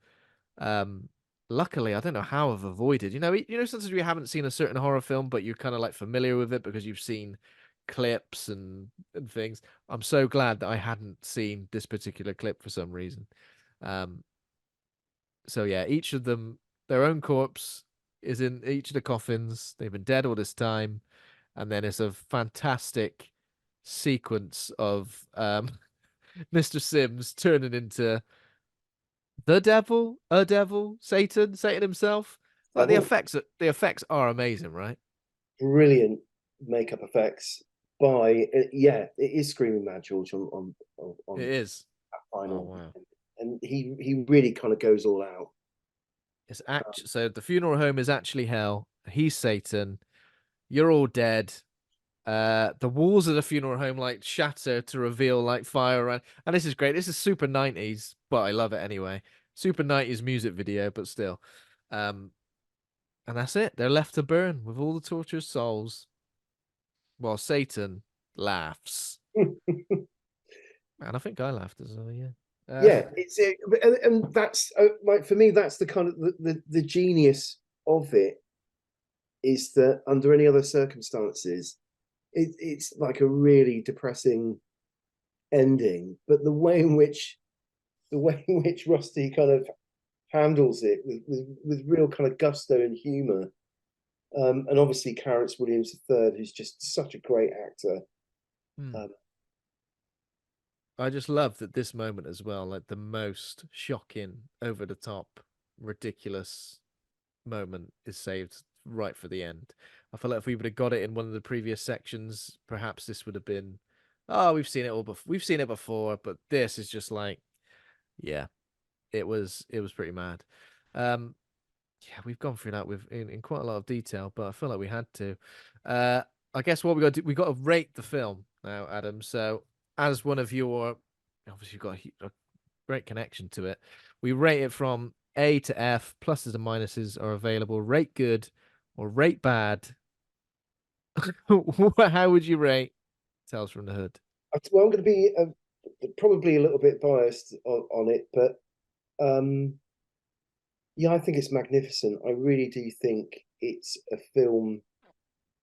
um luckily I don't know how I've avoided. Sometimes we haven't seen a certain horror film, but you're kind of like familiar with it because you've seen clips and things. I'm so glad that I hadn't seen this particular clip for some reason. Um so yeah, each of them, their own corpse is in each of the coffins. They've been dead all this time, and then it's a fantastic sequence of Mr. Sims turning into the devil, a devil, Satan himself. Like Devil, the effects are amazing, right? brilliant makeup effects by yeah, it is screaming mad George It on is. that Oh final, wow. and he really kind of goes all out. It's so the funeral home is actually hell. He's Satan. You're all dead. The walls of the funeral home like shatter to reveal like fire around. And this is great. This is super 90s, but I love it anyway. Super 90s music video, but still. Um, and that's it. They're left to burn with all the tortured souls while Satan laughs. And I think I laughed as well, yeah. Yeah, and that's like for me, that's the kind of the genius of it is that under any other circumstances, it's like a really depressing ending, but the way in which Rusty kind of handles it with real kind of gusto and humor, and obviously Clarence Williams III, who's just such a great actor. Hmm. Um, I just love that this moment as well, like the most shocking, over the top, ridiculous moment is saved right for the end. I feel like if we would have got it in one of the previous sections, perhaps this would have been, oh, we've seen it all before. We've seen it before, but this is just like, yeah, it was pretty mad. Um, yeah, we've gone through that in quite a lot of detail, but I feel like we had to. Uh, I guess what we got to do, we got to rate the film now, Adam. So as one of your, obviously you've got a great connection to it. We rate it from A to F. Pluses and minuses are available. Rate good or rate bad. How would you rate Tales from the Hood? well, I'm going to be probably a little bit biased on it, but um, yeah, I think it's magnificent. I really do think it's a film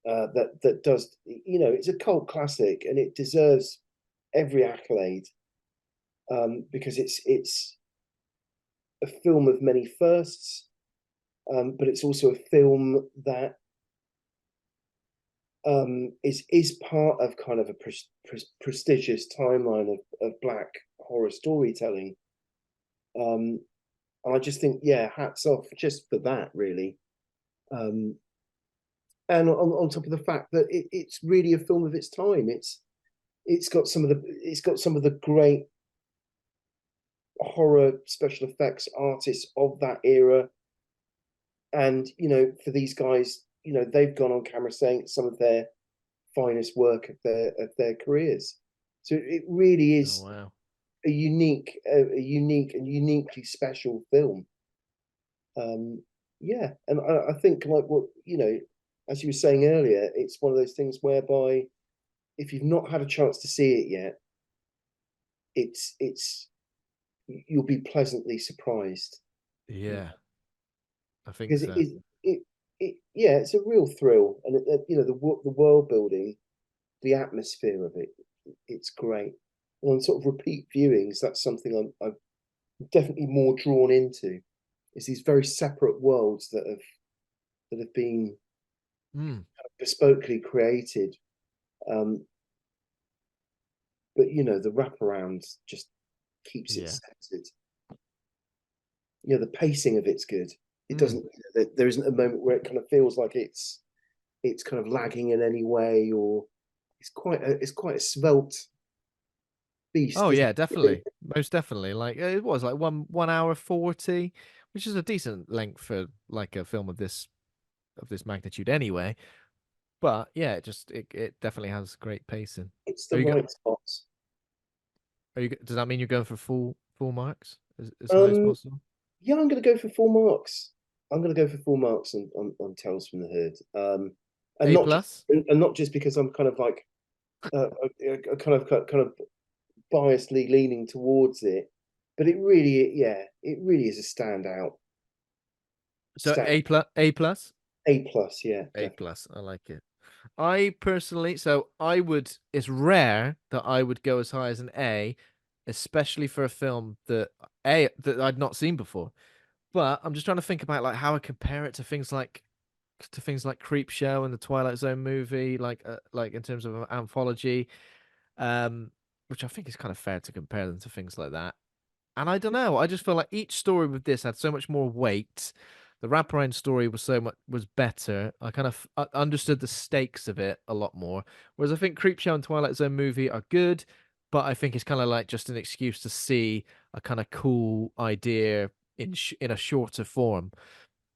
that does, it's a cult classic and it deserves every accolade, because it's a film of many firsts, but it's also a film that is part of kind of a prestigious timeline of black horror storytelling. Um, and I just think, yeah, hats off just for that, really. Um, and on top of the fact that it's really a film of its time. It's got some of the great horror special effects artists of that era, and for these guys, they've gone on camera saying it's some of their finest work of their careers. So it really Oh is wow. a unique and uniquely special film. Um, yeah, and I think like what as you were saying earlier, it's one of those things whereby if you've not had a chance to see it yet, it's you'll be pleasantly surprised. Yeah, I think Because it so. is yeah, it's a real thrill, and the world building, the atmosphere of it, it's great. And on sort of repeat viewings, that's something I'm definitely more drawn into. Is these very separate worlds that have been Mm, bespokely created, um, but the wraparound just keeps it yeah. centered. The pacing of it's good. It Mm, doesn't. There isn't a moment where it kind of feels like it's kind of lagging in any way, or it's quite a svelte beast, oh isn't yeah, it? definitely, most definitely. Like it was like 1 hour 40, which is a decent length for like a film of this magnitude anyway. But yeah, it definitely has great pacing. It's the Are you right spots. does that mean you're going for full marks as high as Um, possible? yeah, I'm going to go for full marks. I'm going to go for full marks on Tales from the Hood. And A not just plus? because I'm kind of like kind of biasedly leaning towards it, but it really is a So stand A plus? A plus, yeah, A definitely. plus. I like it. I personally, so I would, it's rare that I would go as high as an A, especially for a film that I'd not seen before. But I'm just trying to think about like how I compare it to things like Creepshow and the Twilight Zone movie, like in terms of an anthology, um, which I think is kind of fair to compare them to things like that. And I don't know. I just feel like each story with this had so much more weight. The wraparound story was better. I kind of understood the stakes of it a lot more. Whereas I think Creepshow and Twilight Zone movie are good, but I think it's kind of like just an excuse to see a kind of cool idea in a shorter form.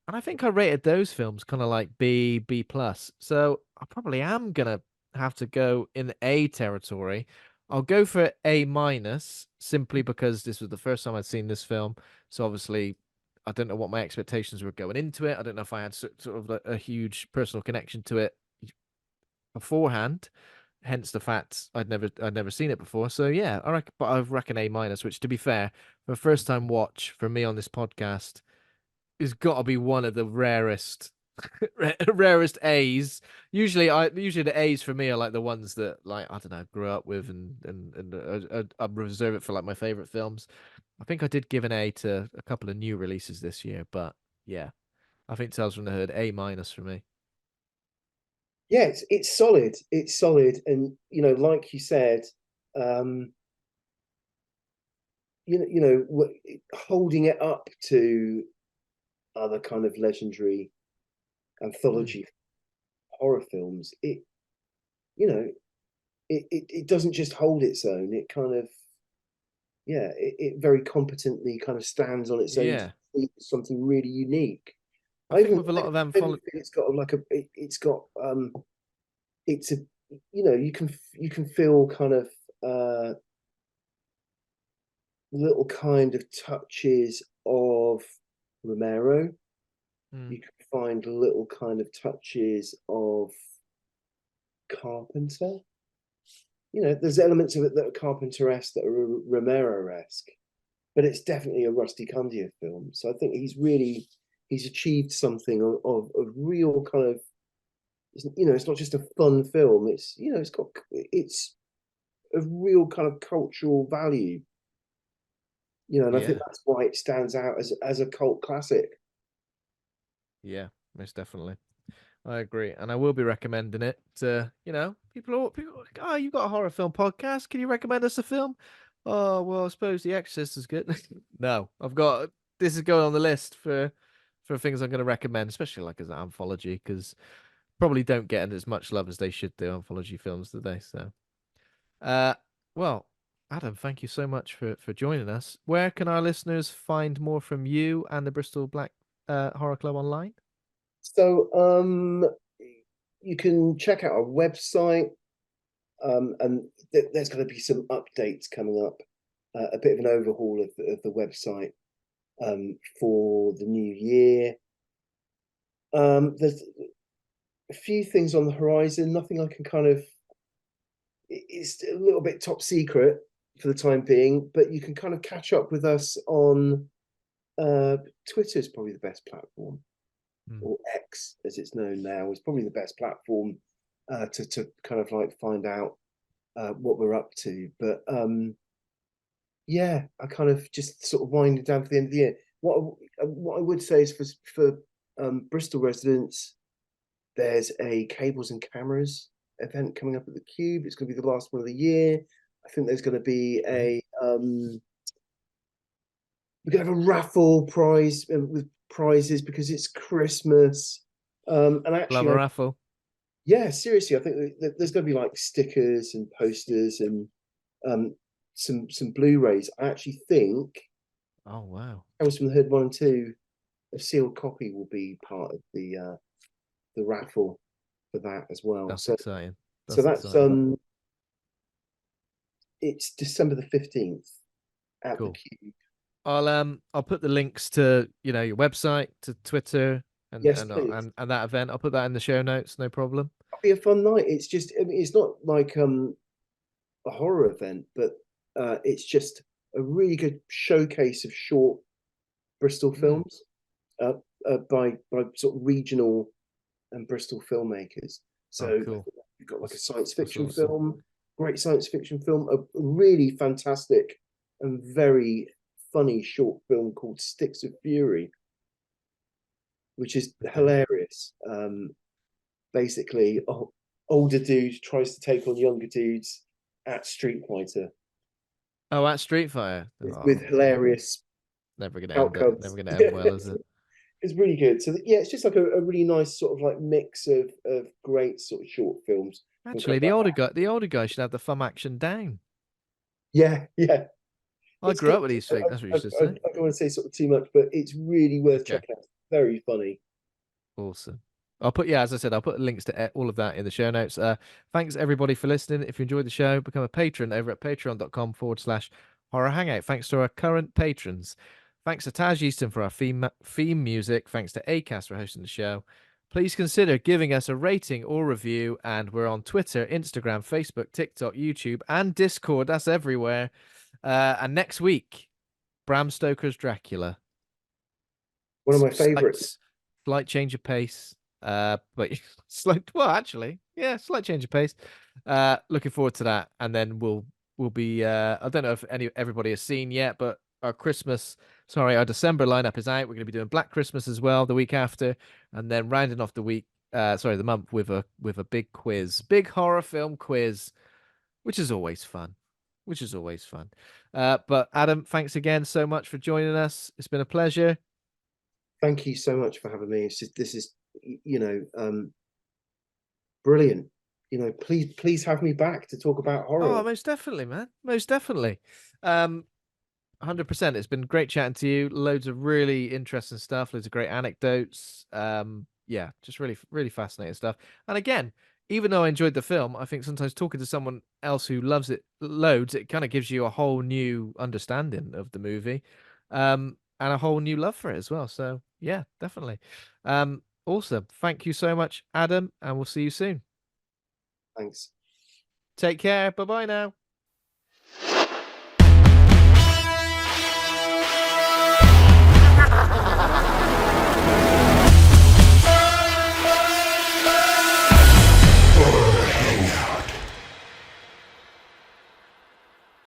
And I think I rated those films kind of like B plus. So I probably am gonna have to go in the A territory. I'll go for A minus simply because this was the first time I'd seen this film. So obviously, I don't know what my expectations were going into it. I don't know if I had sort of a huge personal connection to it beforehand. Hence the fact I'd never seen it before. So yeah, I reckon A minus. Which, to be fair, for a first time watch for me on this podcast, is got to be one of the rarest rarest A's. Usually the A's for me are like the ones that like I don't know grew up with and I reserve it for like my favorite films. I think I did give an A to a couple of new releases this year, but yeah, I think Tales from the Hood A minus for me. Yeah, it's solid. It's solid, and like you said, um, holding it up to other kind of legendary Mm. anthology horror films, you know, it doesn't just hold its own. It kind of it very competently kind of stands on its own to Yeah, be something really unique. I think with a lot of I even anthology, think it's got it's got it's a you can feel kind of little kind of touches of Romero. You can find little kind of touches of Carpenter. There's elements of it that are Carpenter-esque, that are Romero-esque, but it's definitely a Rusty Cundieff film. So I think he's achieved something of real kind of, it's not just a fun film. It's a real kind of cultural value. And I think yeah, that's why it stands out as a cult classic. yeah, most definitely. I agree, and I will be recommending it to people. Oh, you got a horror film podcast? Can you recommend us a film? Oh, well, I suppose The Exorcist is good. No, I've got this is going on the list for things I'm going to recommend, especially like as an anthology, because probably don't get as much love as they should do anthology films today. So, uh, well, Adam, thank you so much for joining us. Where can our listeners find more from you and the Bristol Black Horror Club online? So you can check out our website, and there's going to be some updates coming up, a bit of an overhaul of the website for the new year. There's a few things on the horizon. Nothing I can kind of. It's a little bit top secret for the time being, but you can kind of catch up with us on Twitter is probably the best platform, Hmm. or X as it's known now, is probably the best platform to kind of like find out what we're up to. But yeah, I kind of just sort of winding down for the end of the year. What I would say is for Bristol residents, there's a cables and cameras event coming up at the Cube. It's going to be the last one of the year. I think there's going to be Great. a we're going to have a raffle prize with prizes because it's Christmas. And Love actually, a raffle. yeah, seriously, I think there's going to be like stickers and posters and um, some Blu-rays. I actually think Oh, wow. Tales from the Hood 1 and 2, a sealed copy will be part of the raffle for that as well. That's So exciting. so That's that's exciting. it's December the 15th at the Cool. Cube. I'll put the links to, your website, to Twitter, and Yes, and uh, please. and, and that event. I'll put that in the show notes, no problem. It'll be a fun night. It's just, I mean, it's not like a horror event, but it's just a really good showcase of short Bristol Mm. films by sort of regional and Bristol filmmakers. Oh, So cool. we've got like a That's, science that's fiction awesome. film, great science fiction film, a really fantastic and very funny short film called Sticks of Fury, which is Okay. hilarious. Basically, older dude tries to take on younger dudes at Street Fighter Oh, at Street Fighter. with Oh, hilarious never gonna end it. outcomes. Never gonna end well, is it? It's really good. So yeah, it's just like a really nice sort of like mix of great sort of short films from kind Actually, of like the older guy should have the thumb action down. yeah, yeah. I It's grew good. up with these things. That's what you should I say. don't want to say sort of too much, but it's really worth Okay. checking out. Very funny. Awesome. As I said, I'll put links to all of that in the show notes. Thanks everybody for listening. If you enjoyed the show, become a patron over at patreon.com/horror hangout. Thanks to our current patrons. Thanks to Taj Easton for our theme music. Thanks to Acast for hosting the show. Please consider giving us a rating or review. And we're on Twitter, Instagram, Facebook, TikTok, YouTube, and Discord. That's everywhere. And next week, Bram Stoker's Dracula. One of my favorites. Slight change of pace. But actually, yeah, slight change of pace. Looking forward to that, and then we'll be. I don't know if everybody has seen yet, but our December lineup is out. We're going to be doing Black Christmas as well the week after, and then rounding off the month with a big quiz, big horror film quiz, which is always fun. Which is always fun. But Adam, thanks again so much for joining us. It's been a pleasure. Thank you so much for having me. This is you know brilliant. Please have me back to talk about Oh, horror. most definitely, man. Most definitely. 100%. It's been great chatting to you. Loads of really interesting stuff, loads of great anecdotes. Yeah, just really, really fascinating stuff. And again, even though I enjoyed the film, I think sometimes talking to someone else who loves it loads, it kind of gives you a whole new understanding of the movie, and a whole new love for it as well. So yeah, definitely. Awesome. Thank you so much, Adam, and we'll see you soon. Thanks. Take care. Bye bye now.